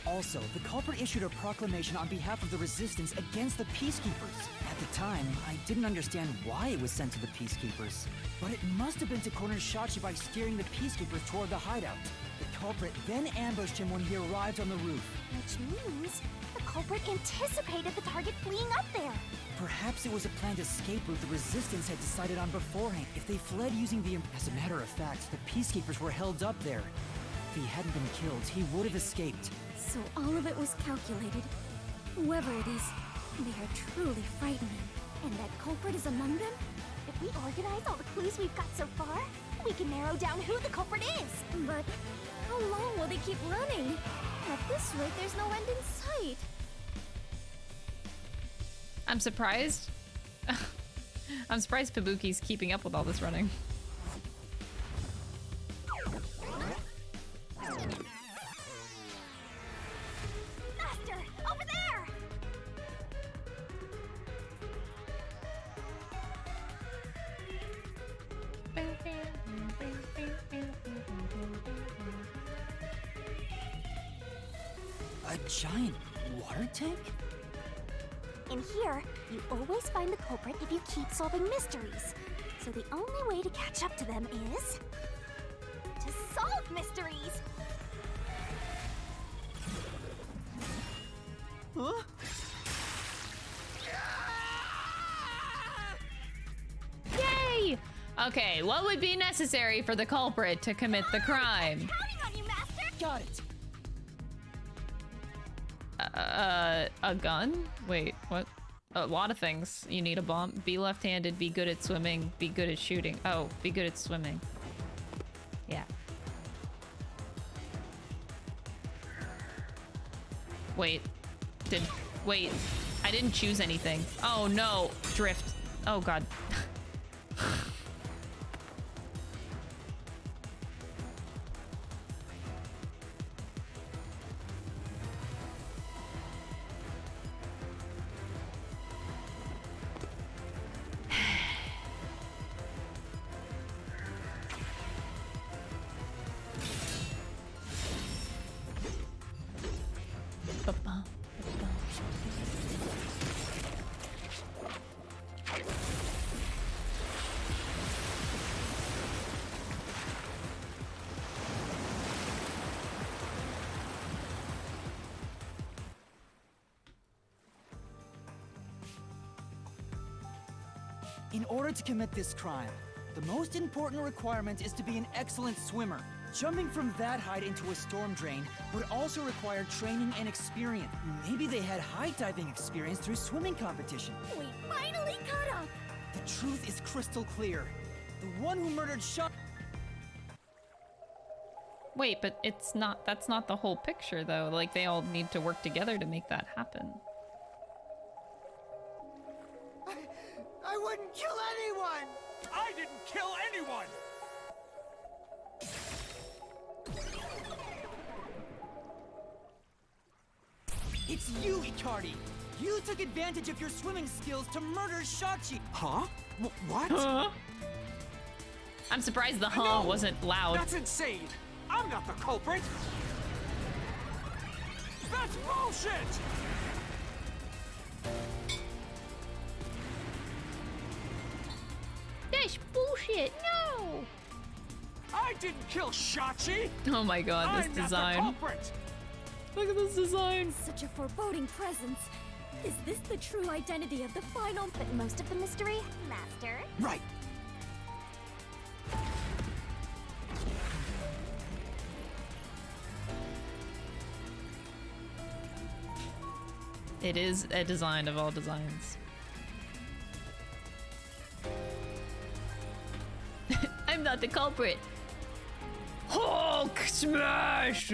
Speaker 3: Also, the culprit issued a proclamation on behalf of the Resistance against the Peacekeepers. At the time, I didn't understand why it was sent to the Peacekeepers, but it must have been to corner Shachi by steering the Peacekeepers toward the hideout. The culprit then ambushed him when he arrived on the roof.
Speaker 4: Which means the culprit anticipated the target fleeing up there.
Speaker 3: Perhaps it was a planned escape route the Resistance had decided on beforehand. If they fled using the... As a matter of fact, the Peacekeepers were held up there. If he hadn't been killed, he would have escaped.
Speaker 2: So all of it was calculated. Whoever it is, they are truly frightening.
Speaker 4: And that culprit is among them? If we organize all the clues we've got so far, we can narrow down who the culprit is.
Speaker 2: But how long will they keep running? At this rate, there's no end in sight.
Speaker 1: I'm surprised. I'm surprised Pabuki's keeping up with all this running.
Speaker 4: Master, over there!
Speaker 3: A giant water tank?
Speaker 4: In here, you always find the culprit if you keep solving mysteries. So the only way to catch up to them is... to solve mysteries!
Speaker 5: Huh?
Speaker 1: Yay! Okay, what would be necessary for the culprit to commit the crime?
Speaker 4: Counting on you, Master!
Speaker 3: Got it!
Speaker 1: A gun? Wait, what? A lot of things. You need a bomb. Be left-handed, be good at swimming, be good at shooting. Oh, be good at swimming. Yeah. Wait. Wait. I didn't choose anything. Oh no. Drift. Oh god.
Speaker 3: In order to commit this crime, the most important requirement is to be an excellent swimmer. Jumping from that height into a storm drain would also require training and experience. Maybe they had high diving experience through swimming competition.
Speaker 2: We finally caught up!
Speaker 3: The truth is crystal clear. The one who murdered Shot.
Speaker 1: Wait, but it's not, that's not the whole picture though. Like they all need to work together to make that happen.
Speaker 5: I wouldn't kill anyone!
Speaker 7: I didn't kill anyone!
Speaker 3: It's you, Icardi! You took advantage of your swimming skills to murder Shachi!
Speaker 7: Huh? What?
Speaker 1: Huh? I'm surprised the
Speaker 7: No!
Speaker 1: wasn't loud.
Speaker 7: That's insane! I'm not the culprit! That's bullshit!
Speaker 1: That's bullshit, no!
Speaker 7: I didn't kill Shachi!
Speaker 1: Oh my god, this
Speaker 7: I'm not the
Speaker 1: design.
Speaker 7: culprit!
Speaker 1: Look at this design.
Speaker 2: Such a foreboding presence. Is this the true identity of the final?
Speaker 4: But most of the mystery, Master,
Speaker 3: Right!
Speaker 1: It is a design of all designs. not the culprit. Hulk smash!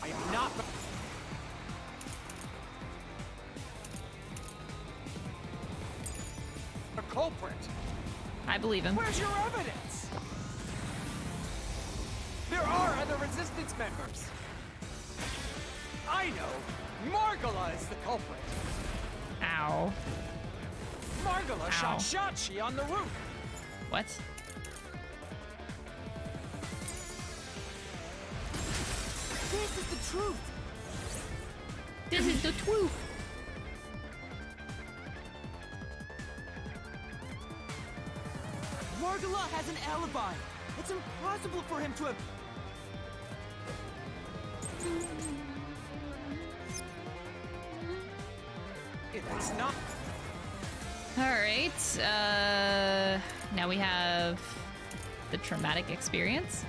Speaker 7: I am not the culprit.
Speaker 1: I believe him.
Speaker 7: Where's your evidence? There are other resistance members. I know. Margala is the culprit.
Speaker 1: Ow.
Speaker 7: Margala
Speaker 1: Ow.
Speaker 7: shot Shachi on the roof.
Speaker 1: What?
Speaker 3: This is the truth.
Speaker 1: This is the truth.
Speaker 3: Margala has an alibi. It's impossible for him to have.
Speaker 7: If it's not,
Speaker 1: Alright, now we have the traumatic experience.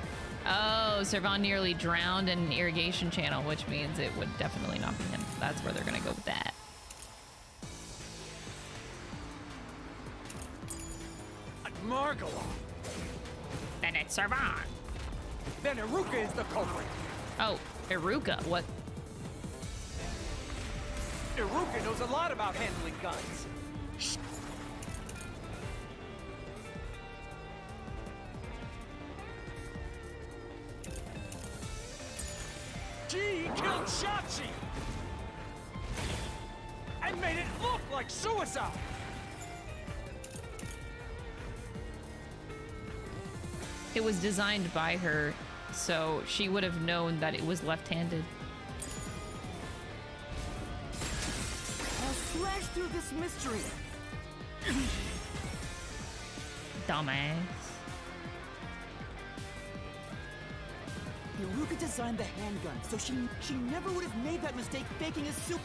Speaker 1: Oh, Servan nearly drowned in an irrigation channel, which means it would definitely not be him. That's where they're gonna go with that.
Speaker 7: Margala.
Speaker 1: Then it's Servan.
Speaker 7: Then Iruka is the culprit.
Speaker 1: Oh, Iruka, what?
Speaker 7: Iruka knows a lot about handling guns. She killed Shachi! And made it look like suicide!
Speaker 1: It was designed by her, so she would have known that it was left-handed.
Speaker 3: I'll slash through this mystery.
Speaker 1: Dumbass.
Speaker 3: Iruka designed the handgun, so she never would have made that mistake faking a soup.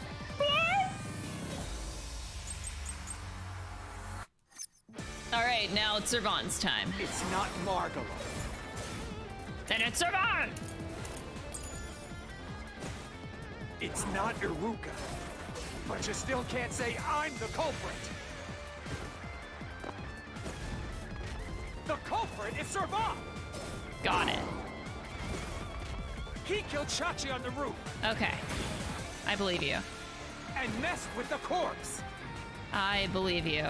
Speaker 1: Alright, now it's Servan's time.
Speaker 7: It's not Margala.
Speaker 1: Then it's Servan!
Speaker 7: It's not Iruka. But you still can't say I'm the culprit. The culprit is Servan!
Speaker 1: Got it.
Speaker 7: He killed Shachi on the roof
Speaker 1: Okay. I believe you.
Speaker 7: and messed with the corpse.
Speaker 1: I believe you.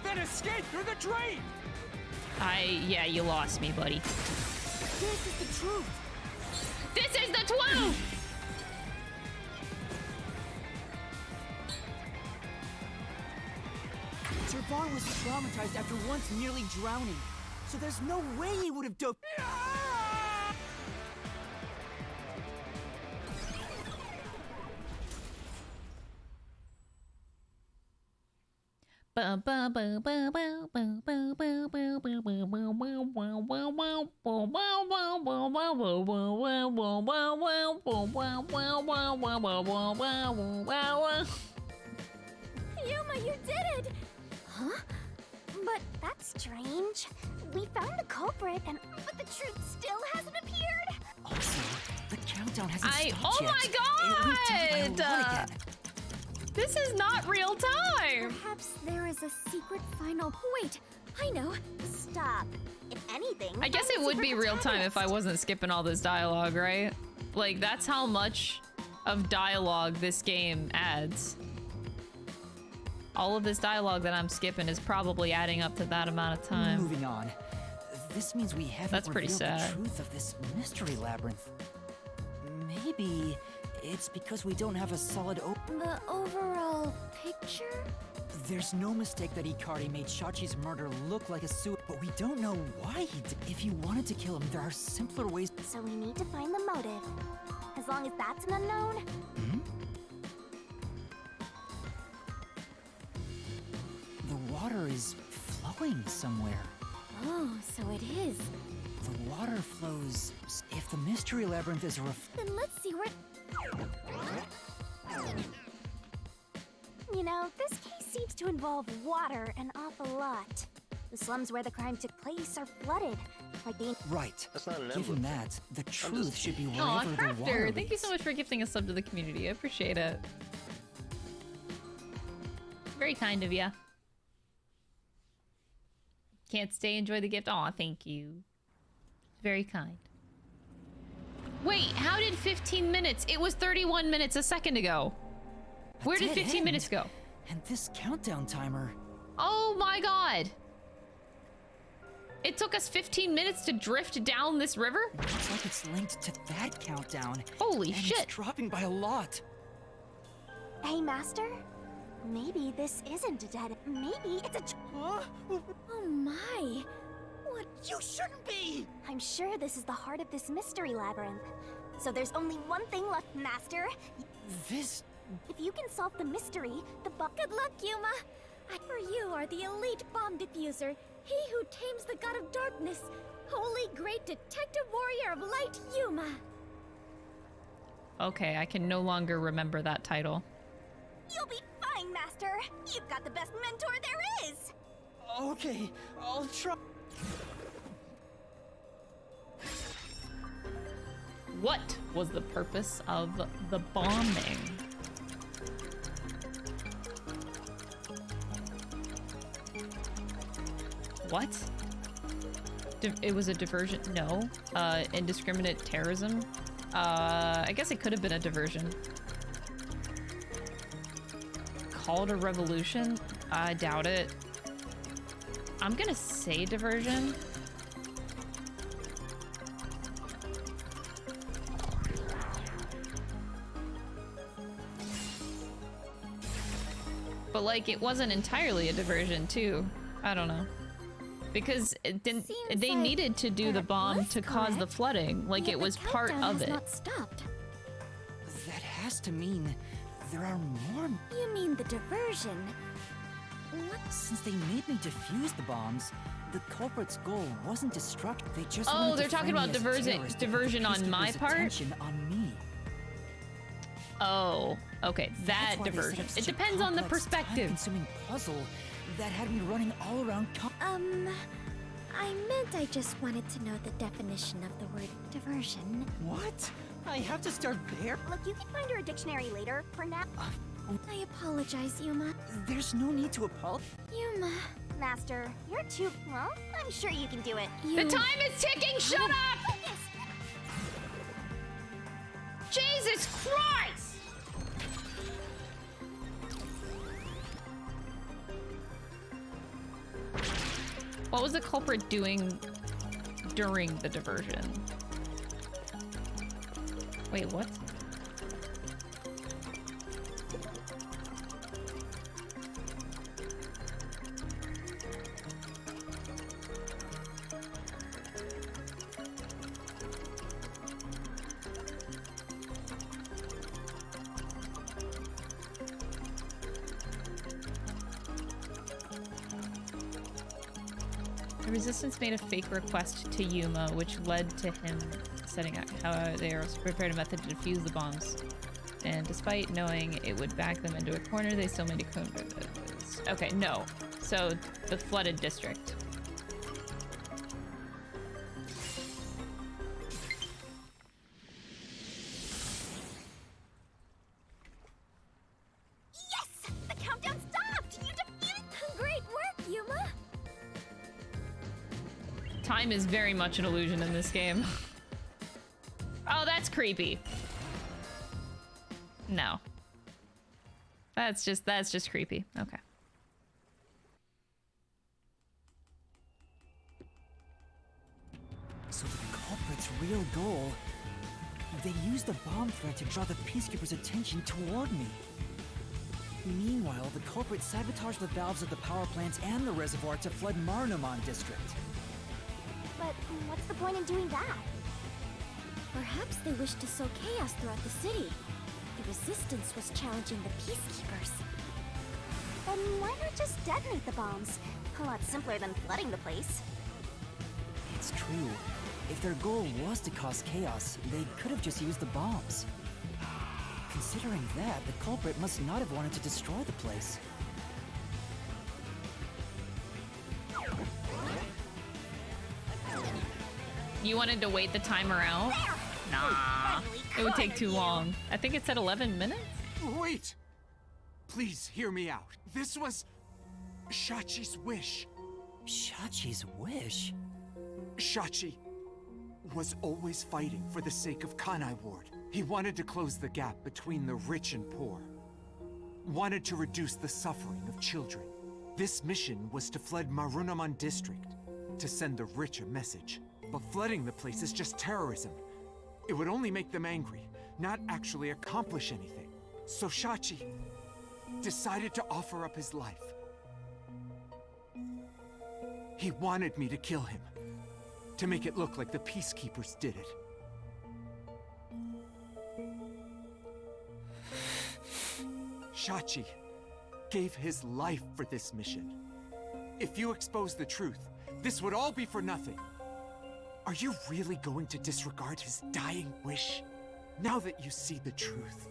Speaker 7: Then escaped through the drain.
Speaker 1: Yeah, you lost me, buddy.
Speaker 3: This is the truth.
Speaker 1: This is the truth!
Speaker 3: Servan was traumatized after once nearly drowning, so there's no way he would have doped.
Speaker 4: Yuma, you did it! Huh? But that's strange. We found the culprit, but the truth still hasn't appeared.
Speaker 3: Also, the countdown hasn't stopped
Speaker 1: oh
Speaker 3: yet.
Speaker 1: my
Speaker 3: It'll be time I
Speaker 1: god!
Speaker 3: again.
Speaker 1: This is not real time!
Speaker 2: Perhaps there is a secret final.
Speaker 4: Wait, I know. Stop. If anything,
Speaker 1: I guess
Speaker 4: I'm
Speaker 1: it
Speaker 4: the
Speaker 1: would be
Speaker 4: secret
Speaker 1: real time if I
Speaker 4: protagonist.
Speaker 1: wasn't skipping all this dialogue, right? Like, that's how much of dialogue this game adds. All of this dialogue that I'm skipping is probably adding up to that amount of time.
Speaker 3: Moving on. This means we haven't
Speaker 1: That's pretty
Speaker 3: revealed
Speaker 1: sad.
Speaker 3: the truth of this mystery labyrinth. Maybe it's because we don't have a solid
Speaker 2: The overall picture?
Speaker 3: There's no mistake that Ikari made Shachi's murder look like a suicide, but we don't know why he did. If he wanted to kill him, there are simpler ways.
Speaker 4: So we need to find the motive. As long as that's an unknown,
Speaker 3: The water is flowing somewhere.
Speaker 2: Oh, so it is.
Speaker 3: The water flows. If the mystery labyrinth is
Speaker 2: Then let's see where.
Speaker 4: you know, this case seems to involve water an awful lot. The slums where the crime took place are flooded, like the...
Speaker 3: Right.
Speaker 6: That's not an
Speaker 3: Given
Speaker 6: emblem.
Speaker 3: that, the truth should be
Speaker 1: Aw,
Speaker 3: wherever the water
Speaker 1: Crafter, thank you so
Speaker 3: leads.
Speaker 1: much for gifting a sub to the community. I appreciate it. Very kind of ya. Can't stay, enjoy the gift. Aw, thank you. Very kind. Wait, how did 15 minutes? It was 31 minutes a second ago. Where did
Speaker 3: Dead
Speaker 1: 15
Speaker 3: end.
Speaker 1: minutes go?
Speaker 3: And this countdown timer.
Speaker 1: Oh my god. It took us 15 minutes to drift down this river?
Speaker 3: Looks like it's linked to that countdown.
Speaker 1: Holy
Speaker 3: and
Speaker 1: shit.
Speaker 3: It's dropping by a lot.
Speaker 4: Hey, Master? Maybe this isn't a dead... Maybe it's a...
Speaker 5: Huh?
Speaker 4: Oh my. What?
Speaker 5: You shouldn't be!
Speaker 4: I'm sure this is the heart of this mystery labyrinth. So there's only one thing left, Master.
Speaker 3: This...
Speaker 4: If you can solve the mystery, the bomb...
Speaker 8: Good luck, Yuma. For you are the elite bomb diffuser, he who tames the god of darkness, holy great detective warrior of light, Yuma.
Speaker 1: Okay, I can no longer remember that title.
Speaker 4: You'll be fine, Master. You've got the best mentor there is.
Speaker 3: Okay, I'll try.
Speaker 1: What was the purpose of the bombing? What? It was a diversion? No. Indiscriminate terrorism? I guess it could have been a diversion. Called a revolution? I doubt it. I'm gonna say diversion. But like, it wasn't entirely a diversion too. I don't know. Because it didn't,
Speaker 8: Seems
Speaker 1: they
Speaker 8: like
Speaker 1: needed to do the
Speaker 8: that
Speaker 1: bomb
Speaker 8: was
Speaker 1: to cause the
Speaker 8: correct,
Speaker 1: flooding. Like,
Speaker 8: yet
Speaker 1: it
Speaker 8: the
Speaker 1: was part
Speaker 8: countdown
Speaker 1: of
Speaker 8: has
Speaker 1: it.
Speaker 8: not stopped.
Speaker 3: That has to mean there are more.
Speaker 8: You mean the diversion? What?
Speaker 3: Since they made me defuse the bombs, the culprit's goal wasn't destruct. They just
Speaker 1: Oh,
Speaker 3: wanted
Speaker 1: they're
Speaker 3: to
Speaker 1: talking
Speaker 3: frame
Speaker 1: about
Speaker 3: me as a terrorist to put the
Speaker 1: diversion on my
Speaker 3: peacekeepers'
Speaker 1: part?
Speaker 3: attention on me.
Speaker 1: Oh, okay, that
Speaker 3: That's why they set
Speaker 1: diversion.
Speaker 3: up
Speaker 1: It
Speaker 3: such a
Speaker 1: depends on the
Speaker 3: complex,
Speaker 1: perspective.
Speaker 3: time-consuming puzzle that had me running all around.
Speaker 8: I meant I just wanted to know the definition of the word diversion.
Speaker 3: What? I have to start there?
Speaker 4: Look, you can find her a dictionary later. For now,
Speaker 8: I apologize, Yuma.
Speaker 3: There's no need to apologize.
Speaker 8: Yuma.
Speaker 4: Master, you're too... Well, I'm sure you can do it.
Speaker 1: The time is ticking! Shut up! Jesus Christ! What was the culprit doing during the diversion? Wait, what? The Resistance made a fake request to Yuma, which led to him setting out how they prepared a method to defuse the bombs. And despite knowing it would back them into a corner, they still made a cone. Okay, no. So, the flooded district.
Speaker 4: Yes! The countdown stopped! You defeated...
Speaker 8: Great work, Yuma.
Speaker 1: Time is very much an illusion in this game. Oh, that's creepy. No. That's just creepy. Okay.
Speaker 3: So the culprit's real goal... They used the bomb threat to draw the Peacekeepers' attention toward me. Meanwhile, the culprit sabotaged the valves of the power plants and the reservoir to flood Marunouman district.
Speaker 4: But what's the point in doing that?
Speaker 8: Perhaps they wished to sow chaos throughout the city. The Resistance was challenging the Peacekeepers.
Speaker 4: Then why not just detonate the bombs? A lot simpler than flooding the place.
Speaker 3: It's true. If their goal was to cause chaos, they could have just used the bombs. Considering that, the culprit must not have wanted to destroy the place.
Speaker 1: You wanted to wait the timer out?
Speaker 4: There!
Speaker 1: Nah,
Speaker 4: Finally
Speaker 1: it would take
Speaker 4: cornered
Speaker 1: too
Speaker 4: you.
Speaker 1: long. I think it said 11 minutes?
Speaker 7: Wait! Please hear me out. This was Shachi's wish.
Speaker 5: Shachi's wish?
Speaker 7: Shachi was always fighting for the sake of Kanai Ward. He wanted to close the gap between the rich and poor. Wanted to reduce the suffering of children. This mission was to flood Marunaman district, to send the rich a message. But flooding the place is just terrorism. It would only make them angry, not actually accomplish anything. So Shachi decided to offer up his life. He wanted me to kill him, to make it look like the peacekeepers did it. Shachi gave his life for this mission. If you expose the truth, this would all be for nothing. Are you really going to disregard his dying wish? Now that you see the truth,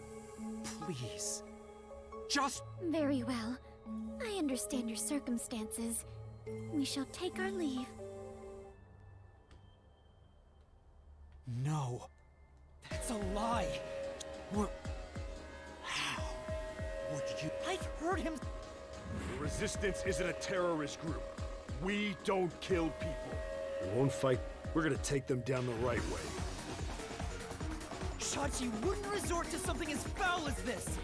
Speaker 7: please, just...
Speaker 8: Very well. I understand your circumstances. We shall take our leave.
Speaker 7: No.
Speaker 5: That's a lie.
Speaker 7: How would you...
Speaker 5: I've heard him.
Speaker 9: The Resistance isn't a terrorist group. We don't kill people. We won't fight. We're gonna take them down the right way.
Speaker 5: Shachi wouldn't resort to something as foul as this.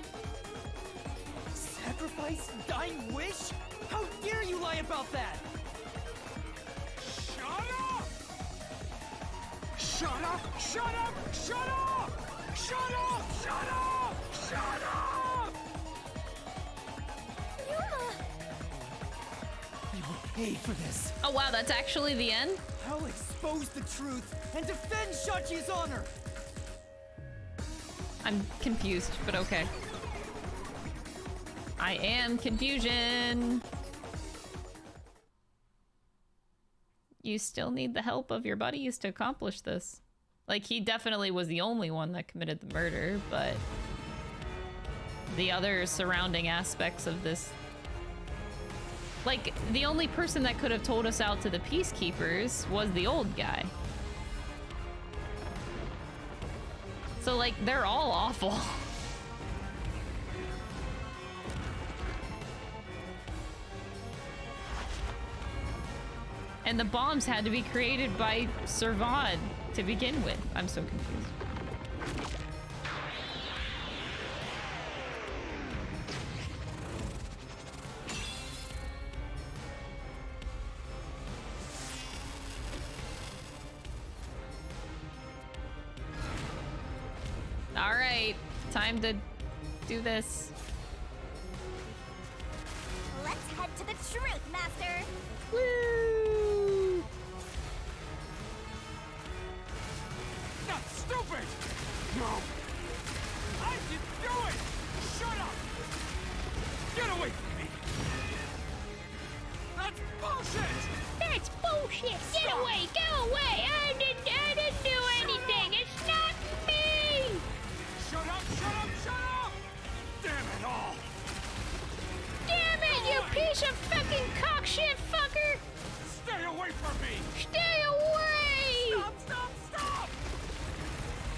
Speaker 5: Sacrifice? Dying wish? How dare you lie about that?
Speaker 7: Shut up! Shut up! Shut up! Shut up! Shut up! Shut up! Shut up!
Speaker 5: You will pay for this.
Speaker 1: Oh wow, that's actually the end?
Speaker 5: I'll expose the truth and defend Shachi's honor.
Speaker 1: I'm confused, but okay. I am confusion. You still need the help of your buddies to accomplish this. Like, he definitely was the only one that committed the murder, but the other surrounding aspects of this... Like, the only person that could have told us out to the peacekeepers was the old guy. So, like, they're all awful. And the bombs had to be created by Servad to begin with. I'm so confused. All right, time to do this.
Speaker 4: Let's head to the truth, Master.
Speaker 1: Woo!
Speaker 7: Not stupid! No! I didn't do it! Shut up! Get away from me! That's bullshit!
Speaker 8: That's bullshit! Get away! Go away! I didn't do anything! It's not me!
Speaker 7: Shut up! Shut up! Shut up! Damn it all!
Speaker 8: Damn it, you piece of fucking cockshit fucker!
Speaker 7: Stay away from me!
Speaker 8: Stay away!
Speaker 7: Stop! Stop! Stop!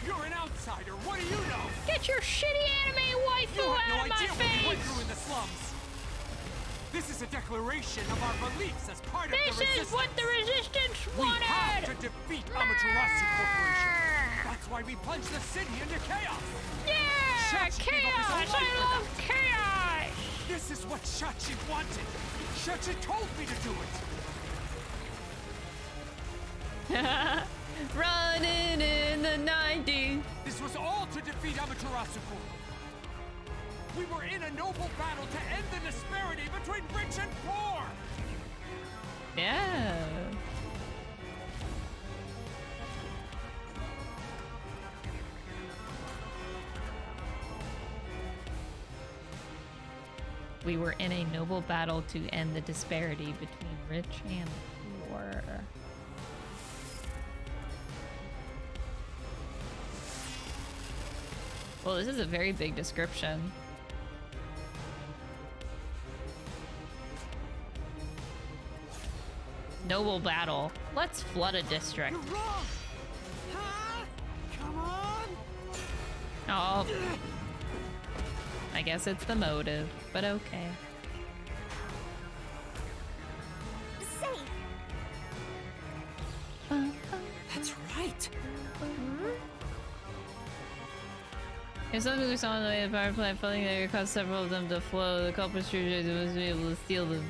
Speaker 7: You're an outsider. What do you know?
Speaker 8: Get your shitty anime waifu
Speaker 7: You have
Speaker 8: out
Speaker 7: no
Speaker 8: of my
Speaker 7: idea what we went
Speaker 8: face!
Speaker 7: through in the slums. This is a declaration of our beliefs as part of the
Speaker 8: This
Speaker 7: resistance.
Speaker 8: is what the resistance
Speaker 7: We have
Speaker 8: wanted!
Speaker 7: to defeat Amaterasu Corporation. That's why we plunged the city into chaos.
Speaker 8: Yeah!
Speaker 7: Shachi gave up his own
Speaker 8: Chaos!
Speaker 7: life
Speaker 8: I
Speaker 7: for
Speaker 8: love
Speaker 7: that.
Speaker 8: chaos!
Speaker 7: This is what Shachi wanted. Shachi told me to do it.
Speaker 1: Running in the 90s.
Speaker 7: This was all to defeat Amaterasu Corp. We were in a noble battle to end the disparity between rich and poor.
Speaker 1: Yeah. We were in a noble battle to end the disparity between rich and poor. Well, this is a very big description. Noble battle. Let's flood a district.
Speaker 5: You're wrong! Ah, come on!
Speaker 1: Oh. I guess it's the motive, but okay.
Speaker 4: Safe.
Speaker 5: That's right.
Speaker 1: If something was on the way to the power plant flooding there caused several of them to flow, the culprit was be able to steal them.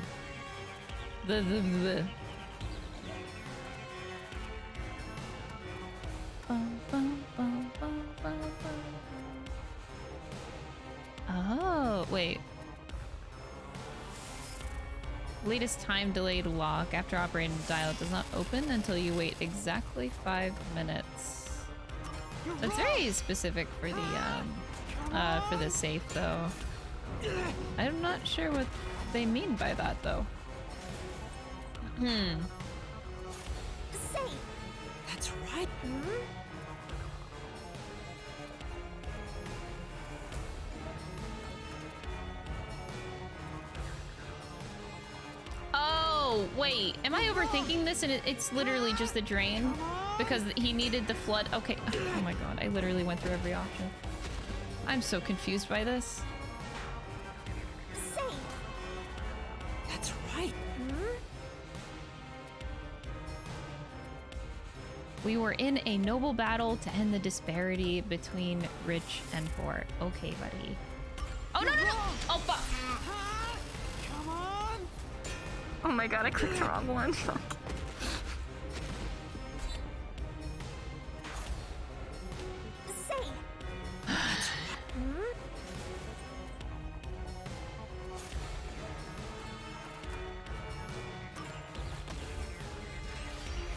Speaker 1: The. Oh, wait. Latest time delayed lock after operating the dial does not open until you wait exactly 5 minutes. That's very specific for the safe though. I'm not sure what they mean by that though.
Speaker 4: Safe.
Speaker 5: That's right.
Speaker 1: Oh, wait. Am I overthinking this? And it's literally just the drain? Because he needed the flood. Okay. Oh my god. I literally went through every option. I'm so confused by this.
Speaker 4: Safe.
Speaker 5: That's right.
Speaker 1: We were in a noble battle to end the disparity between rich and poor. Okay, buddy. Oh, no, no, no! Oh, fuck!
Speaker 5: Come on!
Speaker 1: Oh my god, I clicked the wrong one.
Speaker 4: Safe.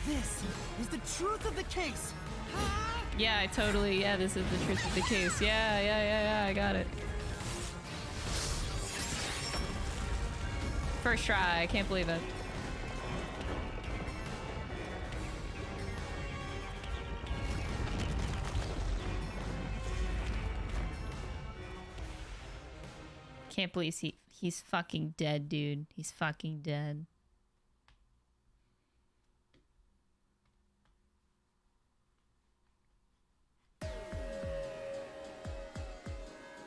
Speaker 5: This is the truth of the case.
Speaker 1: Yeah, I totally, yeah, this is the truth of the case. Yeah, I got it. First try, I can't believe it. Can't believe he's fucking dead, dude. He's fucking dead.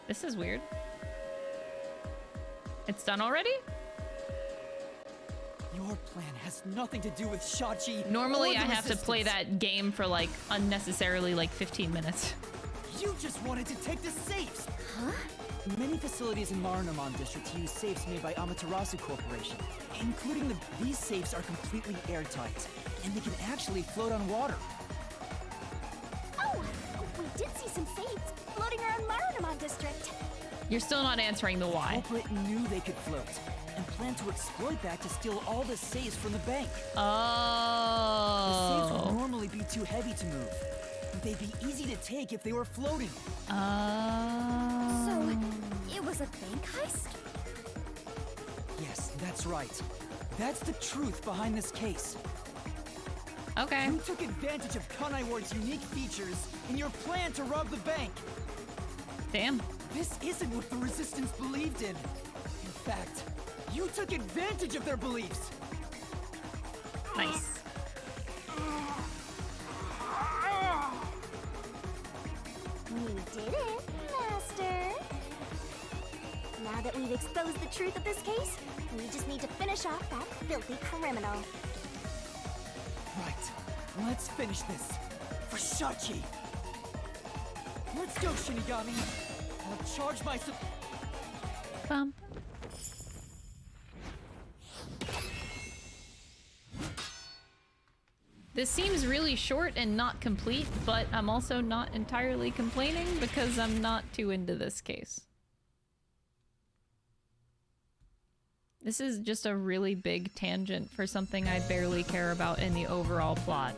Speaker 1: This is weird. It's done already?
Speaker 5: Your plan has nothing to do with Shachi.
Speaker 1: Normally
Speaker 5: or
Speaker 1: I
Speaker 5: the
Speaker 1: have to play
Speaker 5: Resistance.
Speaker 1: that game for like unnecessarily like 15 minutes.
Speaker 5: You just wanted to take the safes.
Speaker 4: Huh?
Speaker 5: Many facilities in Marunouman District use safes made by Amaterasu Corporation, including these safes are completely airtight, and they can actually float on water.
Speaker 4: Oh, we did see some safes floating around Marunouman District.
Speaker 1: You're still not answering the why.
Speaker 5: Culprit knew they could float, and planned to exploit that to steal all the safes from the bank. The safes would
Speaker 1: Oh.
Speaker 5: normally be too heavy to move. They'd be easy to take if they were floating.
Speaker 1: Oh.
Speaker 4: So, it was a bank heist?
Speaker 5: Yes, that's right. That's the truth behind this case.
Speaker 1: Okay.
Speaker 5: You took advantage of Kanai Ward's unique features in your plan to rob the bank.
Speaker 1: Damn.
Speaker 5: This isn't what the Resistance believed in. In fact, you took advantage of their beliefs.
Speaker 1: Nice.
Speaker 4: You did it, Master. Now that we've exposed the truth of this case, we just need to finish off that filthy criminal.
Speaker 5: Right. Let's finish this. For Shachi. Let's go, Shinigami. I'll charge my
Speaker 1: Bum. This seems really short and not complete, but I'm also not entirely complaining because I'm not too into this case. This is just a really big tangent for something I barely care about in the overall plot.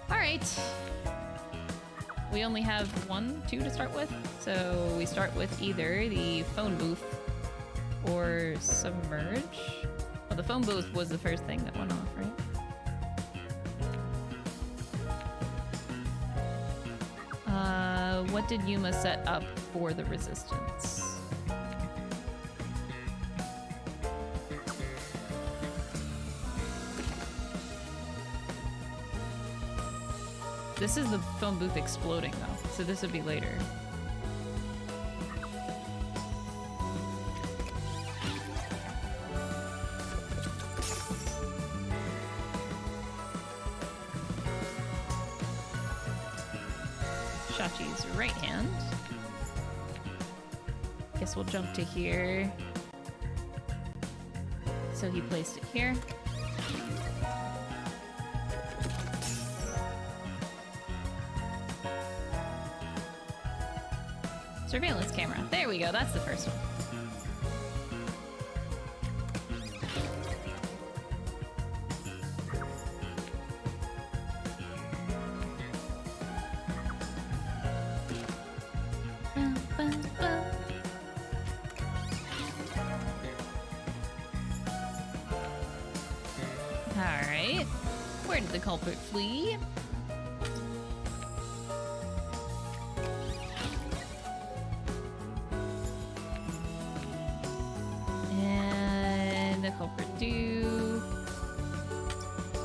Speaker 1: Alright. We only have 2 to start with, so we start with either the phone booth or submerge. Well, the phone booth was the first thing that went off, right? What did Yuma set up for the resistance? This is the phone booth exploding though, so this would be later. Shachi's right hand. Guess we'll jump to here. So he placed it here. Surveillance camera. There we go. That's the first one. All right. Where did the culprit flee?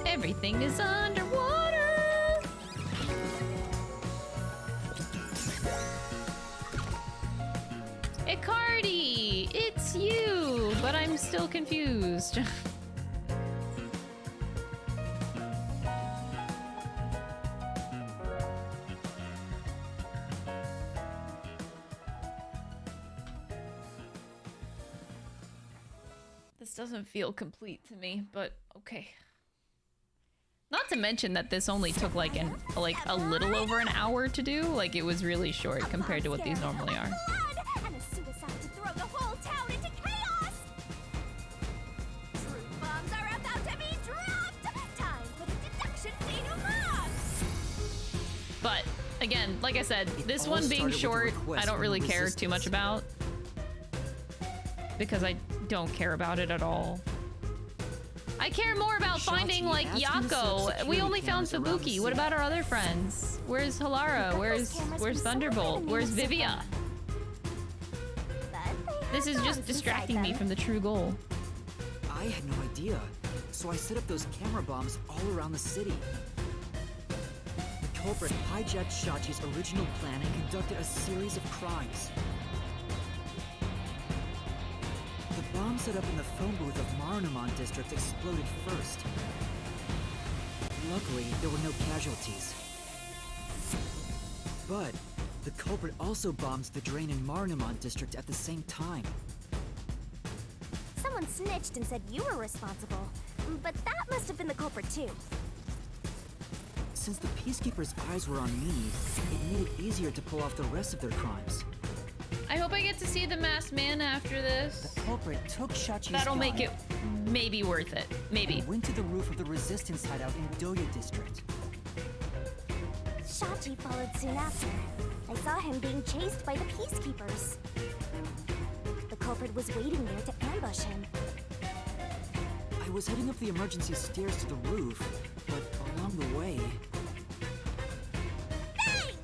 Speaker 1: Everything is underwater. Icardi, it's you, but I'm still confused. This doesn't feel complete to me, but okay. Not to mention that this only took like a little over an hour to do. Like it was really short compared to what these normally are.
Speaker 4: And a suicide to throw the whole town into chaos. Truth bombs are about to be dropped. Time for the deduction denouement.
Speaker 1: But again, like I said, this one being short, I don't really care too much about because I don't care about it at all. I care more about finding, like, Yako. We only found Fubuki. What about our other friends? Where's Halara? Where's Thunderbolt? Where's Vivia? This is just distracting me from the true goal.
Speaker 5: I had no idea, so I set up those camera bombs all around the city. The culprit hijacked Shachi's original plan and conducted a series of crimes. The bomb set up in the phone booth of Marunouman District exploded first. Luckily, there were no casualties. But the culprit also bombed the drain in Marunouman District at the same time.
Speaker 4: Someone snitched and said you were responsible, but that must have been the culprit too.
Speaker 5: Since the Peacekeeper's eyes were on me, it made it easier to pull off the rest of their crimes.
Speaker 1: I hope I get to see the masked man after this.
Speaker 5: The culprit took Shachi's
Speaker 1: That'll
Speaker 5: gun
Speaker 1: make it maybe worth it. Maybe.
Speaker 5: And went to the roof of the Resistance hideout in Doya District.
Speaker 4: Shachi followed soon after. I saw him being chased by the Peacekeepers. The culprit was waiting there to ambush him.
Speaker 5: I was heading up the emergency stairs to the roof, but along the way...
Speaker 4: Bang!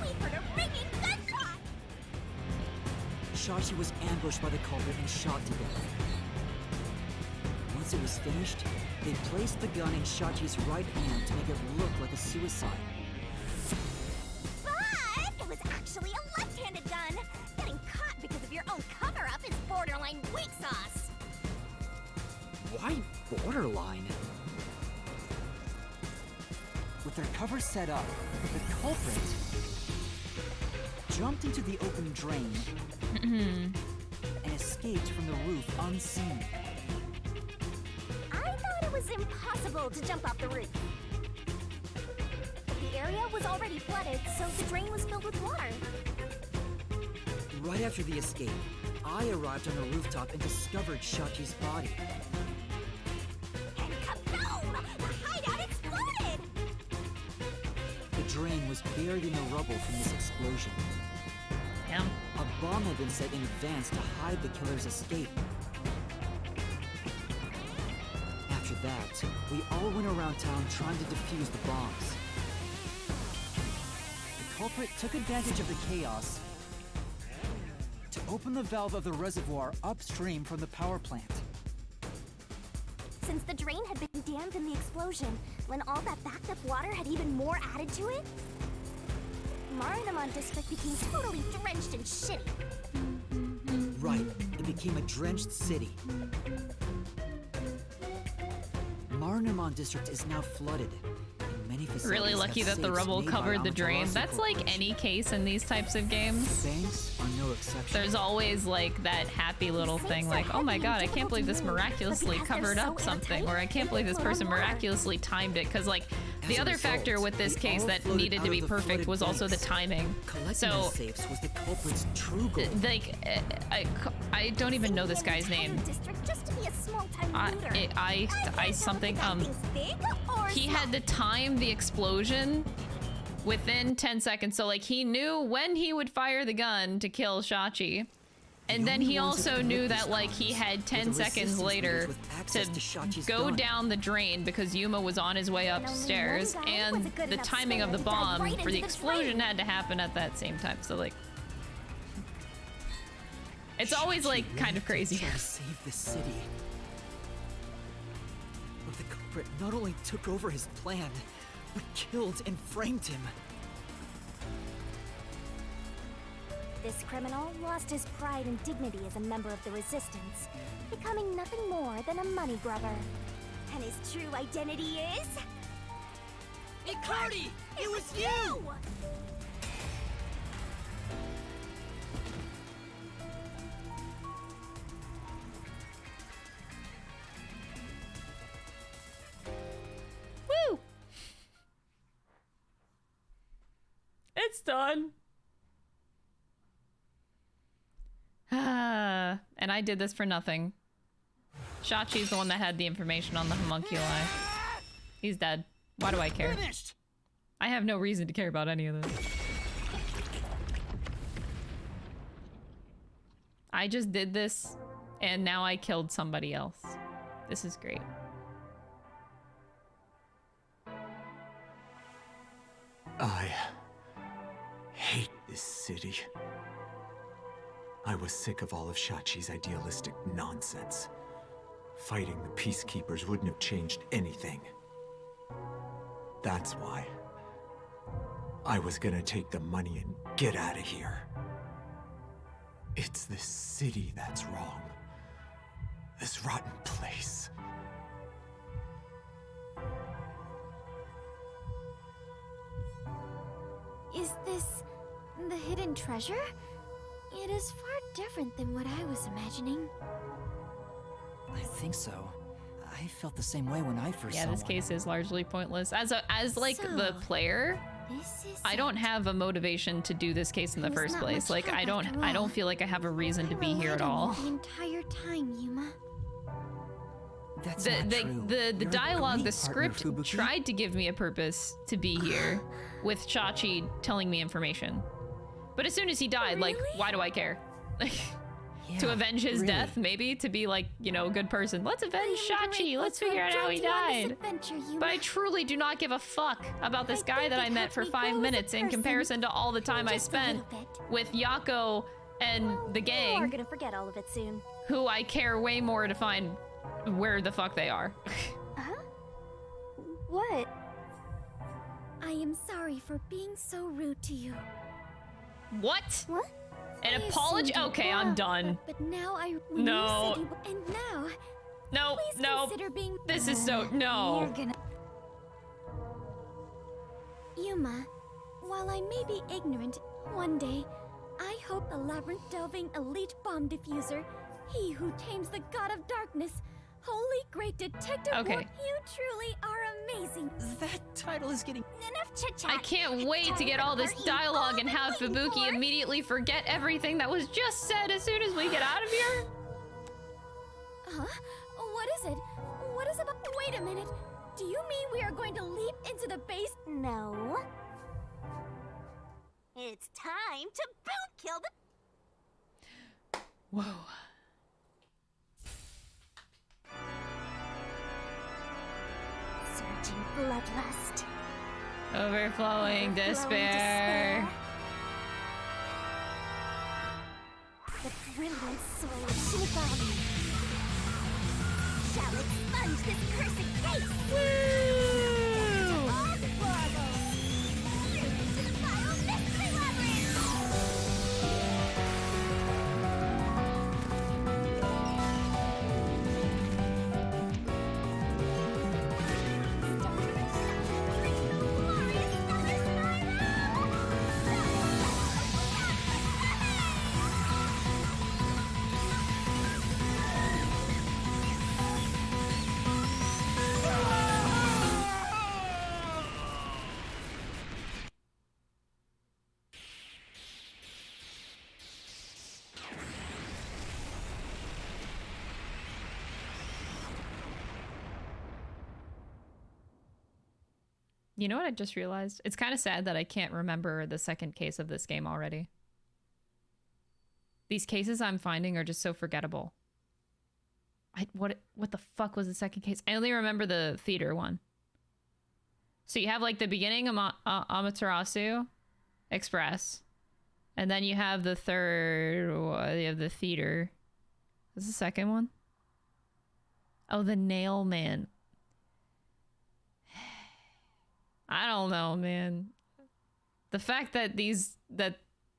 Speaker 4: We heard a ringing gunshot!
Speaker 5: Shachi was ambushed by the culprit and shot to death. Once it was finished, they placed the gun in Shachi's right hand to make it look like a suicide.
Speaker 4: But it was actually a left-handed gun! Getting caught because of your own cover-up is borderline weak sauce!
Speaker 5: Why borderline? With their cover set up, the culprit jumped into the open drain and escaped from the roof unseen.
Speaker 4: I thought it was impossible to jump off the roof. But the area was already flooded, so the drain was filled with water.
Speaker 5: Right after the escape, I arrived on the rooftop and discovered Shachi's body.
Speaker 4: And kaboom! The hideout exploded!
Speaker 5: The drain was buried in the rubble from this explosion.
Speaker 1: Damn.
Speaker 5: A bomb had been set in advance to hide the killer's escape. After that, we all went around town trying to defuse the bombs.
Speaker 3: culprit took advantage of the chaos to open the valve of the reservoir upstream from the power plant.
Speaker 4: Since the drain had been dammed in the explosion, when all that backed up water had even more added to it, Marunamon District became totally drenched and shitty.
Speaker 5: Right, it became a drenched city. Marunamon District is now flooded. And many facilities
Speaker 1: Really lucky
Speaker 5: have
Speaker 1: that the
Speaker 5: safes
Speaker 1: rubble
Speaker 5: made by
Speaker 1: covered the drain.
Speaker 5: Amaterasu
Speaker 1: That's like
Speaker 5: Corporation.
Speaker 1: any case in these types of games.
Speaker 5: Banks are no exception.
Speaker 1: There's always like that happy little thing like, oh my god, I can't believe this miraculously covered up something, or I can't believe this person miraculously timed it, because like the other factor with this case that needed to be perfect was also the timing.
Speaker 5: Collecting
Speaker 1: So
Speaker 5: the safes was the culprit's true goal.
Speaker 1: like I don't even know this guy's name.
Speaker 4: District just to be a small-time looter.
Speaker 1: Something
Speaker 4: Nothing's big or
Speaker 1: he
Speaker 4: small.
Speaker 1: had to time the explosion within 10 seconds, so like he knew when he would fire the gun to kill Shachi, and then he also knew that like he had 10 seconds later to go down the drain because Yuma was on his way upstairs, and the timing of the bomb for the explosion had to happen at that same time. So like it's always like kind of crazy.
Speaker 5: Try to save the city. But the culprit not only took over his plan, but killed and framed him.
Speaker 4: This criminal lost his pride and dignity as a member of the Resistance, becoming nothing more than a money grubber. And his true identity is...
Speaker 3: Icardi! It was you!
Speaker 1: Woo! It's done. And I did this for nothing. Shachi's the one that had the information on the homunculi. He's dead. Why do I care?
Speaker 3: Finished!
Speaker 1: I have no reason to care about any of this. I just did this, and now I killed somebody else. This is great.
Speaker 7: I hate this city. I was sick of all of Shachi's idealistic nonsense. Fighting the peacekeepers wouldn't have changed anything. That's why I was gonna take the money and get out of here. It's this city that's wrong. This rotten place.
Speaker 8: Is this the hidden treasure? It is far different than what I was imagining.
Speaker 3: I think so. I felt the same way when I first
Speaker 1: Yeah,
Speaker 3: saw
Speaker 1: this
Speaker 3: one.
Speaker 1: case is largely pointless. As like the
Speaker 8: So,
Speaker 1: player,
Speaker 8: This is
Speaker 1: I don't have a motivation to do this case in the
Speaker 8: There's
Speaker 1: first
Speaker 8: not
Speaker 1: place.
Speaker 8: much
Speaker 1: Like
Speaker 8: help
Speaker 1: I
Speaker 8: after all.
Speaker 1: don't feel like I have a reason to
Speaker 8: I
Speaker 1: be here at
Speaker 8: relied on
Speaker 1: all.
Speaker 8: you the entire time, Yuma.
Speaker 3: That's
Speaker 1: The
Speaker 3: not
Speaker 1: the
Speaker 3: true.
Speaker 1: the, the
Speaker 3: You're a
Speaker 1: dialogue, the
Speaker 3: great partner,
Speaker 1: script
Speaker 3: Fubuki.
Speaker 1: tried to give me a purpose to be here, with Shachi telling me information. But as soon as he died, like,
Speaker 8: Really?
Speaker 1: why do I care? Like, to
Speaker 3: Yeah,
Speaker 1: avenge his
Speaker 3: really.
Speaker 1: death, maybe? To be like, you know, a good person. Let's
Speaker 8: I
Speaker 1: avenge
Speaker 8: am
Speaker 1: Shachi.
Speaker 8: grateful
Speaker 1: Let's
Speaker 8: to
Speaker 1: figure
Speaker 8: have
Speaker 1: out how he
Speaker 8: joined you on this
Speaker 1: died.
Speaker 8: adventure, Yuma.
Speaker 1: But I truly do not give a fuck about this
Speaker 8: I
Speaker 1: guy
Speaker 8: think
Speaker 1: that I
Speaker 8: it
Speaker 1: met
Speaker 8: helped
Speaker 1: for
Speaker 8: me
Speaker 1: 5
Speaker 8: grow as a
Speaker 1: minutes in
Speaker 8: person.
Speaker 1: comparison to all the time I
Speaker 8: Just a
Speaker 1: spent
Speaker 8: little bit.
Speaker 1: with Yako and the
Speaker 4: You're
Speaker 1: gang,
Speaker 4: gonna forget all of it soon.
Speaker 1: who I care way more to find where the fuck they are.
Speaker 4: Huh? What?
Speaker 8: I am sorry for being so rude to you.
Speaker 1: What?
Speaker 4: What?
Speaker 1: An
Speaker 8: I
Speaker 1: apology?
Speaker 8: assumed you
Speaker 1: Okay, I'm
Speaker 8: were,
Speaker 1: done.
Speaker 8: But now when
Speaker 1: No.
Speaker 8: you said you and now
Speaker 1: No,
Speaker 8: please
Speaker 1: no.
Speaker 8: consider being
Speaker 1: This is so no.
Speaker 4: You're gonna...
Speaker 8: Yuma. While I may be ignorant, one day I hope the labyrinth-delving elite bomb diffuser, he who tames the god of darkness, holy great detective
Speaker 1: Okay.
Speaker 8: Ward, you truly are amazing.
Speaker 3: That title is getting...
Speaker 4: Enough chit-chat.
Speaker 1: I can't wait to
Speaker 4: time
Speaker 1: get
Speaker 4: for
Speaker 1: all this
Speaker 4: party.
Speaker 1: dialogue and
Speaker 4: All
Speaker 1: have
Speaker 4: the waiting
Speaker 1: Fubuki
Speaker 4: for.
Speaker 1: immediately forget everything that was just said as soon as we get out of here.
Speaker 8: Huh? What is it? What is about? Wait a minute. Do you mean we are going to leap into the base?
Speaker 4: No. It's time to boot kill the...
Speaker 1: Whoa.
Speaker 4: Surging bloodlust.
Speaker 1: Overflowing despair.
Speaker 4: The brilliant soul of Shinigami shall expunge this cursed case! To all the portals! To the final mystery labyrinth!
Speaker 1: You know what I just realized? It's kind of sad that I can't remember the second case of this game already. These cases I'm finding are just so forgettable. What the fuck was the second case? I only remember the theater one. So you have like the beginning of Amaterasu Express. And then you have the third, you have the theater. Is the second one? Oh, the Nail Man. I don't know, man. The fact that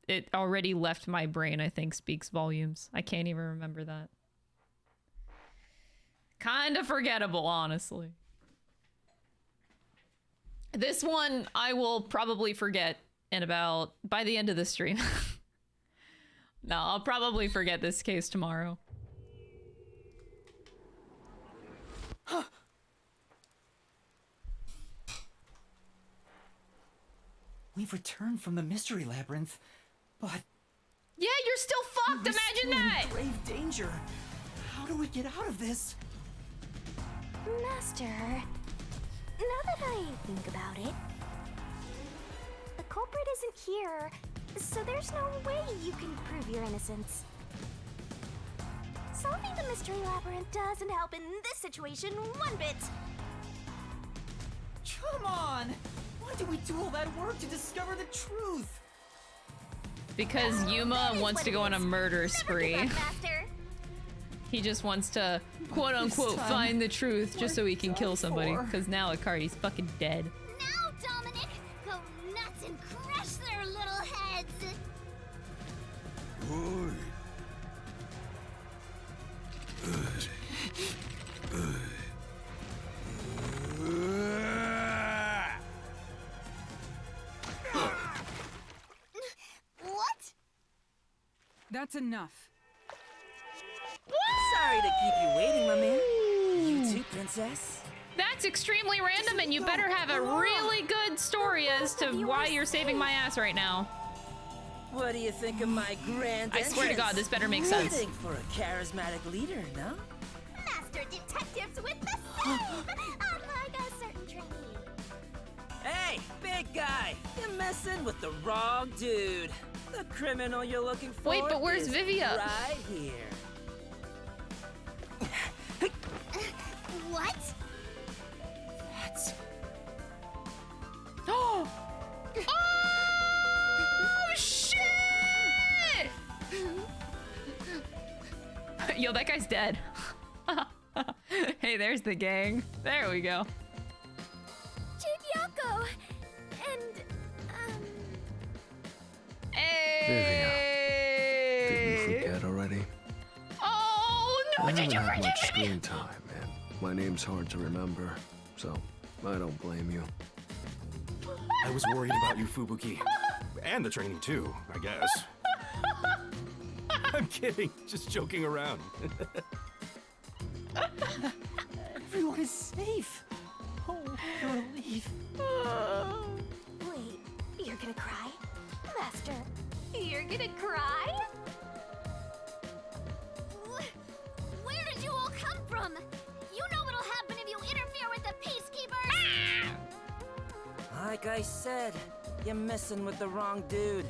Speaker 1: it already left my brain, I think, speaks volumes. I can't even remember that. Kind of forgettable, honestly. This one I will probably forget in about by the end of the stream. No, I'll probably forget this case tomorrow.
Speaker 3: We've returned from the mystery labyrinth, but
Speaker 1: yeah, you're still fucked. Imagine that.
Speaker 3: In grave danger. How do we get out of this?
Speaker 4: Master, now that I think about it, the culprit isn't here, so there's no way you can prove your innocence. Solving the mystery labyrinth doesn't help in this situation one bit.
Speaker 3: Come on! Why did we do all that work to discover the truth?
Speaker 1: Because Yuma wants to go on a murder spree.
Speaker 4: Never give up, Master.
Speaker 1: He just wants to, quote unquote, find the truth just so he can kill somebody. Because now Akari's fucking dead.
Speaker 4: Now, Dominic, go nuts and crush their little heads. What?
Speaker 10: That's enough.
Speaker 11: Sorry to keep you waiting, my man. You too, princess.
Speaker 1: That's extremely random, and you better have a really good story as to why you're saving my ass right now.
Speaker 11: What do you think of my grand
Speaker 1: I swear to God, this better make sense.
Speaker 11: Waiting for a charismatic leader, no?
Speaker 4: Master detectives with the save, unlike a certain trainee.
Speaker 11: Hey, big guy! You're messing with the wrong dude. The criminal you're looking for.
Speaker 1: Wait, but where's
Speaker 11: is
Speaker 1: Vivia?
Speaker 11: Right here.
Speaker 4: What?
Speaker 3: That's...
Speaker 1: Oh! Oh, shit! Yo, that guy's dead. Hey, there's the gang. There we go.
Speaker 8: Chinyako! And,
Speaker 1: Hey!
Speaker 6: Did you forget already?
Speaker 1: Oh, no,
Speaker 6: I
Speaker 1: did
Speaker 6: haven't
Speaker 1: you
Speaker 6: had
Speaker 1: forget
Speaker 6: much
Speaker 1: me?
Speaker 6: screen time, and my name's hard to remember, so I don't blame you.
Speaker 9: I was worried about you, Fubuki. And the trainee too, I guess. I'm kidding, just joking around.
Speaker 3: Everyone is safe. Oh, what a relief.
Speaker 4: Wait, you're gonna cry? Master, you're gonna cry? Where did you all come from? You know what'll happen if you interfere with the peacekeepers!
Speaker 11: Like I said, you're messing with the wrong dude.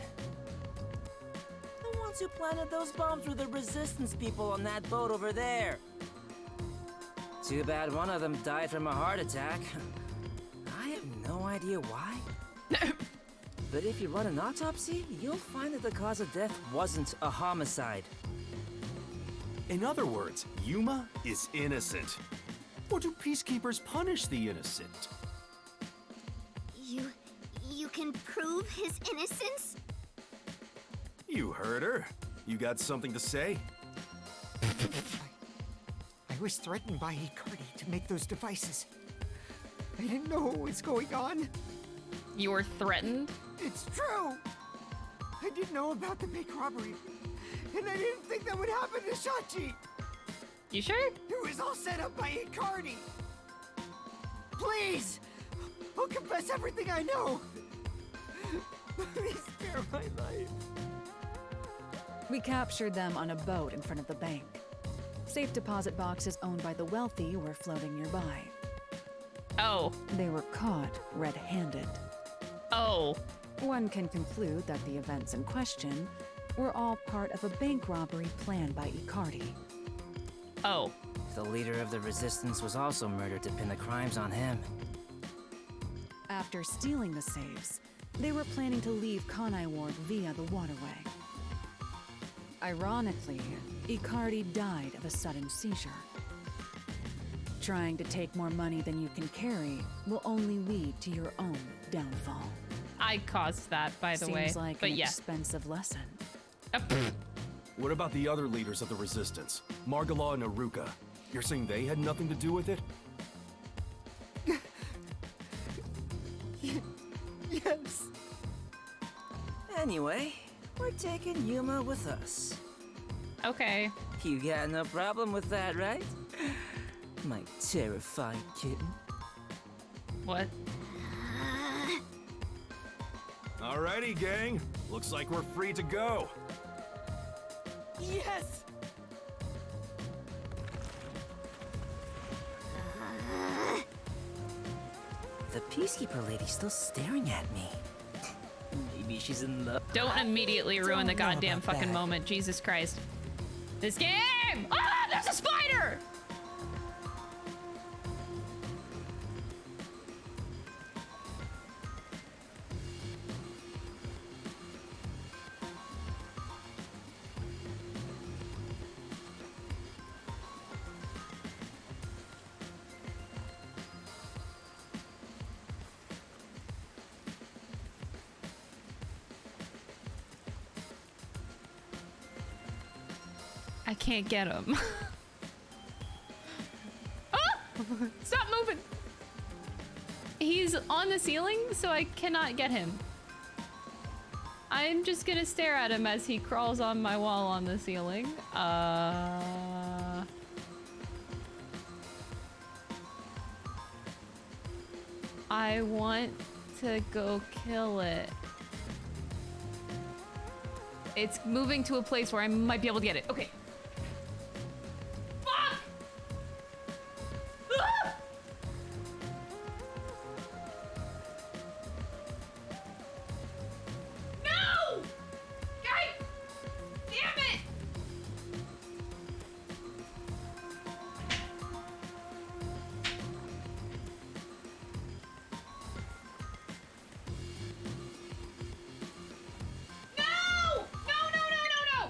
Speaker 11: The ones who planted those bombs were the resistance people on that boat over there. Too bad one of them died from a heart attack. I have no idea why. But if you run an autopsy, you'll find that the cause of death wasn't a homicide.
Speaker 9: In other words, Yuma is innocent. Or do peacekeepers punish the innocent?
Speaker 2: You can prove his innocence?
Speaker 9: You heard her. You got something to say?
Speaker 3: I was threatened by Icardi to make those devices. I didn't know what was going on.
Speaker 1: You were threatened?
Speaker 3: It's true! I didn't know about the big robbery, and I didn't think that would happen to Shachi!
Speaker 1: You sure?
Speaker 3: It was all set up by Icardi! Please! I'll confess everything I know! Please spare my life.
Speaker 12: We captured them on a boat in front of the bank. Safe deposit boxes owned by the wealthy were floating nearby.
Speaker 1: Oh.
Speaker 12: They were caught red-handed.
Speaker 1: Oh.
Speaker 12: One can conclude that the events in question were all part of a bank robbery planned by Icardi.
Speaker 1: Oh.
Speaker 11: The leader of the resistance was also murdered to pin the crimes on him.
Speaker 12: After stealing the safes, they were planning to leave Kanai Ward via the waterway. Ironically, Icardi died of a sudden seizure. Trying to take more money than you can carry will only lead to your own downfall.
Speaker 1: I caused that, by the way.
Speaker 12: Seems like
Speaker 1: but
Speaker 12: an
Speaker 1: yeah.
Speaker 12: expensive lesson.
Speaker 9: What about the other leaders of the resistance? Margala and Aruka. You're saying they had nothing to do with it?
Speaker 3: Yes.
Speaker 11: Anyway, we're taking Yuma with us.
Speaker 1: Okay.
Speaker 11: You got no problem with that, right? My terrified kitten.
Speaker 1: What?
Speaker 9: Alrighty, gang. Looks like we're free to go.
Speaker 3: Yes!
Speaker 11: The Peacekeeper lady's still staring at me. Maybe she's in love.
Speaker 1: Don't immediately ruin the
Speaker 11: Don't know
Speaker 1: goddamn
Speaker 11: about
Speaker 1: fucking
Speaker 11: that.
Speaker 1: moment. Jesus Christ. This game! Ah, there's a spider! I can't get him. Ah! Stop moving! He's on the ceiling, so I cannot get him. I'm just gonna stare at him as he crawls on my wall on the ceiling. I want to go kill it. It's moving to a place where I might be able to get it. Okay. Fuck! Ah! No! God damn it! No! No, no, no, no, no!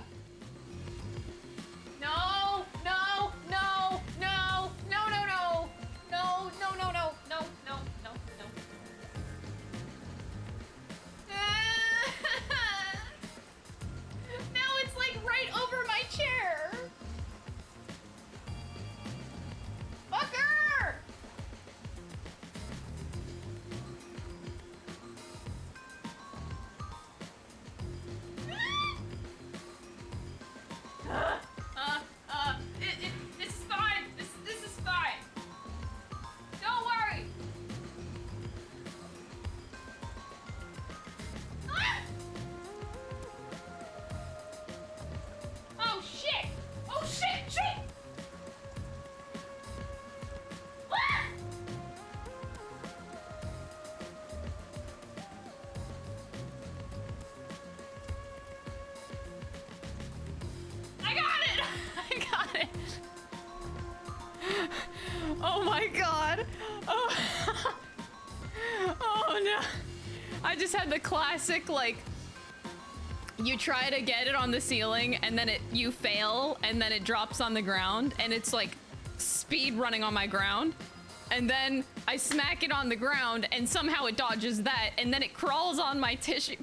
Speaker 1: just had the classic, like, you try to get it on the ceiling and then you fail and then it drops on the ground and it's like speed running on my ground. And then I smack it on the ground and somehow it dodges that and then it crawls on my tissue.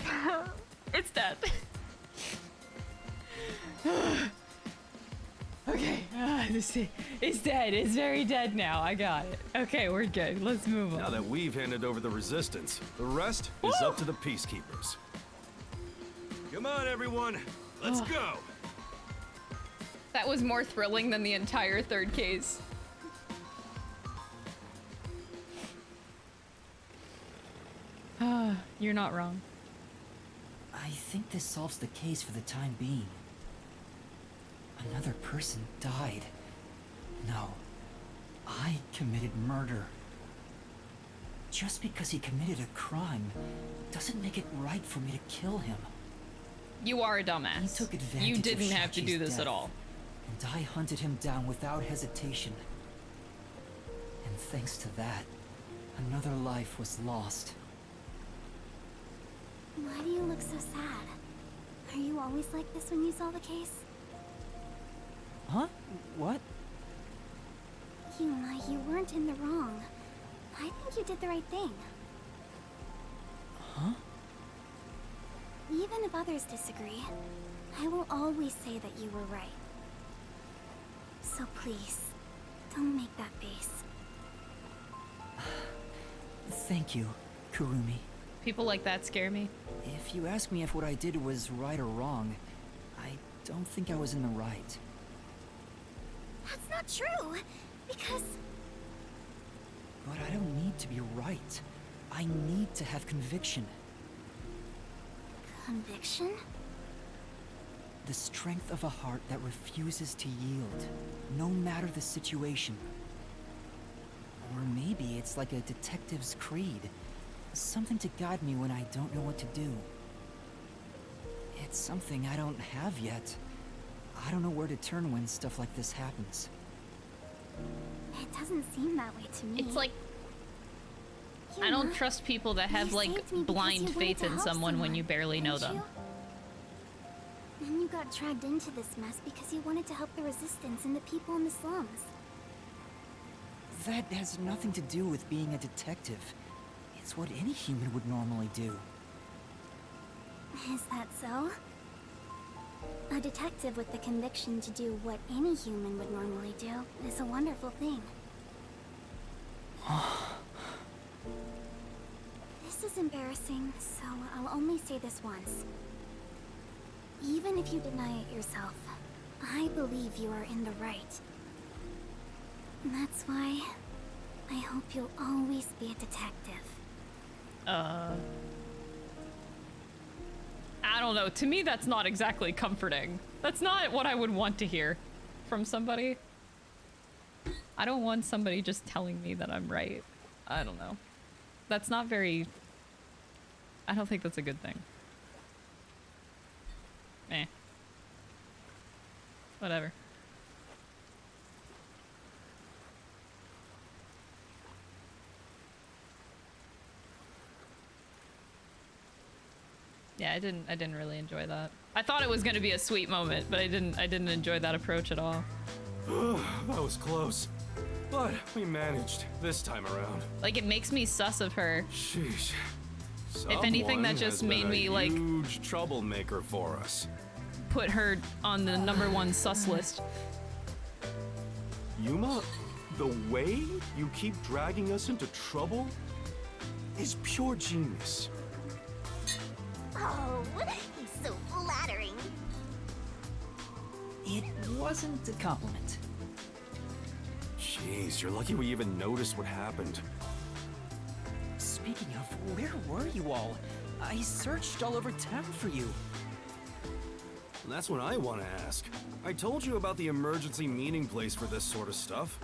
Speaker 1: It's dead. Okay, it's dead. It's very dead now. I got it. Okay, we're good. Let's move on.
Speaker 9: Now that we've handed over the resistance, the rest is up to the peacekeepers. Come on, everyone. Let's go.
Speaker 1: That was more thrilling than the entire third case. You're not wrong.
Speaker 5: I think this solves the case for the time being. Another person died. No, I committed murder. Just because he committed a crime doesn't make it right for me to kill him.
Speaker 1: You are a dumbass.
Speaker 5: He took advantage
Speaker 1: You didn't
Speaker 5: of
Speaker 1: have to do
Speaker 5: Shachi's
Speaker 1: this
Speaker 5: death,
Speaker 1: at all.
Speaker 5: And I hunted him down without hesitation. And thanks to that, another life was lost.
Speaker 2: Why do you look so sad? Are you always like this when you solve a case?
Speaker 5: Huh? What?
Speaker 2: Yuma, you weren't in the wrong. I think you did the right thing.
Speaker 5: Huh?
Speaker 2: Even if others disagree, I will always say that you were right. So please, don't make that face.
Speaker 5: Thank you, Kurumi.
Speaker 1: People like that scare me.
Speaker 5: If you ask me if what I did was right or wrong, I don't think I was in the right.
Speaker 2: That's not true, because...
Speaker 5: But I don't need to be right. I need to have conviction.
Speaker 2: Conviction?
Speaker 5: The strength of a heart that refuses to yield, no matter the situation. Or maybe it's like a detective's creed. Something to guide me when I don't know what to do. It's something I don't have yet. I don't know where to turn when stuff like this happens.
Speaker 2: It doesn't seem that way to me.
Speaker 1: It's like, I don't trust people that have, like, blind faith in someone when you barely know them.
Speaker 2: Then you got dragged into this mess because you wanted to help the resistance and the people in the slums.
Speaker 5: That has nothing to do with being a detective. It's what any human would normally do.
Speaker 2: Is that so? A detective with the conviction to do what any human would normally do is a wonderful thing. This is embarrassing, so I'll only say this once. Even if you deny it yourself, I believe you are in the right. That's why I hope you'll always be a detective.
Speaker 1: I don't know. To me, that's not exactly comforting. That's not what I would want to hear from somebody. I don't want somebody just telling me that I'm right. I don't know. That's not very... I don't think that's a good thing. Eh. Whatever. Yeah, I didn't really enjoy that. I thought it was gonna be a sweet moment, but I didn't enjoy that approach at all.
Speaker 9: That was close. But we managed this time around.
Speaker 1: Like, it makes me sus of her.
Speaker 9: Sheesh.
Speaker 1: If anything, that just made me, like,
Speaker 9: huge troublemaker for us.
Speaker 1: Put her on the #1 sus list.
Speaker 9: Yuma, the way you keep dragging us into trouble is pure genius.
Speaker 4: Oh, he's so flattering.
Speaker 5: It wasn't a compliment.
Speaker 9: Jeez, you're lucky we even noticed what happened.
Speaker 5: Speaking of, where were you all? I searched all over town for you.
Speaker 9: That's what I want to ask. I told you about the emergency meeting place for this sort of stuff.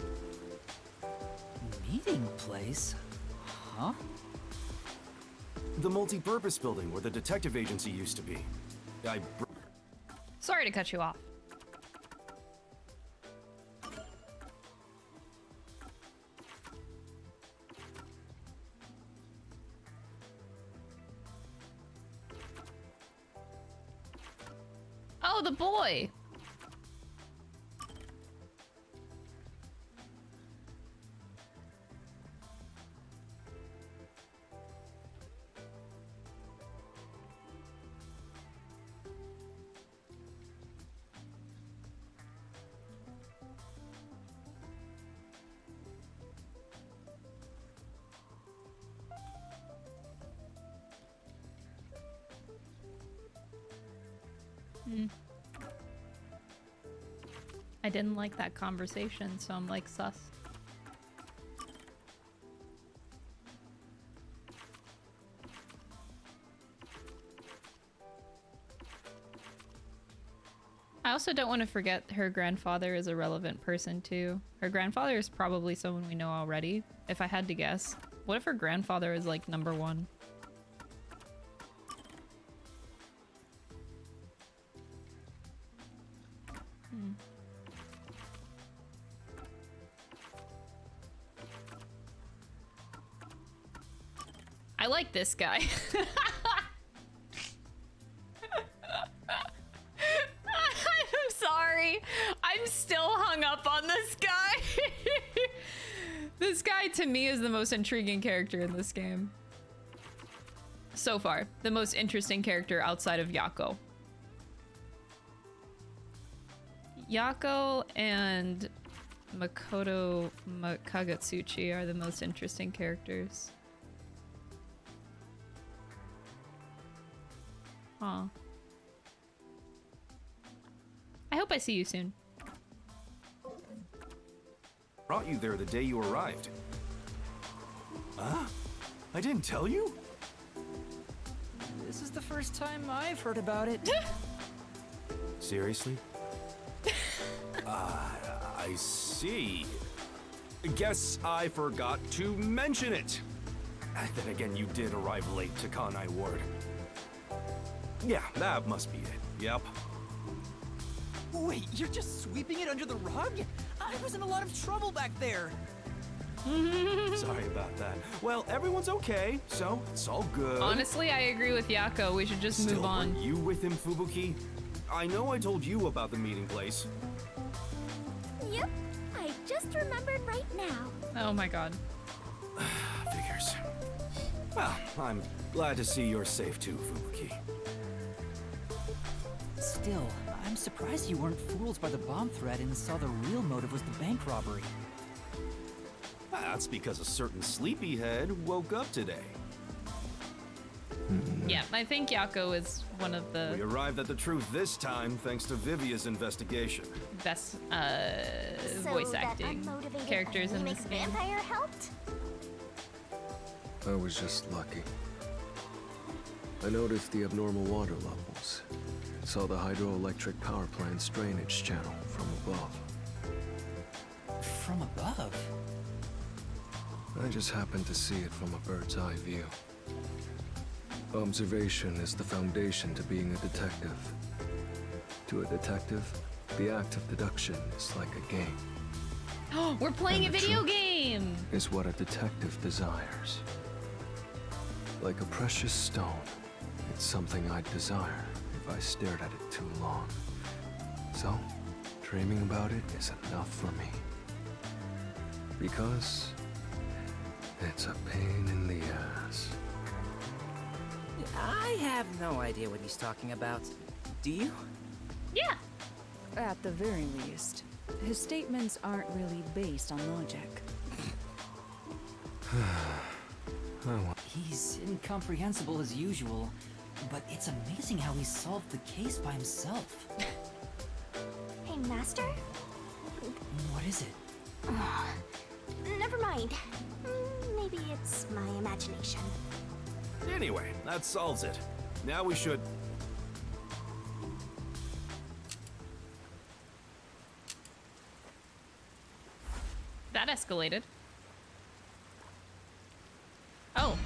Speaker 5: Meeting place? Huh?
Speaker 9: The multi-purpose building where the detective agency used to be.
Speaker 1: Sorry to cut you off. Oh, the boy. I didn't like that conversation, so I'm like sus. I also don't want to forget her grandfather is a relevant person too. Her grandfather is probably someone we know already, if I had to guess. What if her grandfather is like #1? I like this guy. I'm sorry. I'm still hung up on this guy. This guy to me is the most intriguing character in this game. So far, the most interesting character outside of Yako. Yako and Makoto Kagatsuchi are the most interesting characters. Aw. I hope I see you soon.
Speaker 9: Brought you there the day you arrived. Huh? I didn't tell you?
Speaker 5: This is the first time I've heard about it.
Speaker 9: Seriously? I see. Guess I forgot to mention it. Then again, you did arrive late to Kanai Ward. Yeah, that must be it. Yep.
Speaker 3: Wait, you're just sweeping it under the rug? I was in a lot of trouble back there.
Speaker 9: Sorry about that. Well, everyone's okay, so it's all good.
Speaker 1: Honestly, I agree with Yako. We should just move on.
Speaker 9: Were you with him, Fubuki? I know I told you about the meeting place.
Speaker 8: Yep, I just remembered right now.
Speaker 1: Oh my god.
Speaker 9: Figures. Well, I'm glad to see you're safe too, Fubuki.
Speaker 5: Still, I'm surprised you weren't fooled by the bomb threat and saw the real motive was the bank robbery.
Speaker 9: That's because a certain sleepyhead woke up today.
Speaker 1: Yeah, I think Yako is one of the
Speaker 9: We arrived at the truth this time thanks to Vivia's investigation.
Speaker 1: best
Speaker 4: So
Speaker 1: voice
Speaker 4: that
Speaker 1: acting
Speaker 4: unmotivated
Speaker 1: characters in
Speaker 4: anemic
Speaker 1: this game.
Speaker 4: vampire helped?
Speaker 6: I was just lucky. I noticed the abnormal water levels. Saw the hydroelectric power plant's drainage channel from above.
Speaker 5: From above?
Speaker 6: I just happened to see it from a bird's eye view. Observation is the foundation to being a detective. To a detective, the act of deduction is like a game.
Speaker 1: We're playing a
Speaker 6: And the
Speaker 1: video
Speaker 6: truth
Speaker 1: game!
Speaker 6: Is what a detective desires. Like a precious stone, it's something I'd desire if I stared at it too long. So, dreaming about it is enough for me. Because it's a pain in the ass.
Speaker 11: I have no idea what he's talking about. Do you?
Speaker 1: Yeah.
Speaker 12: At the very least, his statements aren't really based on logic.
Speaker 5: He's incomprehensible as usual, but it's amazing how he solved the case by himself.
Speaker 4: Hey, Master?
Speaker 5: What is it?
Speaker 4: Never mind. Maybe it's my imagination.
Speaker 9: Anyway, that solves it. Now we should...
Speaker 1: That escalated. Oh.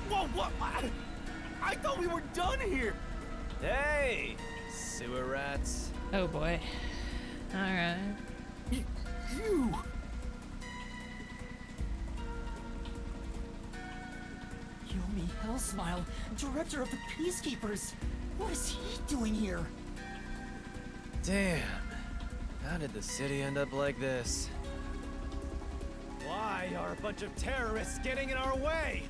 Speaker 9: Whoa, what? I thought we were done here!
Speaker 13: Hey, sewer rats.
Speaker 1: Oh boy. Alright.
Speaker 9: You!
Speaker 5: Yomi Hellsmile, director of the Peacekeepers. What is he doing here?
Speaker 13: Damn. How did the city end up like this? Why are a bunch of terrorists getting in our way?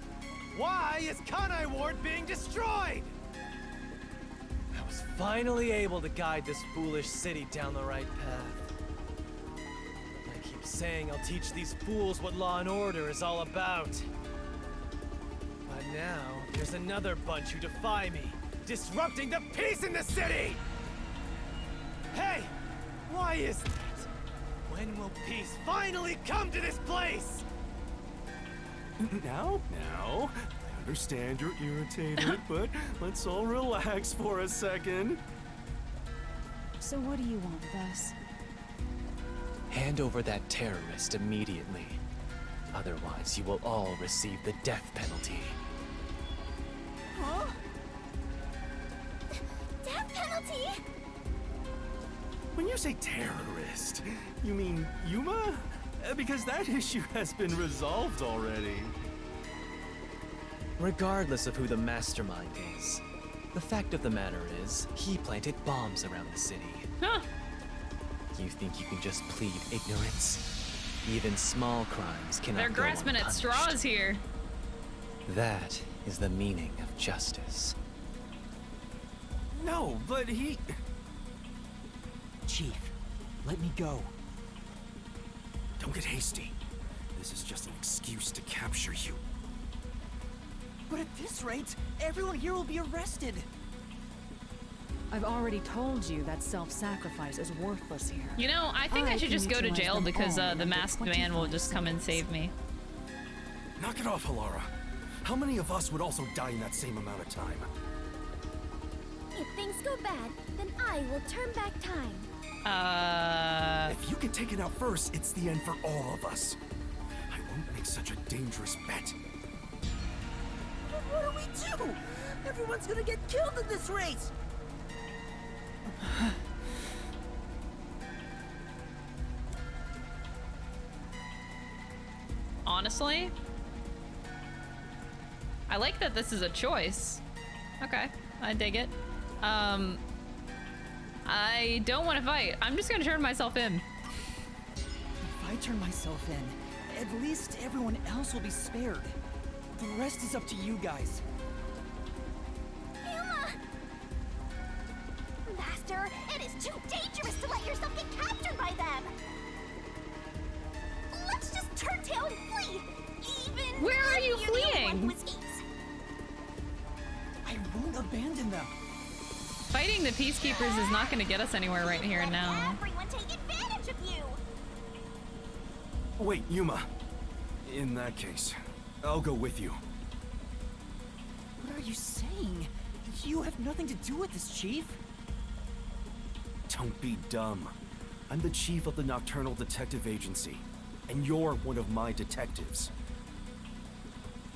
Speaker 13: Why is Kanai Ward being destroyed? I was finally able to guide this foolish city down the right path. I keep saying I'll teach these fools what law and order is all about. But now, there's another bunch who defy me, disrupting the peace in the city! Hey! Why is that? When will peace finally come to this place?
Speaker 9: Now, I understand you're irritated, but let's all relax for a second.
Speaker 12: So what do you want with us?
Speaker 13: Hand over that terrorist immediately. Otherwise, you will all receive the death penalty.
Speaker 4: Huh? Death penalty?
Speaker 9: When you say terrorist, you mean Yuma? Because that issue has been resolved already.
Speaker 13: Regardless of who the mastermind is, the fact of the matter is, he planted bombs around the city.
Speaker 1: Huh.
Speaker 13: You think you can just plead ignorance? Even small crimes cannot
Speaker 1: They're
Speaker 13: go
Speaker 1: grasping at
Speaker 13: unpunished.
Speaker 1: straws here.
Speaker 13: That is the meaning of justice.
Speaker 9: No, but he...
Speaker 5: Chief, let me go.
Speaker 9: Don't get hasty. This is just an excuse to capture you.
Speaker 5: But at this rate, everyone here will be arrested.
Speaker 12: I've already told you that self-sacrifice is worthless here.
Speaker 1: You know, I think I should
Speaker 12: can
Speaker 1: just go to
Speaker 12: neutralize
Speaker 1: jail
Speaker 12: them
Speaker 1: because
Speaker 12: all in
Speaker 1: the
Speaker 12: under
Speaker 1: masked man will
Speaker 12: 25
Speaker 1: just come and save me.
Speaker 9: Knock it off, Halara. How many of us would also die in that same amount of time?
Speaker 8: If things go bad, then I will turn back time.
Speaker 9: If you get taken out first, it's the end for all of us. I won't make such a dangerous bet.
Speaker 11: But what do we do? Everyone's gonna get killed in this race!
Speaker 1: Honestly, I like that this is a choice. Okay, I dig it. I don't want to fight. I'm just gonna turn myself in.
Speaker 5: If I turn myself in, at least everyone else will be spared. The rest is up to you guys.
Speaker 4: Yuma! Master, it is too dangerous to let yourself get captured by them! Let's just turn tail and flee! Even
Speaker 1: Where are
Speaker 4: if
Speaker 1: you
Speaker 4: you're the only one
Speaker 1: fleeing?
Speaker 4: who escapes.
Speaker 5: I won't abandon them.
Speaker 1: Fighting the peacekeepers is not gonna get us anywhere right here and now.
Speaker 4: Everyone take advantage of you!
Speaker 9: Wait, Yuma. In that case, I'll go with you.
Speaker 5: What are you saying? You have nothing to do with this, Chief.
Speaker 9: Don't be dumb. I'm the chief of the Nocturnal Detective Agency, and you're one of my detectives.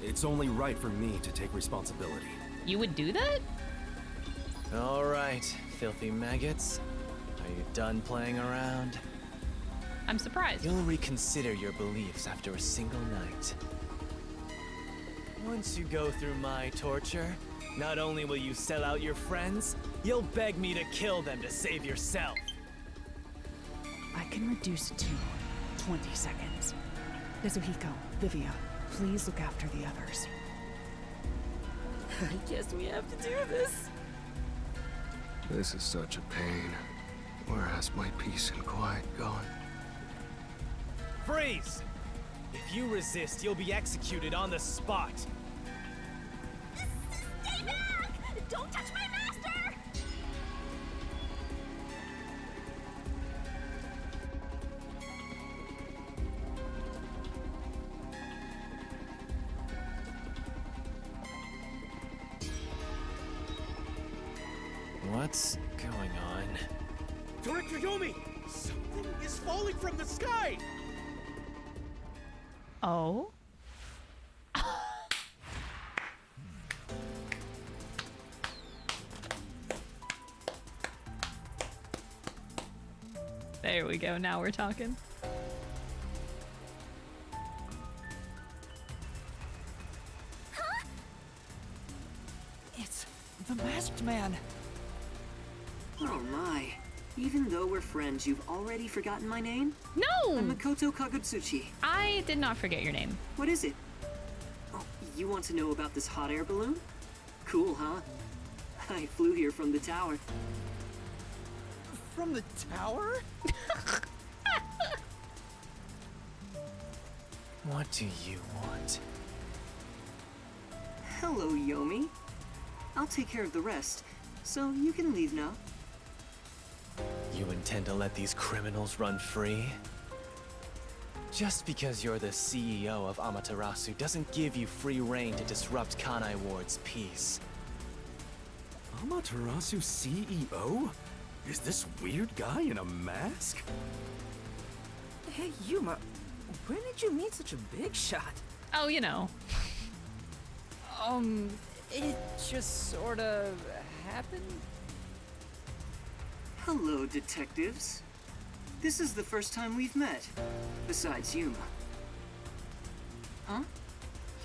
Speaker 9: It's only right for me to take responsibility.
Speaker 1: You would do that?
Speaker 13: All right, filthy maggots. Are you done playing around?
Speaker 1: I'm surprised.
Speaker 13: You'll reconsider your beliefs after a single night. Once you go through my torture, not only will you sell out your friends, you'll beg me to kill them to save yourself.
Speaker 12: I can reduce it to 20 seconds. Kazuhiko, Vivia, please look after the others.
Speaker 11: I guess we have to do this.
Speaker 6: This is such a pain. Where has my peace and quiet gone?
Speaker 13: Freeze! If you resist, you'll be executed on the spot.
Speaker 4: Stay back! Don't touch my master!
Speaker 13: What's going on?
Speaker 14: Director Yomi! Something is falling from the sky!
Speaker 1: Oh? There we go, now we're talking.
Speaker 5: It's the masked man.
Speaker 15: Oh my.
Speaker 5: Even though we're friends, you've already forgotten my name?
Speaker 1: No!
Speaker 5: I'm Makoto Kagutsuchi.
Speaker 1: I did not forget your name.
Speaker 5: What is it? Oh, you want to know about this hot air balloon? Cool, huh? I flew here from the tower.
Speaker 14: From the tower?
Speaker 13: What do you want?
Speaker 5: Hello, Yomi. I'll take care of the rest, so you can leave now.
Speaker 13: You intend to let these criminals run free? Just because you're the CEO of Amaterasu doesn't give you free rein to disrupt Kanai Ward's peace.
Speaker 9: Amaterasu CEO? Is this weird guy in a mask?
Speaker 11: Hey, Yuma, where did you meet such a big shot?
Speaker 1: Oh, you know.
Speaker 3: It just sorta happened?
Speaker 5: Hello, detectives. This is the first time we've met, besides Yuma. Huh?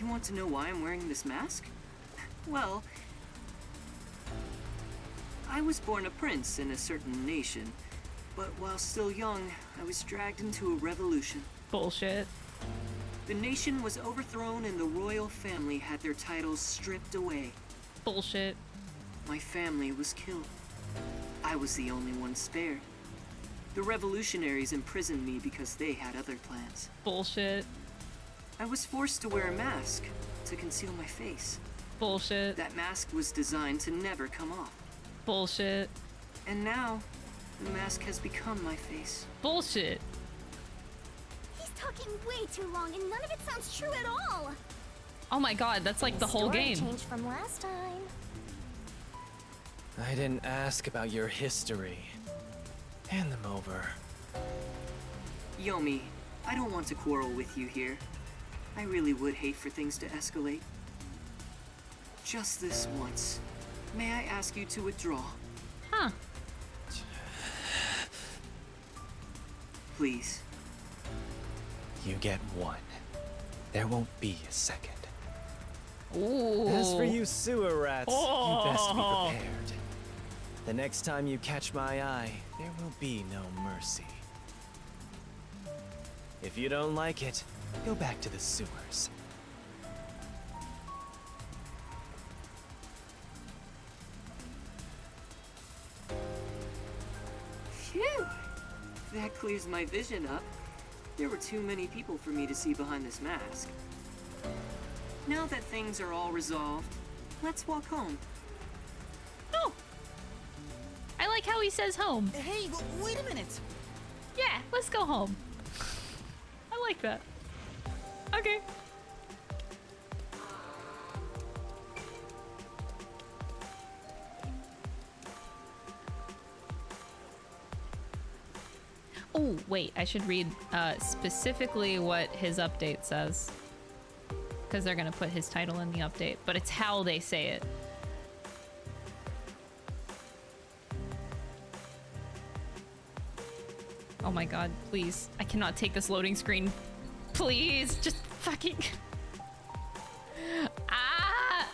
Speaker 5: You want to know why I'm wearing this mask? Well, I was born a prince in a certain nation, but while still young, I was dragged into a revolution.
Speaker 1: Bullshit.
Speaker 5: The nation was overthrown and the royal family had their titles stripped away.
Speaker 1: Bullshit.
Speaker 5: My family was killed. I was the only one spared. The revolutionaries imprisoned me because they had other plans.
Speaker 1: Bullshit.
Speaker 5: I was forced to wear a mask to conceal my face.
Speaker 1: Bullshit.
Speaker 5: That mask was designed to never come off.
Speaker 1: Bullshit.
Speaker 5: And now, the mask has become my face.
Speaker 1: Bullshit.
Speaker 4: He's talking way too long, and none of it sounds true at all.
Speaker 1: Oh my god, that's like the whole
Speaker 4: Story
Speaker 1: game.
Speaker 4: changed from last time.
Speaker 13: I didn't ask about your history. Hand them over.
Speaker 5: Yomi, I don't want to quarrel with you here. I really would hate for things to escalate. Just this once. May I ask you to withdraw?
Speaker 1: Huh.
Speaker 5: Please.
Speaker 13: You get one. There won't be a second.
Speaker 1: Ooh.
Speaker 13: As for you sewer rats,
Speaker 1: Oh.
Speaker 13: you best be prepared. The next time you catch my eye, there will be no mercy. If you don't like it, go back to the sewers.
Speaker 5: Phew! That clears my vision up. There were too many people for me to see behind this mask. Now that things are all resolved, let's walk home.
Speaker 1: Oh. I like how he says home.
Speaker 3: Hey, wait a minute!
Speaker 1: Yeah, let's go home. I like that. Okay. Oh, wait, I should read specifically what his update says. Because they're going to put his title in the update, but it's how they say it. Oh my god, please. I cannot take this loading screen. Please, just fucking... Ah!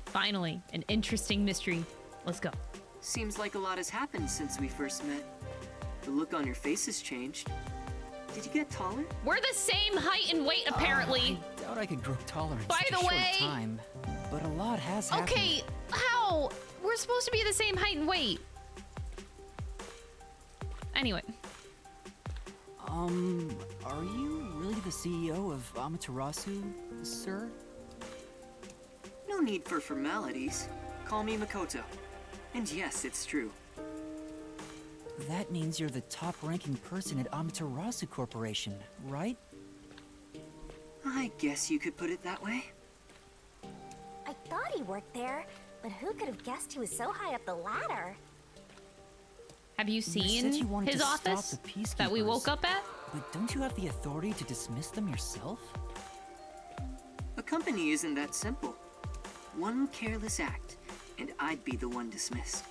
Speaker 1: Finally, an interesting mystery. Let's go.
Speaker 5: Seems like a lot has happened since we first met. The look on your face has changed. Did you get taller?
Speaker 1: We're the same height and weight, apparently.
Speaker 5: I doubt I could grow taller in
Speaker 1: By
Speaker 5: such
Speaker 1: the
Speaker 5: a short
Speaker 1: way-
Speaker 5: time. But a lot has happened.
Speaker 1: Okay, how? We're supposed to be the same height and weight. Anyway.
Speaker 5: Are you really the CEO of Amaterasu, sir? No need for formalities. Call me Makoto. And yes, it's true. That means you're the top-ranking person at Amaterasu Corporation, right? I guess you could put it that way.
Speaker 4: I thought he worked there, But who could have guessed he was so high up the ladder?
Speaker 1: Have you
Speaker 5: said
Speaker 1: seen
Speaker 5: you wanted
Speaker 1: his
Speaker 5: to stop
Speaker 1: office
Speaker 5: the peacekeepers,
Speaker 1: that we woke up at?
Speaker 5: But don't you have the authority to dismiss them yourself?
Speaker 15: A company isn't that simple. One careless act, and I'd be the one dismissed.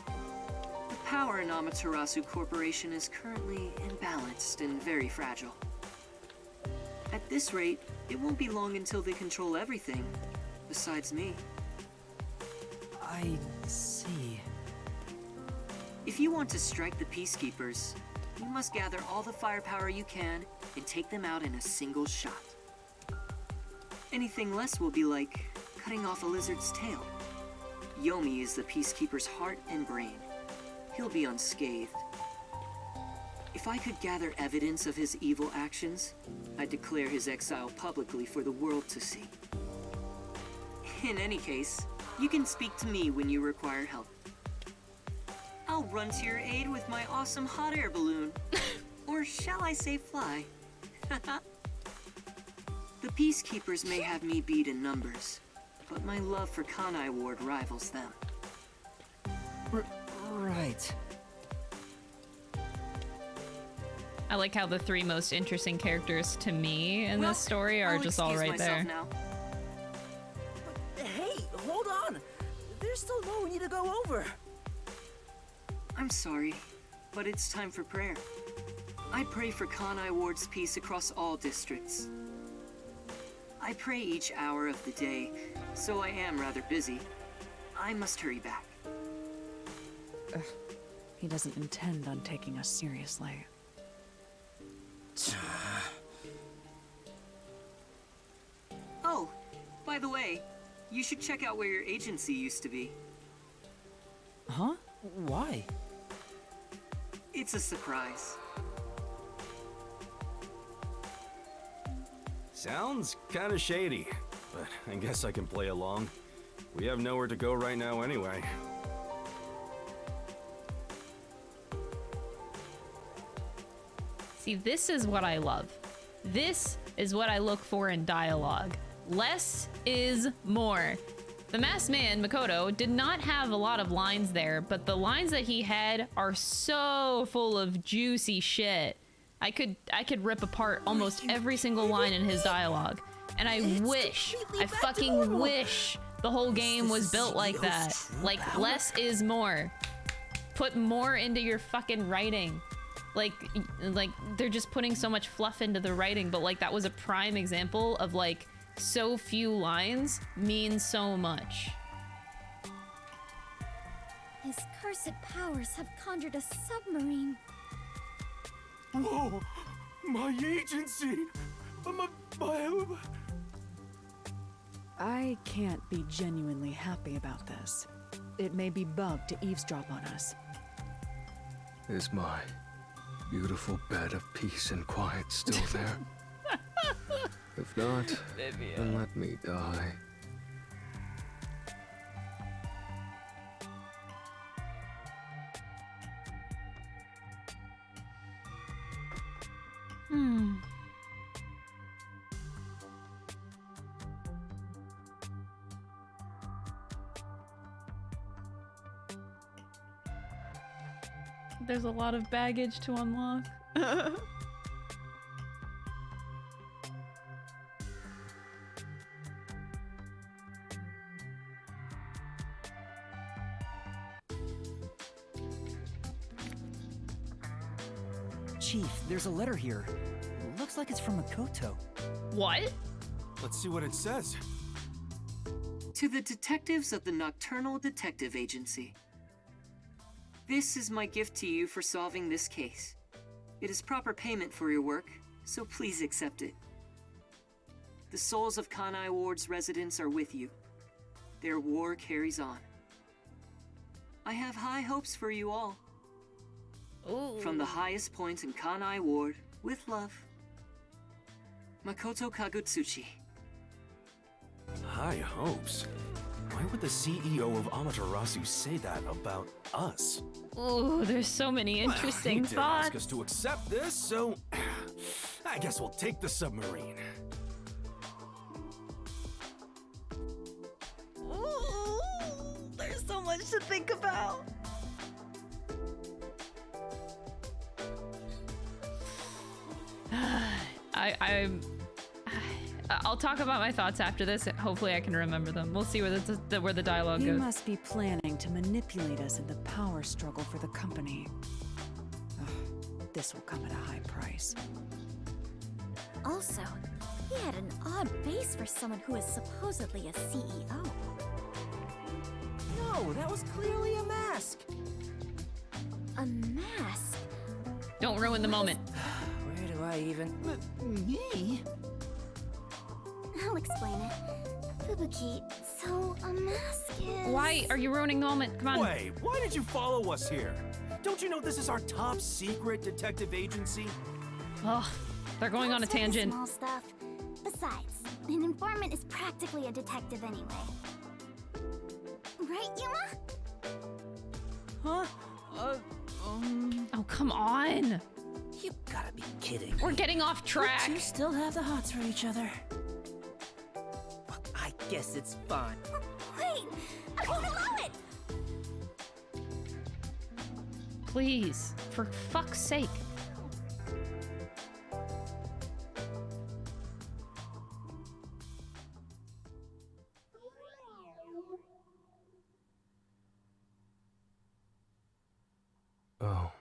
Speaker 15: The power in Amaterasu Corporation is currently imbalanced and very fragile. At this rate, it won't be long until they control everything, besides me.
Speaker 5: I see.
Speaker 15: If you want to strike the Peacekeepers, you must gather all the firepower you can and take them out in a single shot. Anything less will be like cutting off a lizard's tail. Yomi is the Peacekeeper's heart and brain. He'll be unscathed. If I could gather evidence of his evil actions, I'd declare his exile publicly for the world to see. In any case, you can speak to me when you require help. I'll run to your aid with my awesome hot air balloon. Or shall I say fly? The Peacekeepers may have me beat in numbers, but my love for Kanai Ward rivals them.
Speaker 5: Right.
Speaker 1: I like how the three most interesting characters to me in this story are just all right there.
Speaker 15: Now.
Speaker 11: Hey, hold on! There's still more we need to go over.
Speaker 15: I'm sorry, but it's time for prayer. I pray for Kanai Ward's peace across all districts. I pray each hour of the day, so I am rather busy. I must hurry back.
Speaker 12: He doesn't intend on taking us seriously.
Speaker 15: Oh, by the way, you should check out where your agency used to be.
Speaker 5: Huh? Why?
Speaker 15: It's a surprise.
Speaker 9: Sounds kinda shady, but I guess I can play along. We have nowhere to go right now anyway.
Speaker 1: See, this is what I love. This is what I look for in dialogue. Less is more. The masked man, Makoto, did not have a lot of lines there, but the lines that he had are so full of juicy shit. I could rip apart almost every single line in his dialogue. And I fucking wish the whole game was built like that. Like, less is more. Put more into your fucking writing. Like they're just putting so much fluff into the writing, but like that was a prime example of like so few lines mean so much.
Speaker 8: His cursed powers have conjured a submarine.
Speaker 9: Whoa! My agency!
Speaker 12: I can't be genuinely happy about this. It may be bugged to eavesdrop on us.
Speaker 6: Is my beautiful bed of peace and quiet still there? If not, then let me die.
Speaker 1: There's a lot of baggage to unlock.
Speaker 5: Chief, there's a letter here. Looks like it's from Makoto.
Speaker 1: What?
Speaker 9: Let's see what it says.
Speaker 15: To the detectives of the Nocturnal Detective Agency. This is my gift to you for solving this case. It is proper payment for your work, so please accept it. The souls of Kanai Ward's residents are with you. Their war carries on. I have high hopes for you all.
Speaker 1: Ooh.
Speaker 15: From the highest points in Kanai Ward, with love, Makoto Kagutsuchi.
Speaker 9: High hopes? Why would the CEO of Amaterasu say that about us?
Speaker 1: Ooh, there's so many interesting
Speaker 9: He did
Speaker 1: thoughts.
Speaker 9: ask us to accept this, so I guess we'll take the submarine.
Speaker 11: much to think about.
Speaker 1: I'll talk about my thoughts after this. Hopefully I can remember them. We'll see where the dialogue
Speaker 12: You
Speaker 1: goes.
Speaker 12: must be planning to manipulate us in the power struggle for the company. Ugh, this will come at a high price.
Speaker 8: Also, he had an odd face for someone who is supposedly a CEO.
Speaker 11: No, that was clearly a mask.
Speaker 8: A mask?
Speaker 1: Don't ruin the moment.
Speaker 11: Where do I even...
Speaker 3: Me?
Speaker 2: I'll explain it. Fubuki, so a mask is...
Speaker 1: Why are you ruining the moment? Come on.
Speaker 9: Wait, why did you follow us here? Don't you know this is our top secret detective agency?
Speaker 1: Oh, they're going on a
Speaker 2: That's for the
Speaker 1: tangent.
Speaker 2: Small stuff. Besides, an informant is practically a detective anyway. Right, Yuma?
Speaker 11: Huh?
Speaker 1: Oh, come on.
Speaker 11: You gotta be kidding.
Speaker 1: We're getting off track.
Speaker 11: You still have the hots for each other. Well, I guess it's fine.
Speaker 2: Wait! I won't allow it!
Speaker 1: Please, for fuck's sake.
Speaker 6: Oh,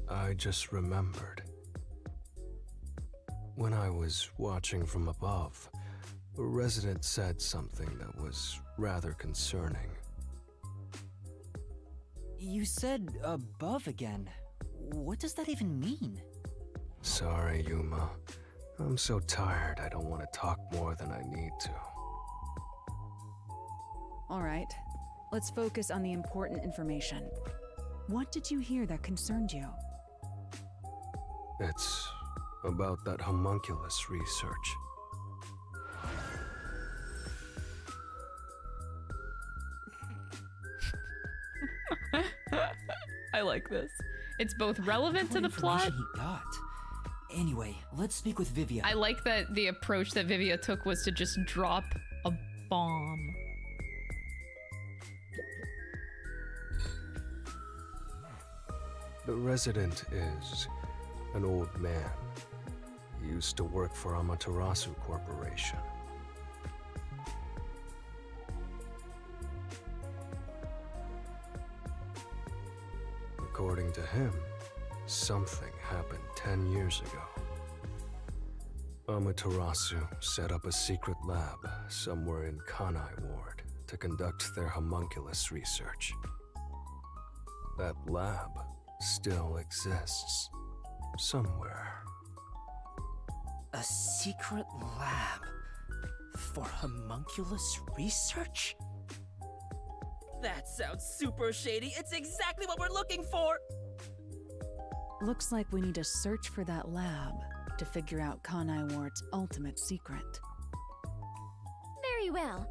Speaker 6: I just remembered. When I was watching from above, a resident said something that was rather concerning.
Speaker 5: You said above again. What does that even mean?
Speaker 6: Sorry, Yuma. I'm so tired I don't want to talk more than I need to.
Speaker 12: All right, let's focus on the important information. What did you hear that concerned you?
Speaker 6: It's about that homunculus research.
Speaker 1: I like this. It's both relevant to the plot.
Speaker 5: He got. Anyway, let's speak with Vivia.
Speaker 1: I like that the approach that Vivia took was to just drop a bomb.
Speaker 6: The resident is an old man. He used to work for Amaterasu Corporation. According to him, something happened 10 years ago. Amaterasu set up a secret lab somewhere in Kanai Ward to conduct their homunculus research. That lab still exists somewhere.
Speaker 11: A secret lab for homunculus research? That sounds super shady. It's exactly what we're looking for.
Speaker 12: Looks like we need to search for that lab to figure out Kanai Ward's ultimate secret.
Speaker 8: Very well.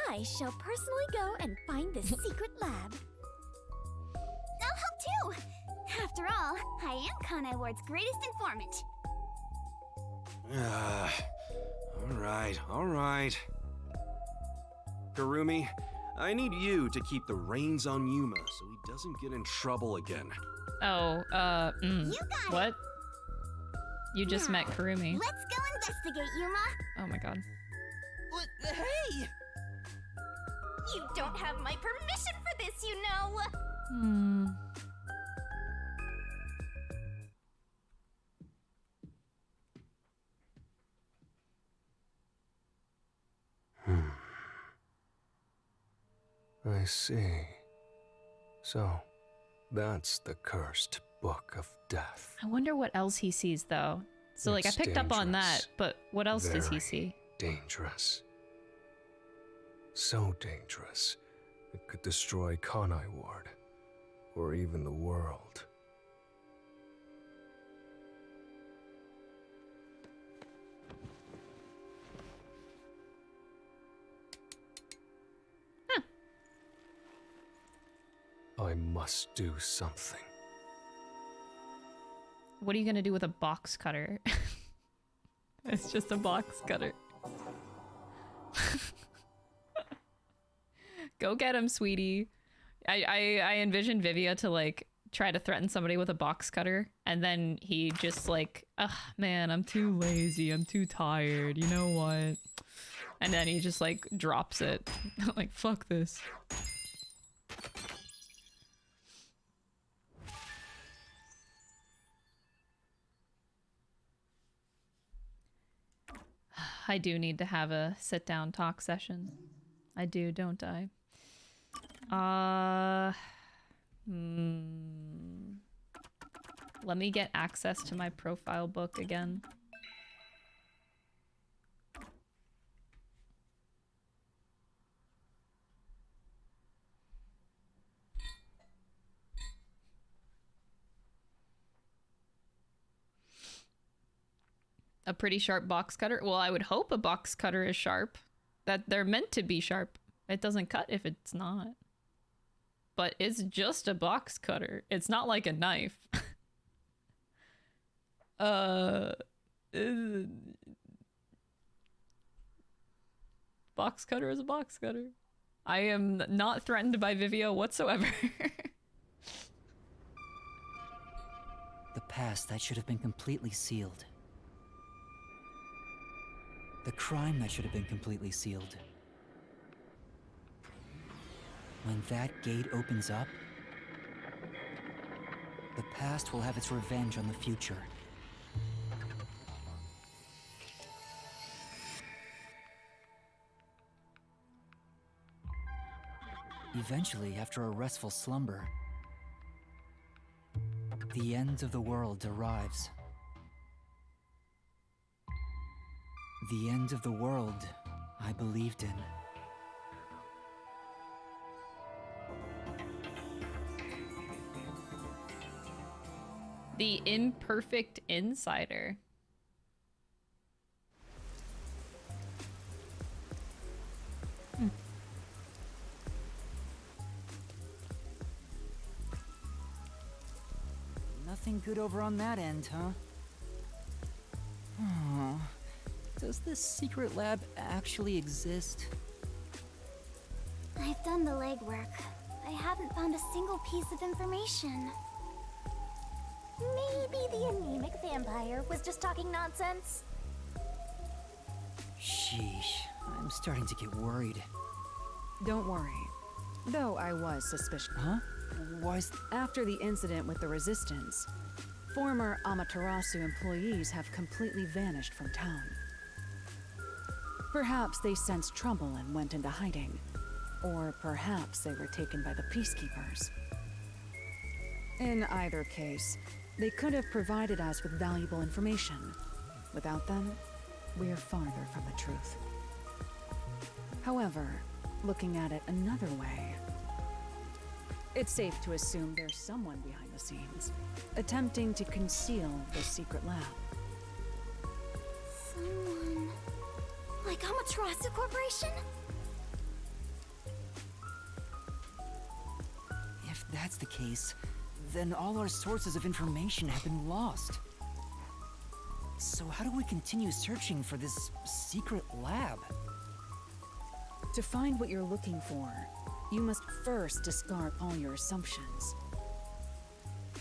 Speaker 8: I shall personally go and find this secret lab.
Speaker 2: I'll help too! After all, I am Kanai Ward's greatest informant.
Speaker 9: All right. Karumi, I need you to keep the reins on Yuma so he doesn't get in trouble again.
Speaker 1: Oh,
Speaker 2: You got
Speaker 1: what? You just met Karumi.
Speaker 2: Let's go investigate, Yuma.
Speaker 1: Oh my god.
Speaker 11: What? Hey!
Speaker 4: You don't have my permission for this, you know!
Speaker 1: Hmm.
Speaker 6: I see. So, that's the cursed book of death.
Speaker 1: I wonder what else he sees though. So like I
Speaker 6: It's
Speaker 1: picked up on that,
Speaker 6: dangerous.
Speaker 1: but what else does he
Speaker 6: Very
Speaker 1: see?
Speaker 6: Dangerous. So dangerous, it could destroy Kanai Ward, or even the world. I must do something.
Speaker 1: What are you gonna do with a box cutter? It's just a box cutter. Go get him, sweetie. I envision Vivia to like try to threaten somebody with a box cutter, and then he just like, ugh, man, I'm too lazy, I'm too tired, you know what? And then he just like drops it. Like, fuck this. I do need to have a sit-down talk session. I do, don't I? Let me get access to my profile book again. A pretty sharp box cutter? Well, I would hope a box cutter is sharp. That they're meant to be sharp. It doesn't cut if it's not. But it's just a box cutter. It's not like a knife. Box cutter is a box cutter. I am not threatened by Vivia whatsoever.
Speaker 5: The past that should have been completely sealed. The crime that should have been completely sealed. When that gate opens up, the past will have its revenge on the future. Eventually, after a restful slumber, the end of the world arrives. The end of the world I believed in.
Speaker 1: The imperfect insider.
Speaker 5: Nothing good over on that end, huh? Oh, does this secret lab actually exist?
Speaker 2: I've done the legwork. I haven't found a single piece of information.
Speaker 4: Maybe the anemic vampire was just talking nonsense.
Speaker 5: Sheesh, I'm starting to get worried.
Speaker 12: Don't worry. Though I was suspicious.
Speaker 5: Huh? Why's...
Speaker 12: After the incident with the Resistance, former Amaterasu employees have completely vanished from town. Perhaps they sensed trouble and went into hiding. Or perhaps they were taken by the Peacekeepers. In either case, they could have provided us with valuable information. Without them, we are farther from the truth. However, looking at it another way, it's safe to assume there's someone behind the scenes, attempting to conceal the secret lab.
Speaker 2: Someone... like Amaterasu Corporation?
Speaker 5: If that's the case, then all our sources of information have been lost. So how do we continue searching for this secret lab?
Speaker 12: To find what you're looking for, you must first discard all your assumptions.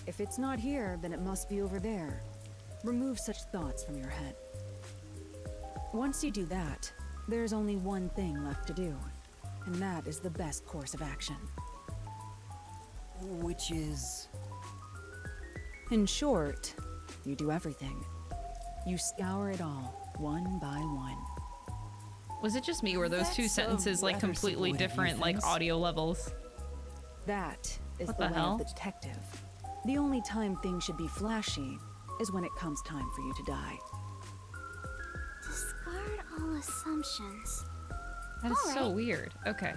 Speaker 12: If it's not here, then it must be over there. Remove such thoughts from your head. Once you do that, there's only one thing left to do, and that is the best course of action.
Speaker 5: Which is...
Speaker 12: In short, you do everything. You scour it all, one by one.
Speaker 1: Was it just me, or were those two sentences like completely different, like audio levels?
Speaker 12: That is
Speaker 1: What
Speaker 12: the
Speaker 1: the
Speaker 12: way
Speaker 1: hell?
Speaker 12: of the detective. The only time things should be flashy is when it comes time for you to die.
Speaker 2: Discard all assumptions.
Speaker 1: That is so
Speaker 2: Alright.
Speaker 1: weird. Okay,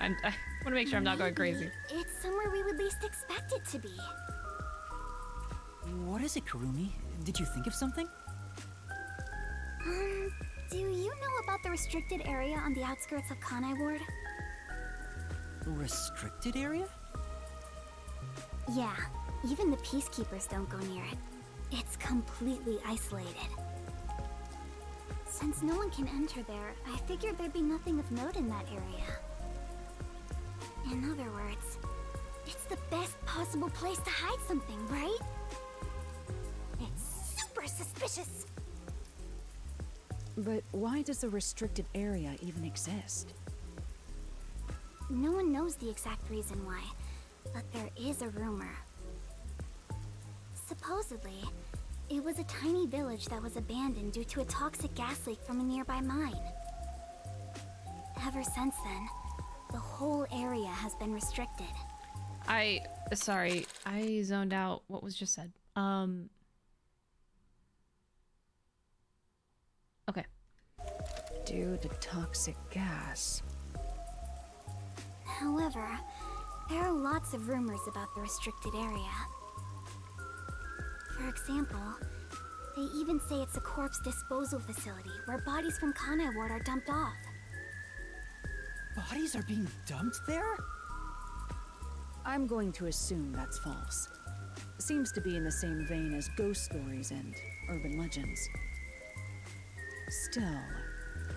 Speaker 1: I want to make sure I'm not going crazy.
Speaker 2: Maybe it's somewhere we would least expect it to be.
Speaker 5: What is it, Karumi? Did you think of something?
Speaker 2: Do you know about the restricted area on the outskirts of Kanai Ward?
Speaker 5: Restricted area?
Speaker 2: Yeah, even the Peacekeepers don't go near it. It's completely isolated. Since no one can enter there, I figured there'd be nothing of note in that area. In other words, possible place to hide something, right?
Speaker 4: It's super suspicious.
Speaker 12: But why does a restricted area even exist?
Speaker 2: No one knows the exact reason why, but there is a rumor. Supposedly, it was a tiny village that was abandoned due to a toxic gas leak from a nearby mine. Ever since then, the whole area has been restricted.
Speaker 1: Sorry, I zoned out. What was just said? Okay.
Speaker 12: Due to toxic gas.
Speaker 2: However, there are lots of rumors about the restricted area. For example, they even say it's a corpse disposal facility where bodies from Kanai Ward are dumped off.
Speaker 3: Bodies are being dumped there?
Speaker 12: I'm going to assume that's false. Seems to be in the same vein as ghost stories and urban legends. Still,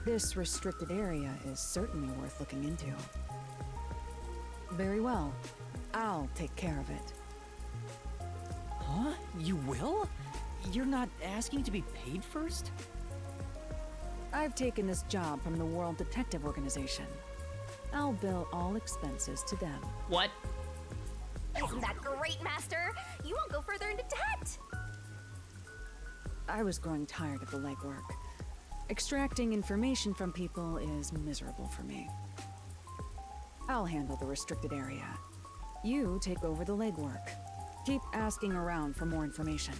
Speaker 12: this restricted area is certainly worth looking into. Very well. I'll take care of it.
Speaker 3: Huh? You will? You're not asking to be paid first?
Speaker 12: I've taken this job from the World Detective Organization. I'll bill all expenses to them.
Speaker 1: What?
Speaker 4: Isn't that great, Master? You won't go further into debt.
Speaker 12: I was growing tired of the legwork. Extracting information from people is miserable for me. I'll handle the restricted area. You take over the legwork. Keep asking around for more information.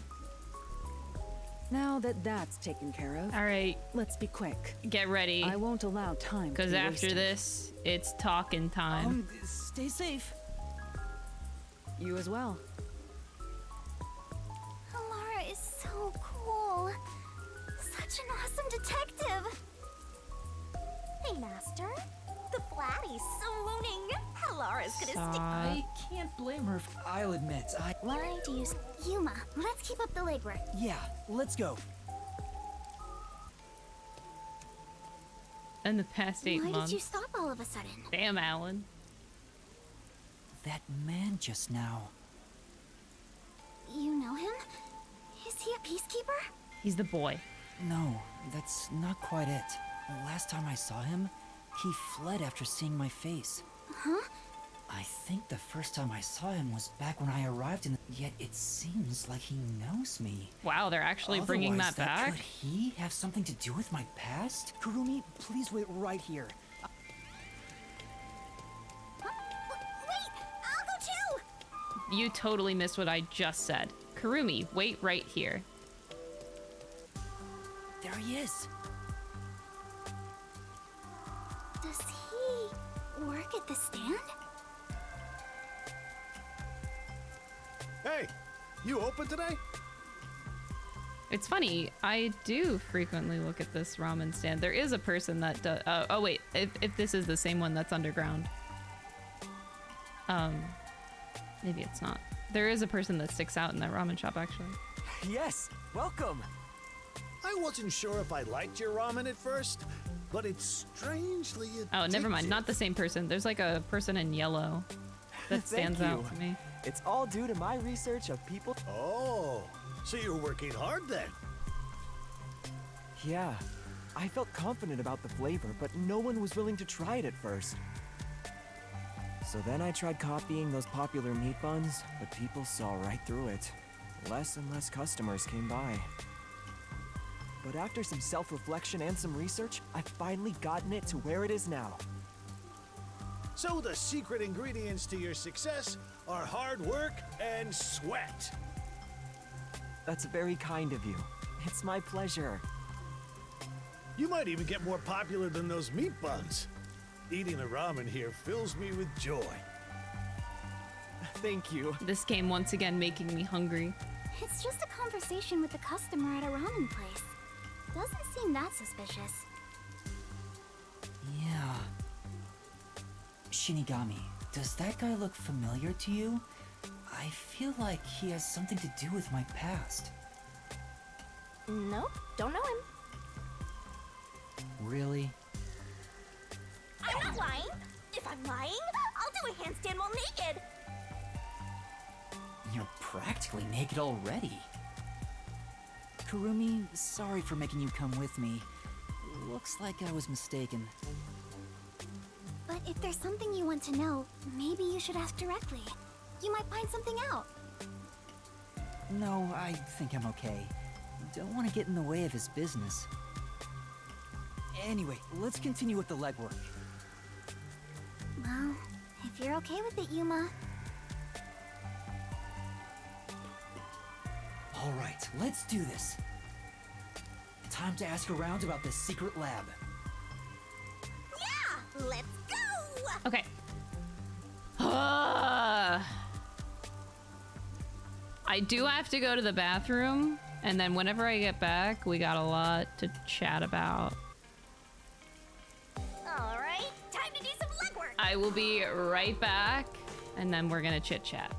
Speaker 12: Now that that's taken care of,
Speaker 1: all right,
Speaker 12: let's be quick.
Speaker 1: Get ready.
Speaker 12: I won't allow time to
Speaker 1: because
Speaker 12: be
Speaker 1: after
Speaker 12: wasted.
Speaker 1: this, it's talking time.
Speaker 3: Stay safe.
Speaker 12: You as well.
Speaker 2: Alara is so cool. Such an awesome detective.
Speaker 4: Hey, Master. The Flatty's so mooning. Alara's gonna stick.
Speaker 3: I can't blame her. I'll admit,
Speaker 2: Why do you... Yuma, let's keep up the legwork.
Speaker 3: Yeah, let's go.
Speaker 1: In the past 8
Speaker 2: Why
Speaker 1: months.
Speaker 2: did you stop all of a sudden?
Speaker 1: Damn, Alan.
Speaker 5: That man just now.
Speaker 2: You know him? Is he a peacekeeper?
Speaker 1: He's the boy.
Speaker 5: No, that's not quite it. The last time I saw him, he fled after seeing my face.
Speaker 2: Huh?
Speaker 5: I think the first time I saw him was back when I arrived in. Yet it seems like he knows me.
Speaker 1: Wow, they're actually bringing that back?
Speaker 5: Could he have something to do with my past?
Speaker 3: Kurumi, please wait right here.
Speaker 4: Wait, I'll go too.
Speaker 1: You totally missed what I just said. Kurumi, wait right here.
Speaker 5: There he is.
Speaker 2: Does he work at the stand?
Speaker 14: Hey, you open today?
Speaker 1: It's funny, I do frequently look at this ramen stand. There is a person that does. Oh wait, if this is the same one that's underground. Maybe it's not. There is a person that sticks out in that ramen shop, actually.
Speaker 13: Yes, welcome.
Speaker 14: I wasn't sure if I liked your ramen at first, but it's strangely
Speaker 1: Oh, never mind.
Speaker 14: addictive.
Speaker 1: Not the same person. There's like a person in yellow that stands out to me.
Speaker 13: It's all due to my research of people.
Speaker 14: Oh, so you're working hard then?
Speaker 13: Yeah, I felt confident about the flavor, but no one was willing to try it at first. So then I tried copying those popular meat buns, but people saw right through it. Less and less customers came by. But after some self-reflection and some research, I've finally gotten it to where it is now.
Speaker 14: So the secret ingredients to your success are hard work and sweat.
Speaker 13: That's very kind of you. It's my pleasure.
Speaker 14: You might even get more popular than those meat buns. Eating the ramen here fills me with joy.
Speaker 13: Thank you.
Speaker 1: This game once again making me hungry.
Speaker 2: It's just a conversation with a customer at a ramen place. Doesn't seem that suspicious.
Speaker 5: Yeah. Shinigami, does that guy look familiar to you? I feel like he has something to do with my past.
Speaker 4: Nope, don't know him.
Speaker 5: Really?
Speaker 4: I'm not lying. If I'm lying, I'll do a handstand while naked.
Speaker 5: practically naked already. Kurumi, sorry for making you come with me. Looks like I was mistaken.
Speaker 2: But if there's something you want to know, maybe you should ask directly. You might find something out.
Speaker 5: No, I think I'm okay. Don't want to get in the way of his business. Anyway, let's continue with the legwork.
Speaker 2: Well, if you're okay with it, Yuma.
Speaker 5: Alright, let's do this. Time to ask around about this secret lab.
Speaker 4: Yeah! Let's go!
Speaker 1: Okay. I do have to go to the bathroom, and then whenever I get back, we got a lot to chat about.
Speaker 4: Alright, time to do some legwork!
Speaker 1: I will be right back, and then we're gonna chit-chat.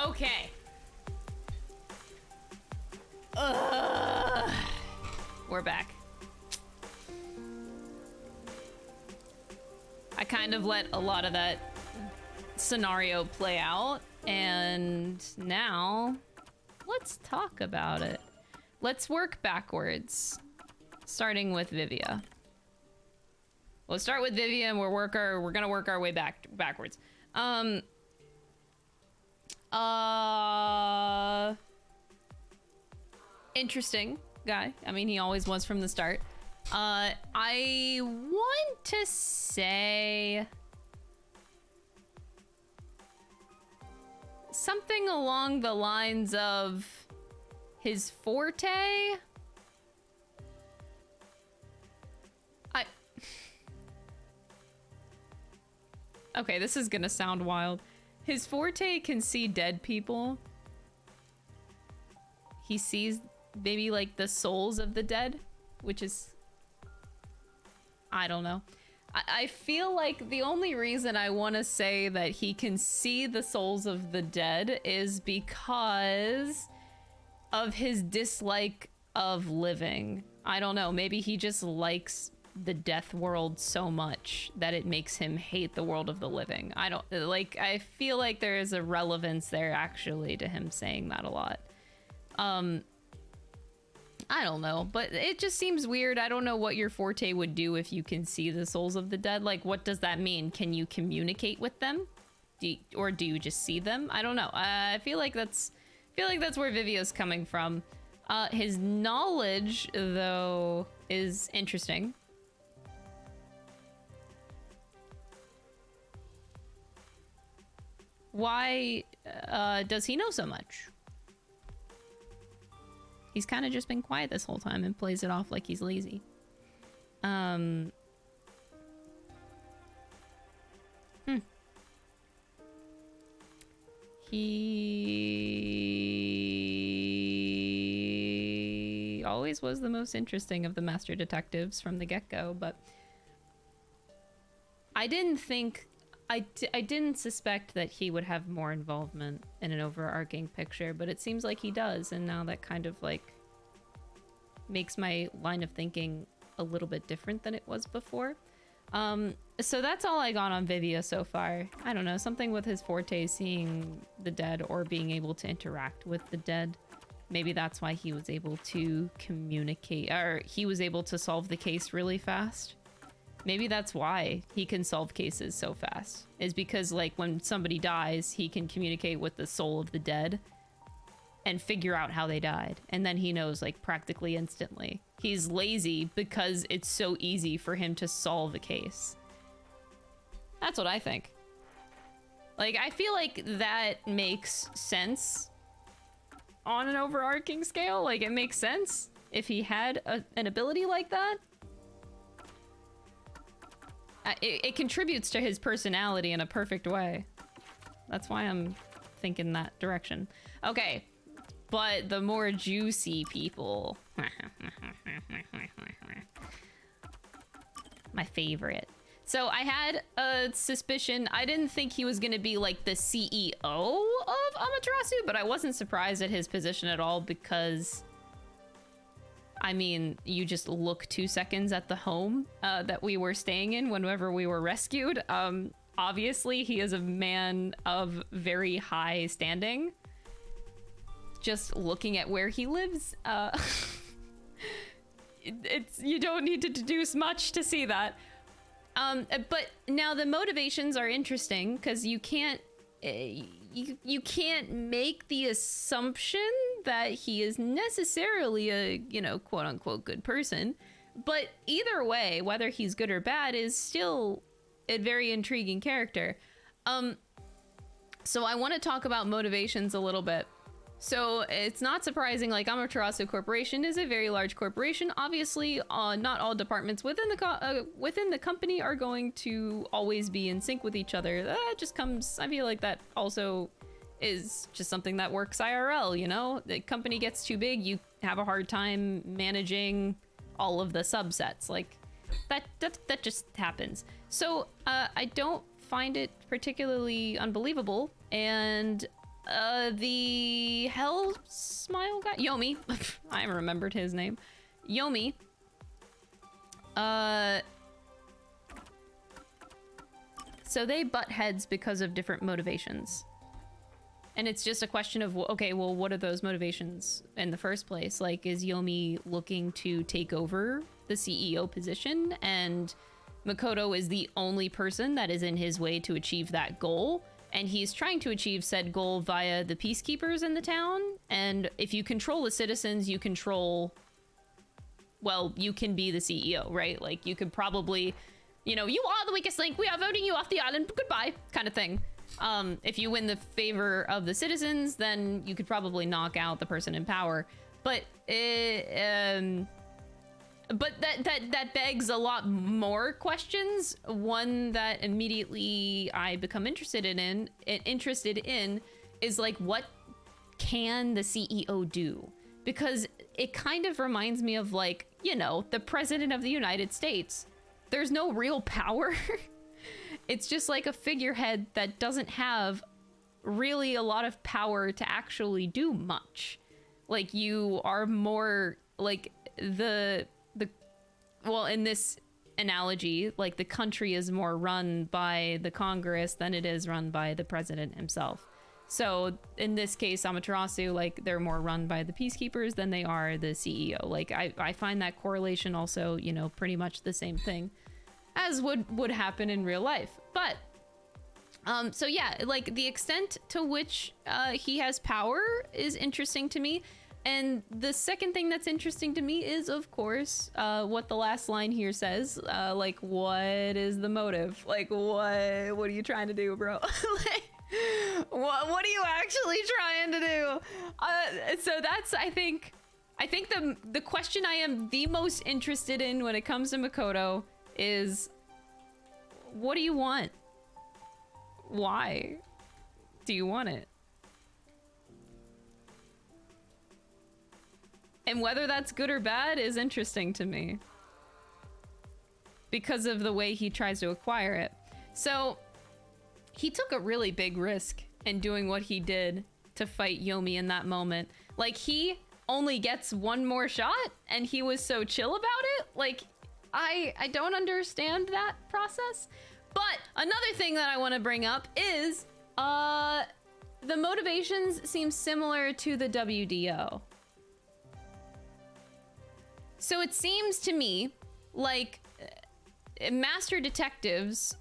Speaker 1: Okay. We're back. I kind of let a lot of that scenario play out, and now let's talk about it. Let's work backwards, starting with Vivia. Let's start with Vivia, and we're gonna work our way backwards. Interesting guy. I mean, he always was from the start. I want to say something along the lines of his forte. Okay, this is gonna sound wild. His forte can see dead people. He sees maybe like the souls of the dead, which is, I don't know. I feel like the only reason I want to say that he can see the souls of the dead is because of his dislike of living. I don't know, maybe he just likes the death world so much that it makes him hate the world of the living. I don't, like, I feel like there is a relevance there actually to him saying that a lot. I don't know, but it just seems weird. I don't know what your forte would do if you can see the souls of the dead. Like, what does that mean? Can you communicate with them? Or do you just see them? I don't know. I feel like that's where Vivio's coming from. His knowledge, though, is interesting. Why does he know so much? He's kind of just been quiet this whole time and plays it off like he's lazy. He always was the most interesting of the master detectives from the get-go, but I didn't think... I didn't suspect that he would have more involvement in an overarching picture, but it seems like he does, and now that kind of like makes my line of thinking a little bit different than it was before. So that's all I got on Vivia so far. I don't know, something with his forte, seeing the dead or being able to interact with the dead. Maybe that's why he was able to communicate, or he was able to solve the case really fast. Maybe that's why he can solve cases so fast, is because like when somebody dies, he can communicate with the soul of the dead and figure out how they died. And then he knows like practically instantly. He's lazy because it's so easy for him to solve a case. That's what I think. Like, I feel like that makes sense on an overarching scale. Like, it makes sense if he had an ability like that. It contributes to his personality in a perfect way. That's why I'm thinking that direction. Okay, but the more juicy people. My favorite. So I had a suspicion. I didn't think he was gonna be like the CEO of Amaterasu, but I wasn't surprised at his position at all because, I mean, you just look 2 seconds at the home that we were staying in whenever we were rescued. Obviously, he is a man of very high standing. Just looking at where he lives, you don't need to deduce much to see that. But now the motivations are interesting because you can't make the assumption that he is necessarily a, you know, quote unquote good person. But either way, whether he's good or bad is still a very intriguing character. So I want to talk about motivations a little bit. So it's not surprising, like Amaterasu Corporation is a very large corporation. Obviously, not all departments within the company are going to always be in sync with each other. That just comes, I feel like that also is just something that works IRL, you know? The company gets too big, you have a hard time managing all of the subsets. Like, that just happens. So I don't find it particularly unbelievable, and the Hell Smile guy, Yomi, I remembered his name, Yomi, so they butt heads because of different motivations. And it's just a question of, okay, well, what are those motivations in the first place? Like, is Yomi looking to take over the CEO position, and Makoto is the only person that is in his way to achieve that goal? And he's trying to achieve said goal via the peacekeepers in the town. And if you control the citizens, you control, well, you can be the CEO, right? Like, you could probably, you know, you are the weakest link, we are voting you off the island, goodbye, kind of thing. If you win the favor of the citizens, then you could probably knock out the person in power. But that begs a lot more questions. One that immediately I become interested in is like, what can the CEO do? Because it kind of reminds me of, like, you know, the president of the United States. There's no real power. It's just like a figurehead that doesn't have really a lot of power to actually do much. Like, you are more like well, in this analogy, like, the country is more run by the Congress than it is run by the president himself. So in this case, Amaterasu, like, they're more run by the peacekeepers than they are the CEO. Like, I find that correlation also, you know, pretty much the same thing as would happen in real life. But so yeah, like, the extent to which he has power is interesting to me. And the second thing that's interesting to me is, of course, what the last line here says. Like, what is the motive? Like, what are you trying to do, bro? Like, what are you actually trying to do? So that's, I think the question I am the most interested in when it comes to Makoto is, what do you want? Why do you want it? And whether that's good or bad is interesting to me because of the way he tries to acquire it. So he took a really big risk in doing what he did to fight Yomi in that moment. Like, he only gets one more shot and he was so chill about it. Like, I don't understand that process. But another thing that I want to bring up is the motivations seem similar to the WDO. So it seems to me like master detectives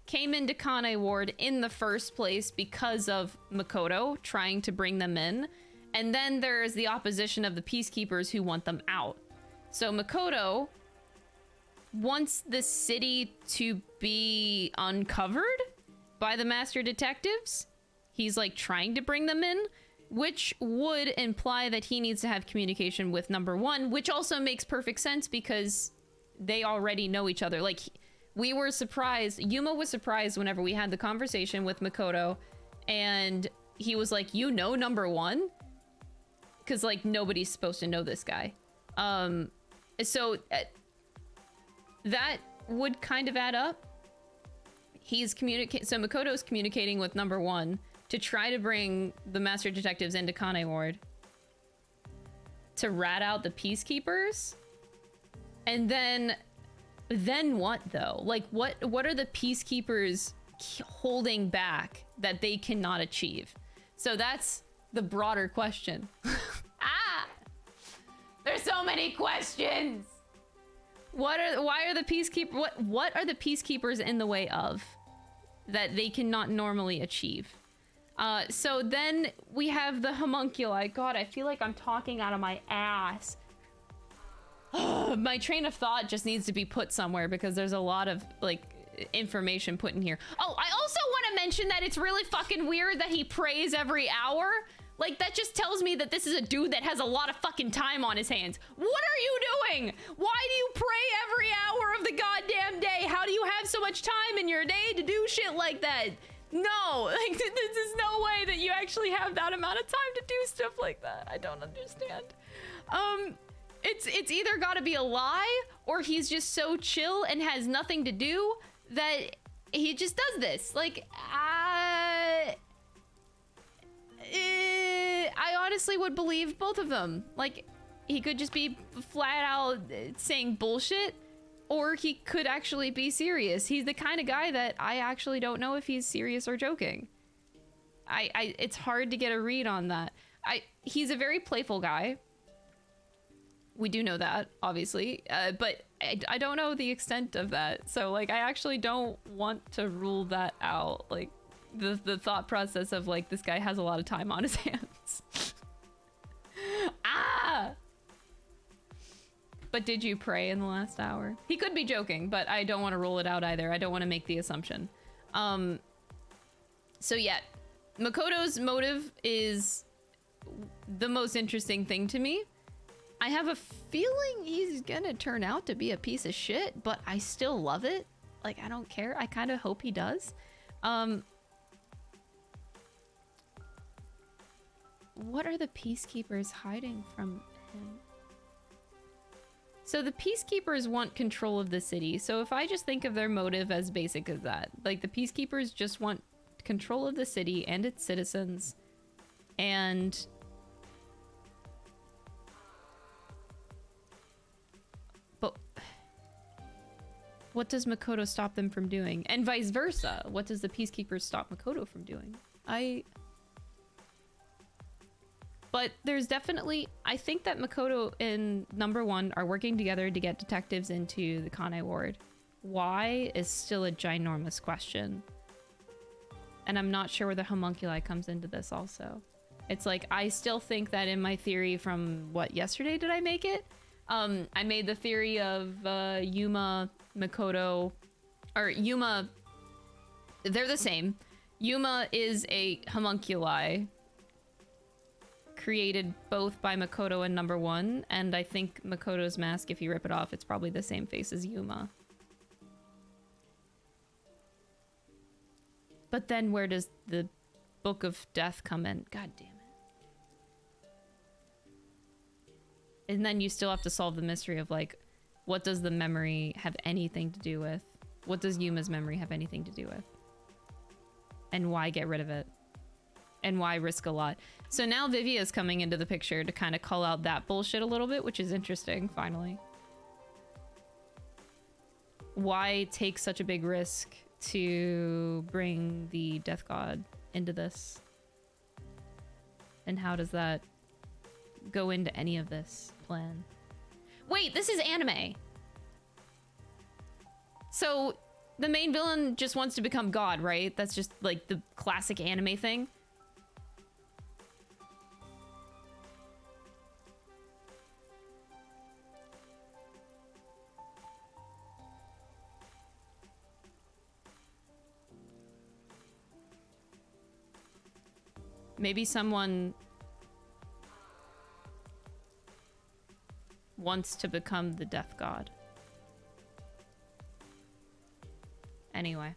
Speaker 1: came into Kanai Ward in the first place because of Makoto trying to bring them in. And then there's the opposition of the peacekeepers who want them out. So Makoto wants the city to be uncovered by the master detectives. He's like trying to bring them in, which would imply that he needs to have communication with number one, which also makes perfect sense because they already know each other. Like, we were surprised, Yuma was surprised whenever we had the conversation with Makoto, and he was like, you know number one? Because, like, nobody's supposed to know this guy. So that would kind of add up. He's so Makoto's communicating with number one to try to bring the master detectives into Kanai Ward to rat out the peacekeepers. And then what though? Like what are the peacekeepers holding back that they cannot achieve? So that's the broader question. There's so many questions. Why are the peacekeepers in the way of that they cannot normally achieve? So then we have the homunculi. God, I feel like I'm talking out of my ass. My train of thought just needs to be put somewhere because there's a lot of like information put in here. Oh, I also want to mention that it's really fucking weird that he prays every hour. Like, that just tells me that this is a dude that has a lot of fucking time on his hands. What are you doing? Why do you pray every hour of the goddamn day? How do you have so much time in your day to do shit like that? No, like, this is no way that you actually have that amount of time to do stuff like that. I don't understand. It's either gotta be a lie or he's just so chill and has nothing to do that he just does this. Like, I honestly would believe both of them. Like, he could just be flat out saying bullshit, or he could actually be serious. He's the kind of guy that I actually don't know if he's serious or joking. It's hard to get a read on that. He's a very playful guy. We do know that, obviously, but I don't know the extent of that. So, like, I actually don't want to rule that out. Like, the thought process of, like, this guy has a lot of time on his hands. But did you pray in the last hour? He could be joking, but I don't want to rule it out either. I don't want to make the assumption. So yeah, Makoto's motive is the most interesting thing to me. I have a feeling he's gonna turn out to be a piece of shit, but I still love it. Like, I don't care. I kind of hope he does. What are the peacekeepers hiding from him? So the peacekeepers want control of the city. So if I just think of their motive as basic as that, like the peacekeepers just want control of the city and its citizens, and but what does Makoto stop them from doing? And vice versa. What does the peacekeepers stop Makoto from doing? But there's definitely, I think that Makoto and number one are working together to get detectives into the Kanai Ward. Why is still a ginormous question. And I'm not sure where the homunculi comes into this also. It's like, I still think that in my theory from, what, yesterday did I make it? I made the theory of Yuma, Makoto, or Yuma, they're the same. Yuma is a homunculi created both by Makoto and number one, and I think Makoto's mask, if you rip it off, it's probably the same face as Yuma. But then where does the Book of Death come in? God damn it. And then you still have to solve the mystery of, like, what does the memory have anything to do with? What does Yuma's memory have anything to do with? And why get rid of it? And why risk a lot? So now Vivia's coming into the picture to kind of call out that bullshit a little bit, which is interesting, finally. Why take such a big risk to bring the Death God into this? And how does that go into any of this plan? Wait, this is anime. So the main villain just wants to become God, right? That's just like the classic anime thing. Maybe someone wants to become the Death God. Anyway.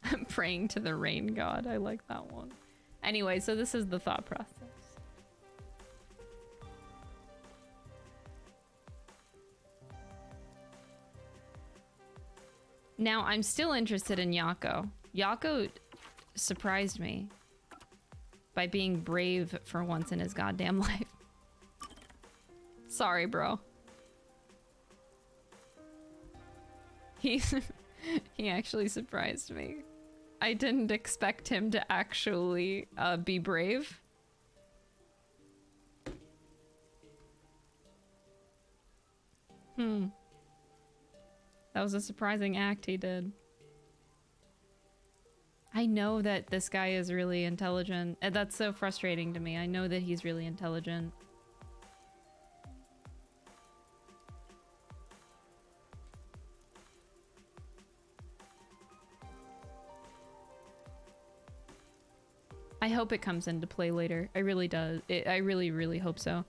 Speaker 1: I'm praying to the rain god. I like that one. Anyway, so this is the thought process. Now, I'm still interested in Yako. Yako surprised me by being brave for once in his goddamn life. Sorry, bro. He actually surprised me. I didn't expect him to actually be brave. That was a surprising act he did. I know that this guy is really intelligent. And that's so frustrating to me. I know that he's really intelligent. I hope it comes into play later. I really does. I really, really hope so.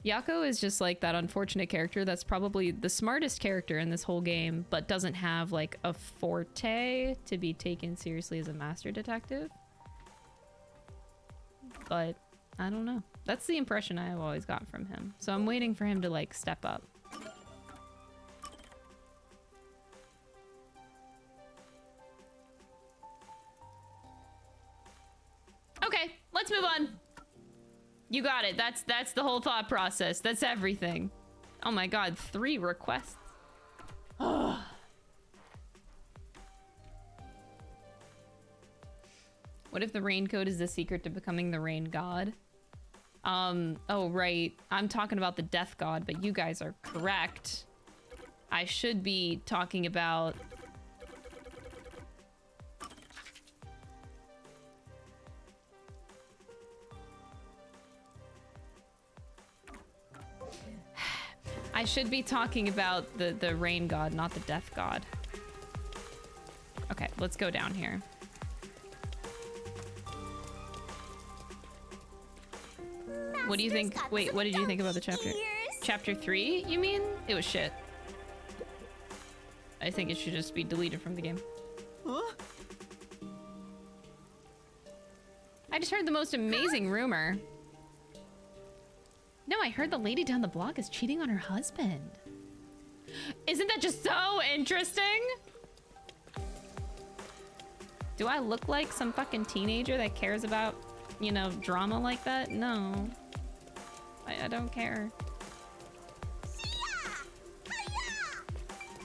Speaker 1: Yako is just like that unfortunate character that's probably the smartest character in this whole game, but doesn't have like a forte to be taken seriously as a master detective. But I don't know. That's the impression I've always got from him. So I'm waiting for him to like step up. Okay, let's move on. You got it. That's the whole thought process. That's everything. Oh my god, 3 requests. What if the raincoat is the secret to becoming the rain god? Oh right. I'm talking about the death god, but you guys are correct. I should be talking about the rain god, not the death god. Okay, let's go down here. What do you think? Wait, what did you think about the chapter? Chapter 3, you mean? It was shit. I think it should just be deleted from the game.
Speaker 11: Huh?
Speaker 1: I just heard the most amazing rumor. No, I heard the lady down the block is cheating on her husband. Isn't that just so interesting? Do I look like some fucking teenager that cares about, you know, drama like that? No. I don't care.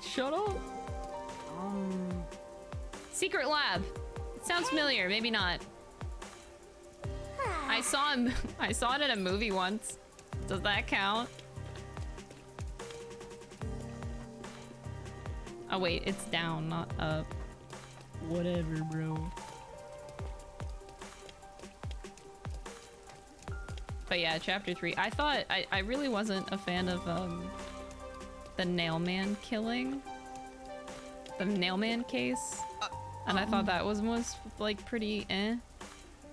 Speaker 1: Shut up. Secret lab. It sounds familiar, maybe not. I saw it in a movie once. Does that count? Oh wait, it's down, not up. Whatever, bro. But yeah, chapter 3. I thought I really wasn't a fan of the Nailman killing. The Nailman case. And I thought that was like pretty eh.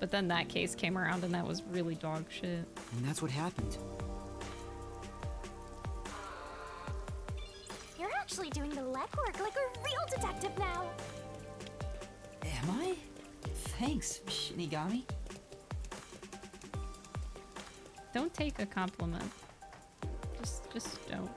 Speaker 1: But then that case came around and that was really dog shit.
Speaker 5: And that's what happened.
Speaker 4: You're actually doing the legwork like a real detective now.
Speaker 5: Am I? Thanks, Shinigami.
Speaker 1: Don't take a compliment. Just don't.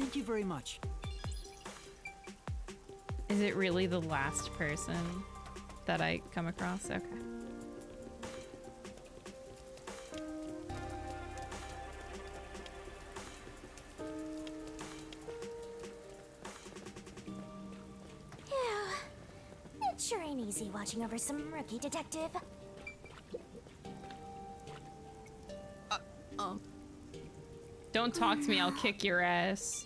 Speaker 5: Thank you very much.
Speaker 1: Is it really the last person that I come across? Okay.
Speaker 4: Yeah, it sure ain't easy watching over some rookie detective.
Speaker 1: Don't talk to me, I'll kick your ass.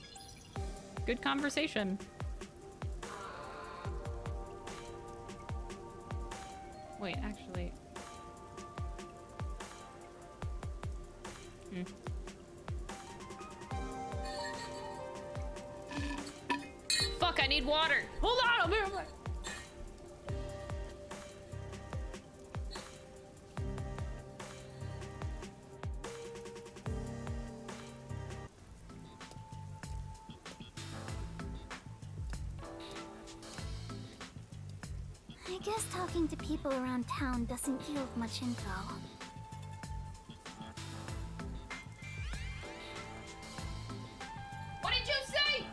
Speaker 1: Good conversation. Wait, actually. Fuck, I need water. Hold on, I'll be right back.
Speaker 2: I guess talking to people around town doesn't yield much info.
Speaker 1: What did you say?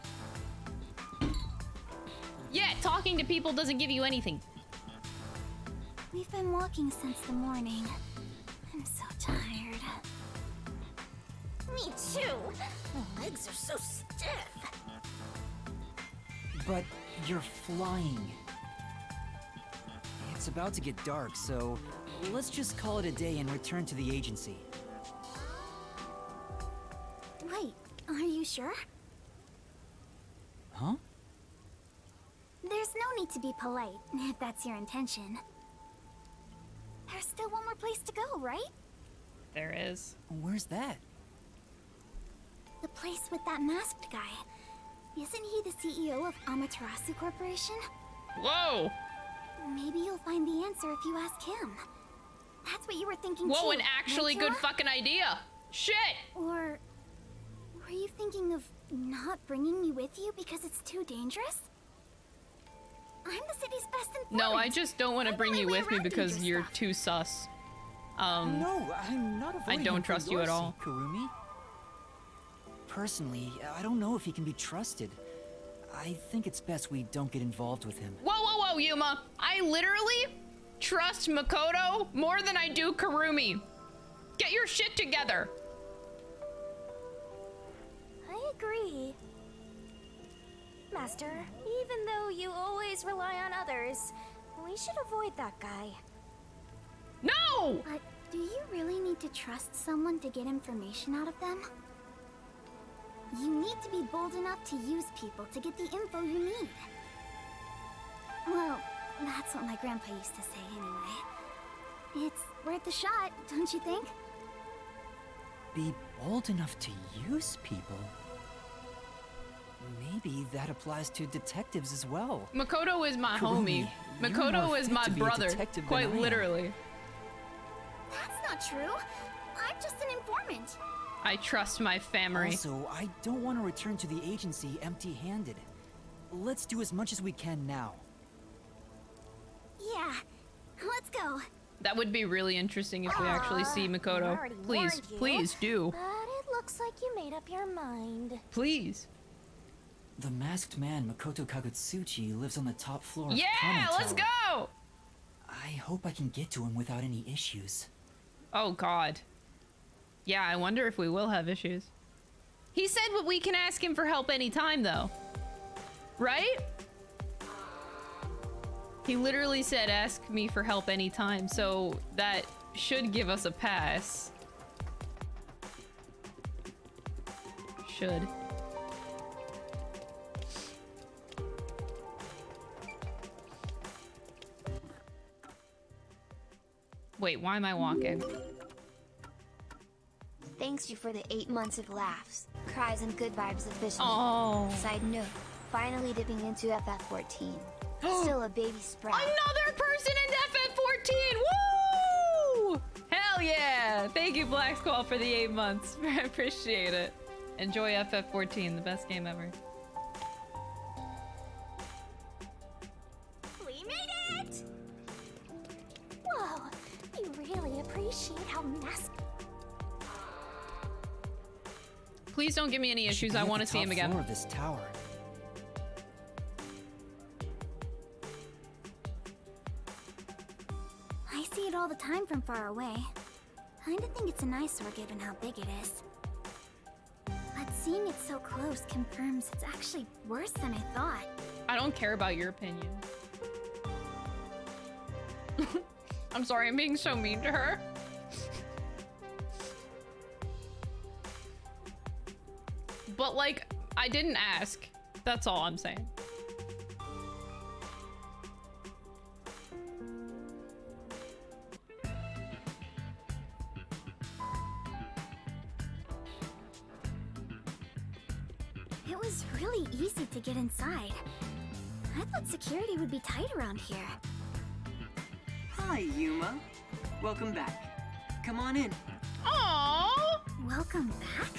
Speaker 1: Yeah, talking to people doesn't give you anything.
Speaker 2: We've been walking since the morning. I'm so tired.
Speaker 4: Me too. My legs are so stiff.
Speaker 5: But you're flying. It's about to get dark, so let's just call it a day and return to the agency.
Speaker 2: Wait, are you sure?
Speaker 5: Huh?
Speaker 2: There's no need to be polite, if that's your intention. There's still one more place to go, right?
Speaker 1: There is.
Speaker 5: Where's that?
Speaker 2: The place with that masked guy. Isn't he the CEO of Amaterasu Corporation?
Speaker 1: Whoa!
Speaker 2: Maybe you'll find the answer if you ask him. That's what you were thinking too.
Speaker 1: Whoa, an actually
Speaker 2: right,
Speaker 1: good
Speaker 2: Kira?
Speaker 1: fucking idea. Shit!
Speaker 2: Or were you thinking of not bringing me with you because it's too dangerous? I'm the city's best informant.
Speaker 1: No, I just don't want to bring you with me because you're too sus.
Speaker 5: No, I'm not avoiding
Speaker 1: I don't
Speaker 5: him for
Speaker 1: trust you
Speaker 5: your
Speaker 1: at all.
Speaker 5: sake, Kurumi. Personally, I don't know if he can be trusted. I think it's best we don't get involved with him.
Speaker 1: Whoa, whoa, whoa, Yuma! I literally trust Makoto more than I do Kurumi. Get your shit together.
Speaker 4: I agree. Master, even though you always rely on others, we should avoid that guy.
Speaker 1: No!
Speaker 2: But do you really need to trust someone to get information out of them? You need to be bold enough to use people to get the info you need. Well, that's what my grandpa used to say anyway. It's worth a shot, don't you think?
Speaker 5: Be bold enough to use people? Maybe that applies to detectives as well.
Speaker 1: Makoto is my
Speaker 5: Kurumi,
Speaker 1: homie.
Speaker 5: you're
Speaker 1: Makoto
Speaker 5: more
Speaker 1: is
Speaker 5: fit
Speaker 1: my
Speaker 5: to be a
Speaker 1: brother,
Speaker 5: detective than
Speaker 1: quite
Speaker 5: I am.
Speaker 1: literally.
Speaker 2: That's not true. I'm just an informant.
Speaker 1: I trust my family.
Speaker 5: Also, I don't want to return to the agency empty-handed. Let's do as much as we can now.
Speaker 2: Yeah, let's go.
Speaker 1: That would be really interesting if we actually see Makoto.
Speaker 4: already
Speaker 1: Please,
Speaker 4: warned you.
Speaker 1: please do.
Speaker 4: But it looks like you made up your mind.
Speaker 1: Please.
Speaker 5: The masked man, Makoto Kagutsuchi, lives on the top floor of
Speaker 1: Yeah,
Speaker 5: Kamo
Speaker 1: let's
Speaker 5: Tower.
Speaker 1: go!
Speaker 5: I hope I can get to him without any issues.
Speaker 1: Oh, God. Yeah, I wonder if we will have issues. He said we can ask him for help anytime, though. Right? He literally said, ask me for help anytime, so that should give us a pass. Should. Wait, why am I walking?
Speaker 16: Thanks you for the 8 months of laughs, cries, and good vibes officially.
Speaker 1: Oh.
Speaker 16: Side note, finally dipping into FF14. Still a baby sprout.
Speaker 1: Another person in FF14! Woo! Hell yeah! Thank you, Black Squall, for the 8 months. I appreciate it. Enjoy FF14, the best game ever.
Speaker 4: We made it! Whoa, you really appreciate how masked.
Speaker 1: Please don't give me any issues. I want to see him again.
Speaker 5: Floor of this tower.
Speaker 2: I see it all the time from far away. Kinda think it's an eyesore given how big it is. But seeing it so close confirms it's actually worse than I thought.
Speaker 1: I don't care about your opinion. I'm sorry, I'm being so mean to her. But like, I didn't ask. That's all I'm saying.
Speaker 2: It was really easy to get inside. I thought security would be tight around here.
Speaker 15: Hi, Yuma. Welcome back. Come on in.
Speaker 1: Aww!
Speaker 2: Welcome back?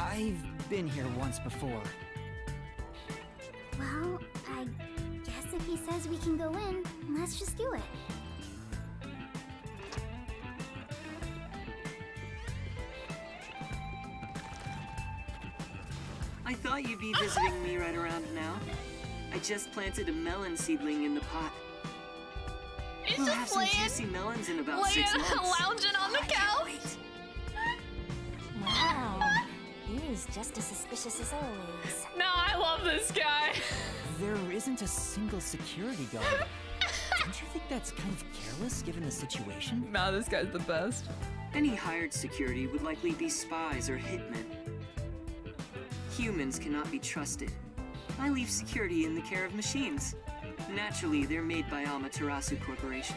Speaker 5: I've been here once before.
Speaker 2: Well, I guess if he says we can go in, let's just do it.
Speaker 15: I thought you'd be visiting me right around now. I just planted a melon seedling in the pot.
Speaker 1: It's
Speaker 15: we'll
Speaker 1: just
Speaker 15: have some juicy melons in about 6 months.
Speaker 1: Lounging on the couch.
Speaker 4: Wow. He's just as suspicious as always.
Speaker 1: No, I love this guy.
Speaker 5: There isn't a single security guard. Don't you think that's kind of careless given the situation?
Speaker 1: Nah, this guy's the best.
Speaker 15: Any hired security would likely be spies or hitmen. Humans cannot be trusted. I leave security in the care of machines. Naturally, they're made by Amaterasu Corporation.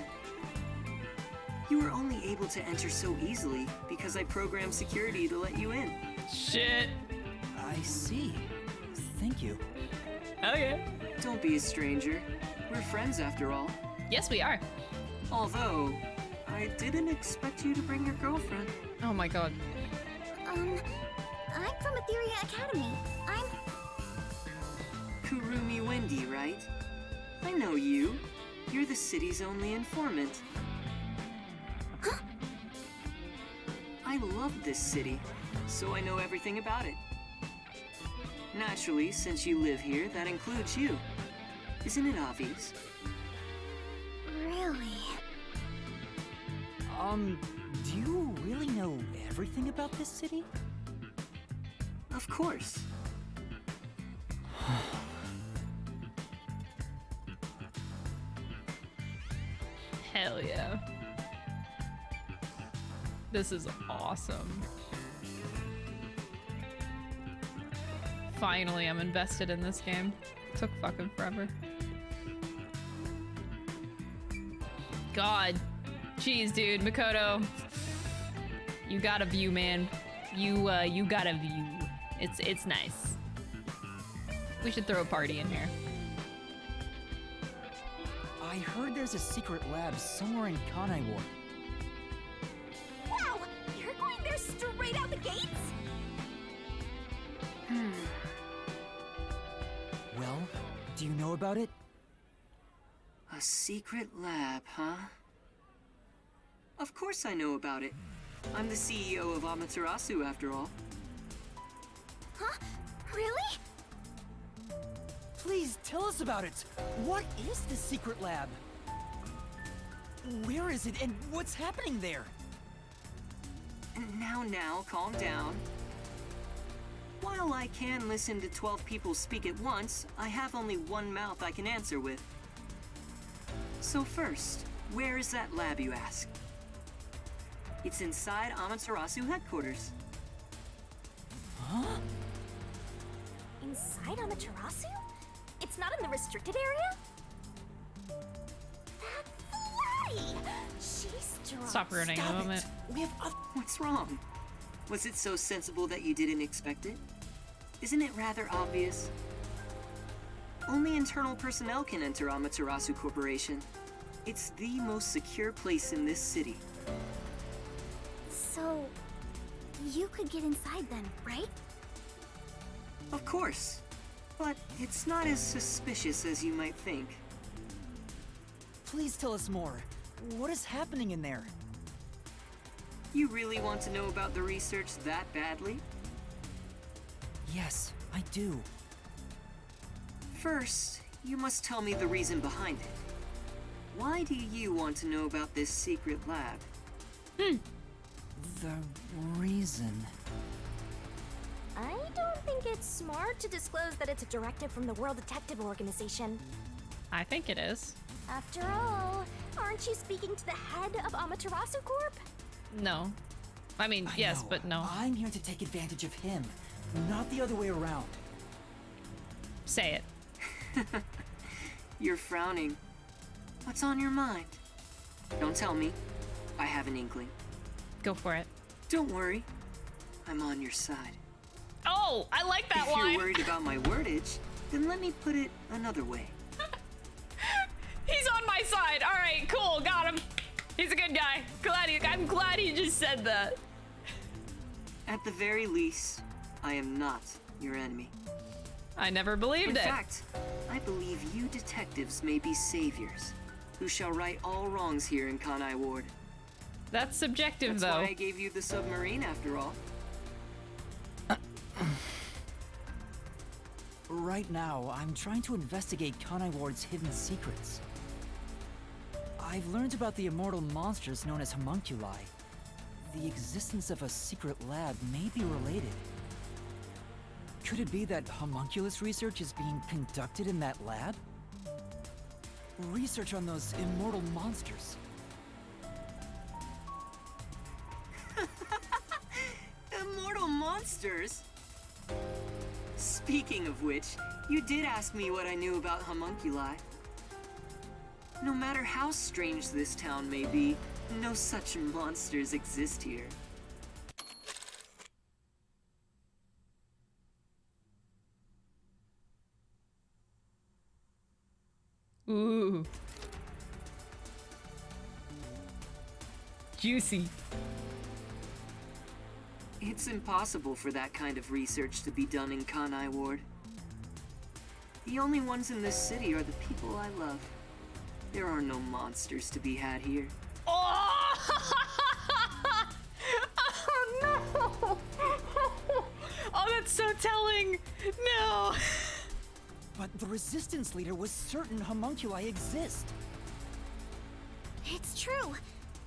Speaker 15: You were only able to enter so easily because I programmed security to let you in.
Speaker 1: Shit.
Speaker 5: I see. Thank you.
Speaker 1: Okay.
Speaker 15: Don't be a stranger. We're friends after all.
Speaker 1: Yes, we are.
Speaker 15: Although, I didn't expect you to bring your girlfriend.
Speaker 1: Oh my god.
Speaker 2: I'm from Etheria Academy. I'm...
Speaker 15: Kurumi Wendy, right? I know you. You're the city's only informant.
Speaker 2: Huh?
Speaker 15: I love this city, so I know everything about it. Naturally, since you live here, that includes you. Isn't it obvious?
Speaker 2: Really?
Speaker 5: Do you really know everything about this city?
Speaker 15: Of course.
Speaker 1: Hell yeah. This is awesome. Finally, I'm invested in this game. It took fucking forever. God. Jeez, dude. Makoto. You got a view, man. You got a view. It's nice. We should throw a party in here.
Speaker 5: I heard there's a secret lab somewhere in Kanai Ward.
Speaker 4: Wow! You're going there straight out the gates?
Speaker 5: Well, do you know about it?
Speaker 15: A secret lab, huh? Of course I know about it. I'm the CEO of Amaterasu, after all.
Speaker 2: Huh? Really?
Speaker 5: Please tell us about it. What is the secret lab? Where is it and what's happening there?
Speaker 15: Now, calm down. While I can listen to 12 people speak at once, I have only one mouth I can answer with. So first, where is that lab, you ask? It's inside Amaterasu headquarters.
Speaker 5: Huh?
Speaker 4: Inside Amaterasu? It's not in the restricted area? That's Lottie! She's drunk.
Speaker 1: Stop ruining the moment.
Speaker 15: We have What's wrong? Was it so sensible that you didn't expect it? Isn't it rather obvious? Only internal personnel can enter Amaterasu Corporation. It's the most secure place in this city.
Speaker 2: So, you could get inside then, right?
Speaker 15: Of course. But it's not as suspicious as you might think.
Speaker 5: Please tell us more. What is happening in there?
Speaker 15: You really want to know about the research that badly?
Speaker 5: Yes, I do.
Speaker 15: First, you must tell me the reason behind it. Why do you want to know about this secret lab?
Speaker 5: The reason...
Speaker 4: I don't think it's smart to disclose that it's a directive from the World Detective Organization.
Speaker 1: I think it is.
Speaker 4: After all, aren't you speaking to the head of Amaterasu Corp?
Speaker 1: No. I mean, yes,
Speaker 5: know.
Speaker 1: but no.
Speaker 5: I'm here to take advantage of him, not the other way around.
Speaker 1: Say it.
Speaker 15: You're frowning. What's on your mind? Don't tell me. I have an inkling.
Speaker 1: Go for it.
Speaker 15: Don't worry. I'm on your side.
Speaker 1: Oh, I like that
Speaker 15: if
Speaker 1: line.
Speaker 15: If you're worried about my wordage, then let me put it another way.
Speaker 1: He's on my side. All right, cool. Got him. He's a good guy. I'm glad he just said that.
Speaker 15: At the very least, I am not your enemy.
Speaker 1: I never believed it.
Speaker 15: In fact, I believe you detectives may be saviors who shall right all wrongs here in Kanai Ward.
Speaker 1: That's subjective,
Speaker 15: That's
Speaker 1: though.
Speaker 15: why I gave you the submarine, after all.
Speaker 5: Right now, I'm trying to investigate Kanai Ward's hidden secrets. I've learned about the immortal monsters known as homunculi. The existence of a secret lab may be related. Could it be that homunculus research is being conducted in that lab? Research on those immortal monsters.
Speaker 15: Immortal monsters? Speaking of which, you did ask me what I knew about homunculi. No matter how strange this town may be, no such monsters exist here.
Speaker 1: Ooh. Juicy.
Speaker 15: It's impossible for that kind of research to be done in Kanai Ward. The only ones in this city are the people I love. There are no monsters to be had here.
Speaker 1: Oh, oh no! Oh, that's so telling. No.
Speaker 5: But the resistance leader was certain homunculi exist.
Speaker 2: It's true.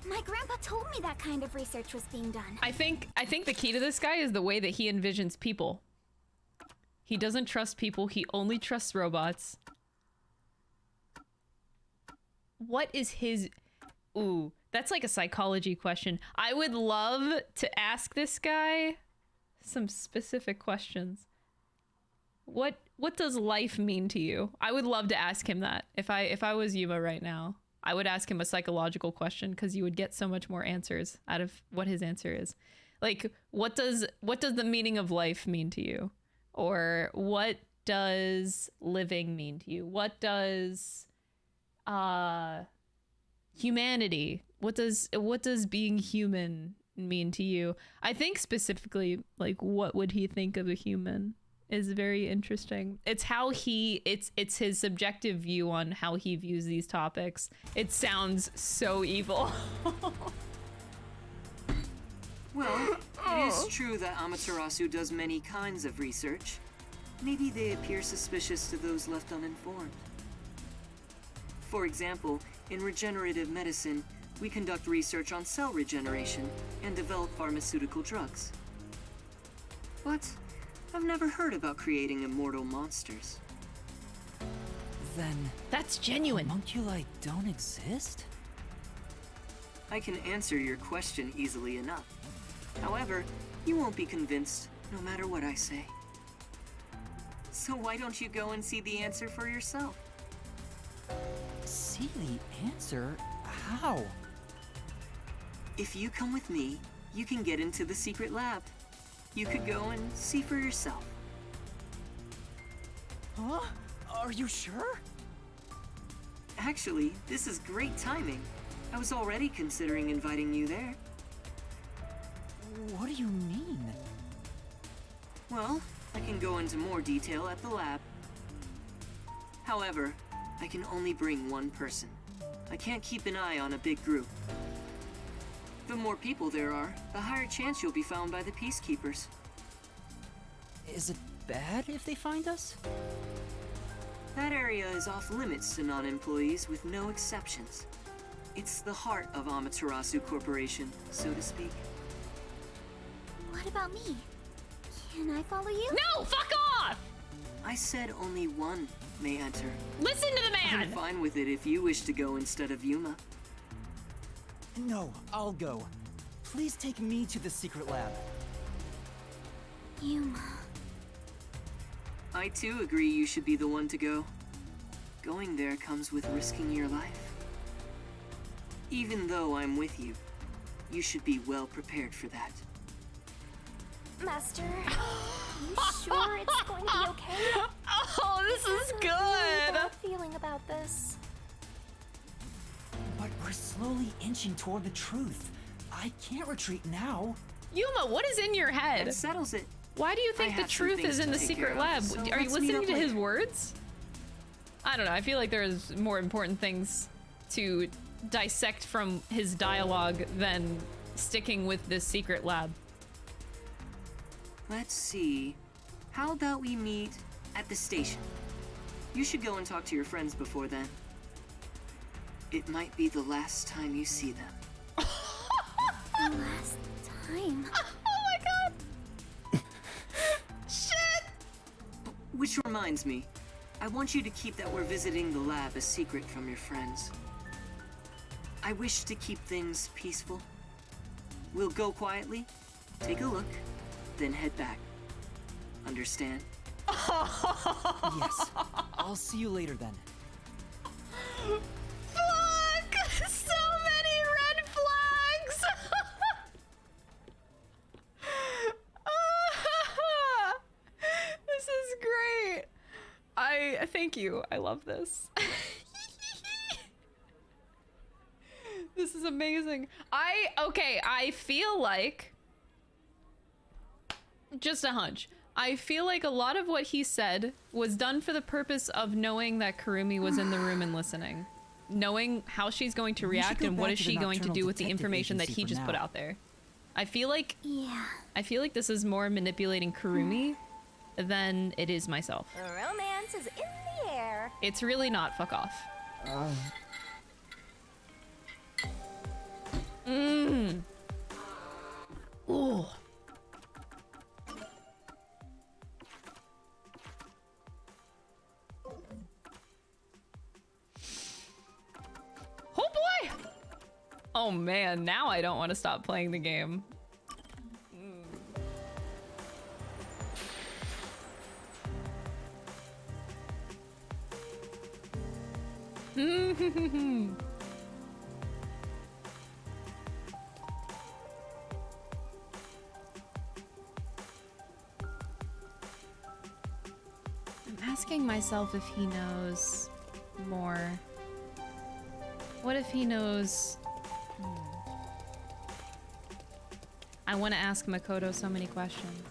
Speaker 2: My grandpa told me that kind of research was being done.
Speaker 1: I think the key to this guy is the way that he envisions people. He doesn't trust people. He only trusts robots. What is his... Ooh, that's like a psychology question. I would love to ask this guy some specific questions. What does life mean to you? I would love to ask him that. If I was Yuma right now, I would ask him a psychological question because you would get so much more answers out of what his answer is. Like, what does the meaning of life mean to you? Or what does living mean to you? What does humanity? What does being human mean to you? I think specifically, like, what would he think of a human is very interesting. It's how it's his subjective view on how he views these topics. It sounds so evil.
Speaker 15: Well, it is true that Amaterasu does many kinds of research. Maybe they appear suspicious to those left uninformed. For example, in regenerative medicine, we conduct research on cell regeneration and develop pharmaceutical drugs. But I've never heard about creating immortal monsters.
Speaker 5: Then...
Speaker 1: That's genuine.
Speaker 5: Homunculi don't exist?
Speaker 15: I can answer your question easily enough. However, you won't be convinced no matter what I say. So why don't you go and see the answer for yourself?
Speaker 5: See the answer? How?
Speaker 15: If you come with me, you can get into the secret lab. You could go and see for yourself.
Speaker 5: Huh? Are you sure?
Speaker 15: Actually, this is great timing. I was already considering inviting you there.
Speaker 5: What do you mean?
Speaker 15: Well, I can go into more detail at the lab. However, I can only bring one person. I can't keep an eye on a big group. The more people there are, the higher chance you'll be found by the Peacekeepers.
Speaker 5: Is it bad if they find us?
Speaker 15: That area is off limits to non-employees with no exceptions. It's the heart of Amaterasu Corporation, so to speak.
Speaker 2: What about me? Can I follow you?
Speaker 1: No, fuck off!
Speaker 15: I said only one may enter.
Speaker 1: Listen to the man!
Speaker 15: I'm fine with it if you wish to go instead of Yuma.
Speaker 5: No, I'll go. Please take me to the secret lab.
Speaker 2: Yuma.
Speaker 15: I too agree you should be the one to go. Going there comes with risking your life. Even though I'm with you, you should be well prepared for that.
Speaker 4: Master, you sure it's going to be okay?
Speaker 1: Oh, this is
Speaker 4: I have a really
Speaker 1: good!
Speaker 4: bad feeling about this.
Speaker 5: But we're slowly inching toward the truth. I can't retreat now.
Speaker 1: Yuma, what is in your head?
Speaker 15: That settles it.
Speaker 1: Why do you think
Speaker 15: I
Speaker 1: the
Speaker 15: have some
Speaker 1: truth
Speaker 15: things
Speaker 1: is in
Speaker 15: to
Speaker 1: the
Speaker 15: take
Speaker 1: secret
Speaker 15: care of,
Speaker 1: lab?
Speaker 15: so
Speaker 1: Are you
Speaker 15: let's meet
Speaker 1: listening
Speaker 15: up
Speaker 1: to his
Speaker 15: later.
Speaker 1: words? I don't know. I feel like there's more important things to dissect from his dialogue than sticking with this secret lab.
Speaker 15: Let's see. How about we meet at the station? You should go and talk to your friends before then. It might be the last time you see them.
Speaker 2: The last time.
Speaker 1: Oh my god! Shit!
Speaker 15: Which reminds me, I want you to keep that we're visiting the lab a secret from your friends. I wish to keep things peaceful. We'll go quietly, take a look, then head back. Understand?
Speaker 5: Yes. I'll see you later then.
Speaker 1: Fuck! So many red flags! This is great. I thank you. I love this. This is amazing. I feel like, just a hunch, I feel like a lot of what he said was done for the purpose of knowing that Kurumi was in the room and listening. Knowing how she's going to
Speaker 5: We should
Speaker 1: react
Speaker 5: go
Speaker 1: and what
Speaker 5: back
Speaker 1: is
Speaker 5: to the
Speaker 1: she going to
Speaker 5: Nocturnal
Speaker 1: do with the
Speaker 5: Detective
Speaker 1: information that
Speaker 5: Agency
Speaker 1: he
Speaker 5: for
Speaker 1: just put
Speaker 5: now.
Speaker 1: out there. I feel like
Speaker 2: Yeah.
Speaker 1: this is more manipulating Kurumi than it is myself.
Speaker 4: Romance is in the air.
Speaker 1: It's really not. Fuck off. Ooh. Oh boy! Oh man, now I don't want to stop playing the game. I'm asking myself if he knows more. What if he knows? I want to ask Makoto so many questions.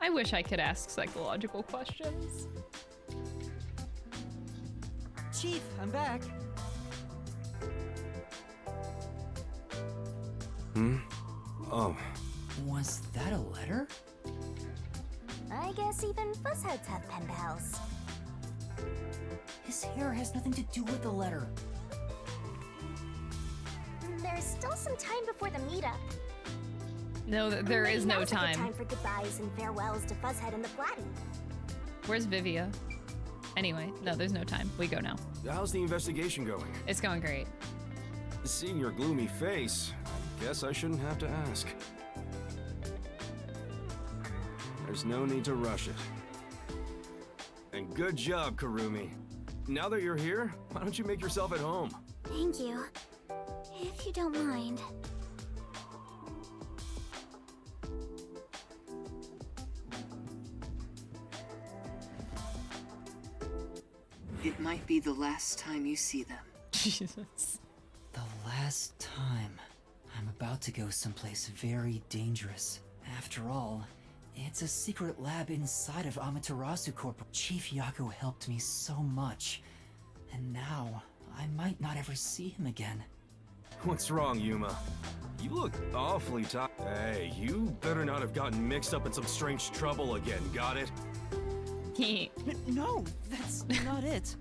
Speaker 1: I wish I could ask psychological questions.
Speaker 5: Chief, I'm back.
Speaker 9: Oh.
Speaker 5: Was that a letter?
Speaker 4: I guess even fuzzheads have pen pals.
Speaker 5: His hair has nothing to do with the letter.
Speaker 4: There's still some time before the meetup.
Speaker 1: No, there
Speaker 4: Maybe
Speaker 1: is no
Speaker 4: now's a good
Speaker 1: time.
Speaker 4: time for goodbyes and farewells to Fuzzhead and the Flatty.
Speaker 1: Where's Vivia? Anyway, no, there's no time. We go now.
Speaker 9: How's the investigation going?
Speaker 1: It's going great.
Speaker 9: Seeing your gloomy face, I guess I shouldn't have to ask. There's no need to rush it. And good job, Kurumi. Now that you're here, why don't you make yourself at home?
Speaker 2: Thank you. If you don't mind.
Speaker 15: It might be the last time you see them.
Speaker 1: Jesus.
Speaker 5: The last time. I'm about to go someplace very dangerous. After all, it's a secret lab inside of Amaterasu Corp. Chief Yako helped me so much. And now, I might not ever see him again.
Speaker 9: What's wrong, Yuma? You look awfully tired. Hey, you better not have gotten mixed up in some strange trouble again, got it?
Speaker 5: No, that's not it.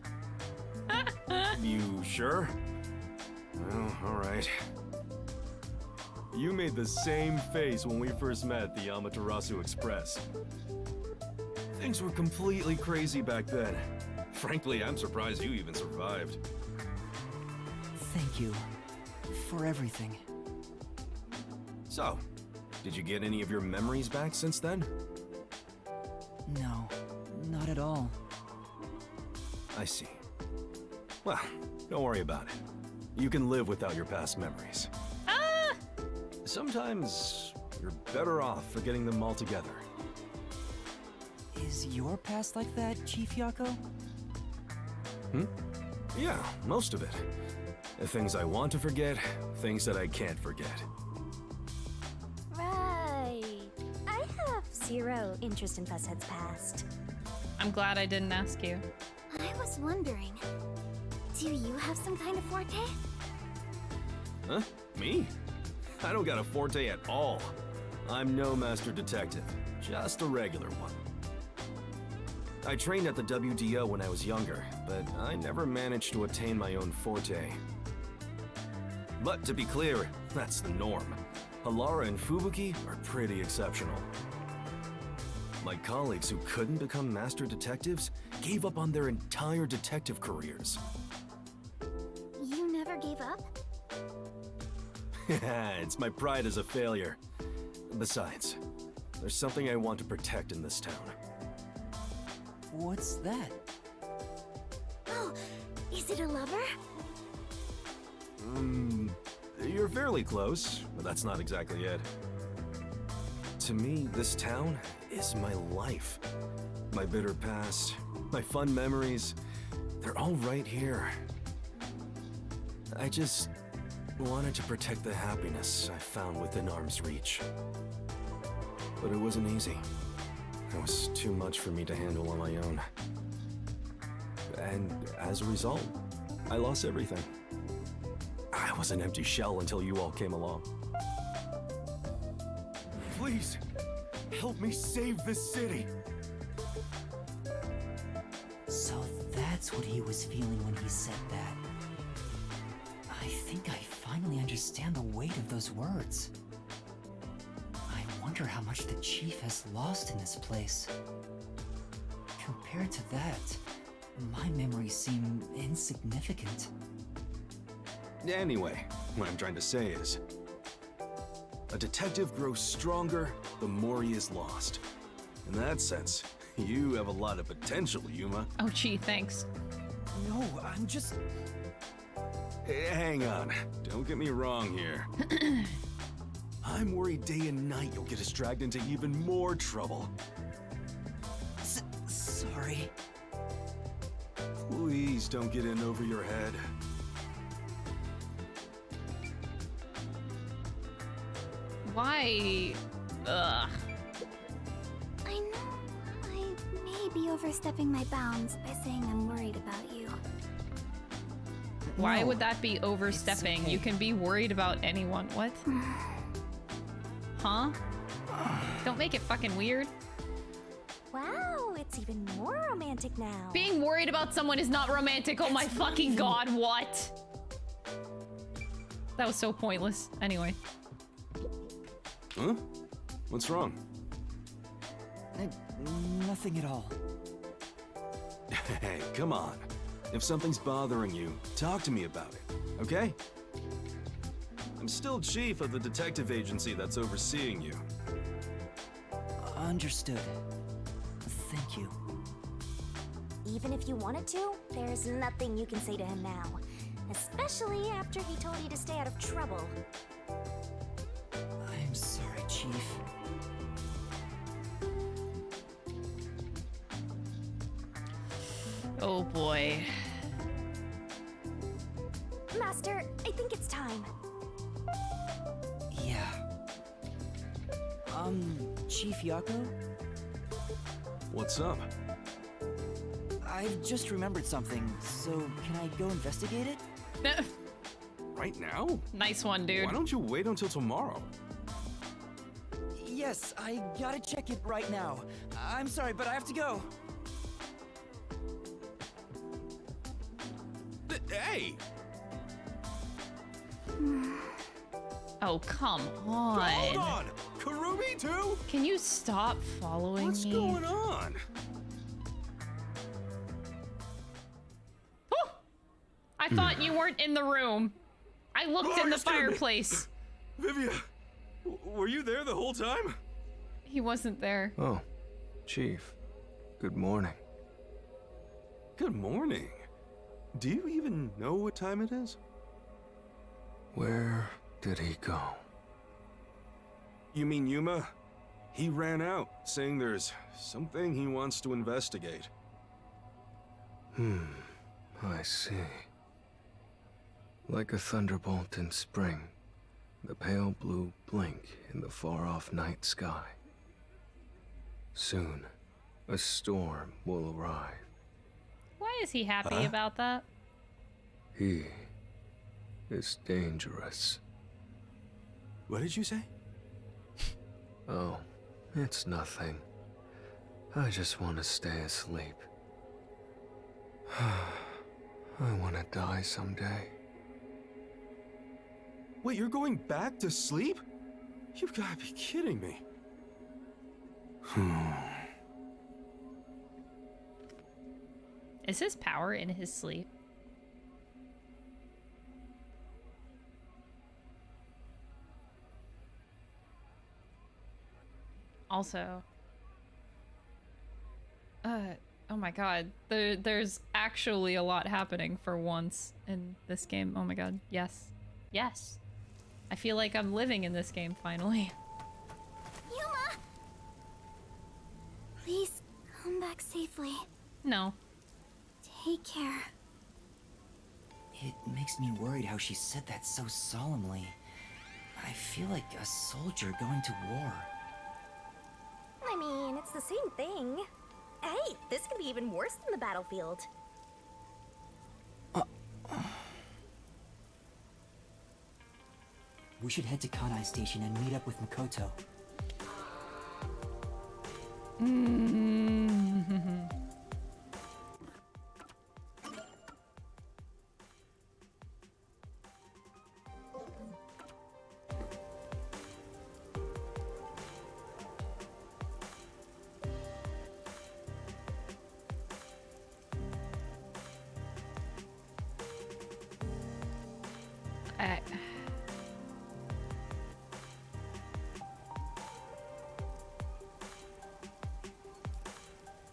Speaker 9: You sure? Well, alright. You made the same face when we first met at the Amaterasu Express. Things were completely crazy back then. Frankly, I'm surprised you even survived.
Speaker 5: Thank you for everything.
Speaker 9: So, did you get any of your memories back since then?
Speaker 5: No, not at all.
Speaker 9: I see. Well, don't worry about it. You can live without your past memories. Sometimes you're better off forgetting them altogether.
Speaker 5: Is your past like that, Chief Yako?
Speaker 9: Yeah, most of it. The things I want to forget, things that I can't forget.
Speaker 4: Right. I have zero interest in Fuzzhead's past.
Speaker 1: I'm glad I didn't ask you.
Speaker 2: I was wondering, do you have some kind of forte?
Speaker 9: Huh? Me? I don't got a forte at all. I'm no master detective, just a regular one. I trained at the WDO when I was younger, but I never managed to attain my own forte. But to be clear, that's the norm. Halara and Fubuki are pretty exceptional. My colleagues who couldn't become master detectives gave up on their entire detective careers.
Speaker 2: You never gave up?
Speaker 9: It's my pride as a failure. Besides, there's something I want to protect in this town.
Speaker 5: What's that?
Speaker 2: Oh, is it a lover?
Speaker 9: You're fairly close, but that's not exactly it. To me, this town is my life. My bitter past, my fun memories, they're all right here. I just wanted to protect the happiness I found within arm's reach. But it wasn't easy. It was too much for me to handle on my own. And as a result, I lost everything. I was an empty shell until you all came along. Please, help me save this city!
Speaker 5: So that's what he was feeling when he said that. I think I finally understand the weight of those words. I wonder how much the chief has lost in this place. Compared to that, my memories seem insignificant.
Speaker 9: Anyway, what I'm trying to say is, a detective grows stronger the more he is lost. In that sense, you have a lot of potential, Yuma.
Speaker 1: Oh gee, thanks.
Speaker 5: No, I'm just...
Speaker 9: Hang on, don't get me wrong here. I'm worried day and night you'll get us dragged into even more trouble.
Speaker 5: Sorry.
Speaker 9: Please don't get in over your head.
Speaker 1: Why? Ugh.
Speaker 2: I know I may be overstepping my bounds by saying I'm worried about you.
Speaker 1: Why
Speaker 5: No,
Speaker 1: would that be overstepping?
Speaker 5: okay.
Speaker 1: You can be worried about anyone. What? Huh? Don't make it fucking weird.
Speaker 4: Wow, it's even more romantic now.
Speaker 1: Being worried about someone is not romantic. Oh my fucking god, what? That was so pointless. Anyway.
Speaker 9: Huh? What's wrong?
Speaker 5: Nothing at all.
Speaker 9: Hey, come on. If something's bothering you, talk to me about it, okay? I'm still chief of the detective agency that's overseeing you.
Speaker 5: Understood. Thank you.
Speaker 4: Even if you wanted to, there's nothing you can say to him now. Especially after he told you to stay out of trouble.
Speaker 5: I'm sorry, Chief.
Speaker 1: Oh boy.
Speaker 4: Master, I think it's time.
Speaker 5: Yeah. Chief Yako?
Speaker 9: What's up?
Speaker 5: I've just remembered something, so can I go investigate it?
Speaker 9: Right now?
Speaker 1: Nice one, dude.
Speaker 9: Why don't you wait until tomorrow?
Speaker 5: Yes, I gotta check it right now. I'm sorry, but I have to go.
Speaker 9: Hey!
Speaker 1: Oh, come on.
Speaker 9: Hold on! Karumi too?
Speaker 1: Can you stop following
Speaker 9: What's
Speaker 1: me?
Speaker 9: going on?
Speaker 1: Oh! I thought you weren't in the room. I looked in the fireplace.
Speaker 9: Vivia, were you there the whole time?
Speaker 1: He wasn't there.
Speaker 6: Oh, Chief. Good morning.
Speaker 9: Good morning. Do you even know what time it is?
Speaker 6: Where did he go?
Speaker 9: You mean Yuma? He ran out, saying there's something he wants to investigate.
Speaker 6: I see. Like a thunderbolt in spring, the pale blue blink in the far-off night sky. Soon, a storm will arrive.
Speaker 1: Why is he happy about that?
Speaker 6: He is dangerous.
Speaker 9: What did you say?
Speaker 6: Oh, it's nothing. I just want to stay asleep. I want to die someday.
Speaker 9: Wait, you're going back to sleep? You've got to be kidding me.
Speaker 1: Is his power in his sleep? Also, oh my god, there's actually a lot happening for once in this game. Oh my god, yes. Yes. I feel like I'm living in this game finally.
Speaker 2: Yuma! Please, come back safely.
Speaker 1: No.
Speaker 2: Take care.
Speaker 5: It makes me worried how she said that so solemnly. I feel like a soldier going to war.
Speaker 4: I mean, it's the same thing. Hey, this could be even worse than the battlefield.
Speaker 5: We should head to Kanai Station and meet up with Makoto.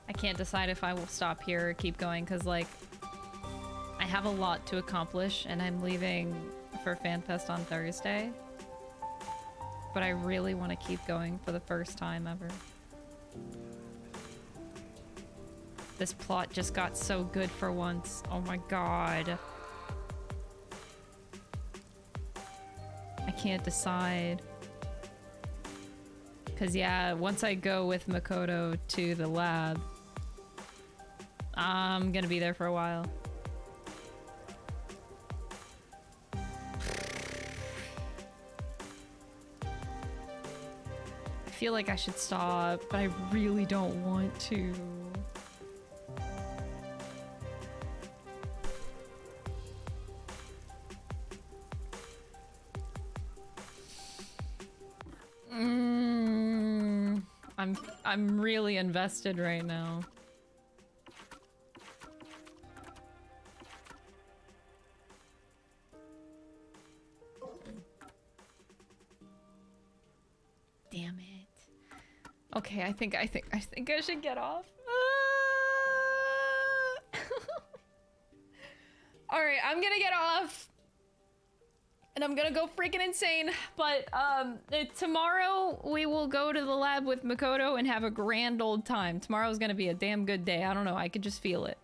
Speaker 1: I can't decide if I will stop here or keep going because, like, I have a lot to accomplish and I'm leaving for FanFest on Thursday. But I really want to keep going for the first time ever. This plot just got so good for once. Oh my god. I can't decide. Because, yeah, once I go with Makoto to the lab, I'm gonna be there for a while. I feel like I should stop, but I really don't want to. I'm really invested right now. Damn it. Okay, I think I should get off. All right, I'm gonna get off. And I'm gonna go freaking insane, but tomorrow we will go to the lab with Makoto and have a grand old time. Tomorrow's gonna be a damn good day. I don't know, I could just feel it.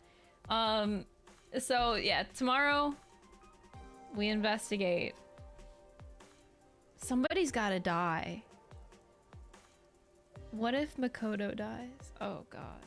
Speaker 1: So yeah, tomorrow We investigate. Somebody's gotta die. What if Makoto dies? Oh god.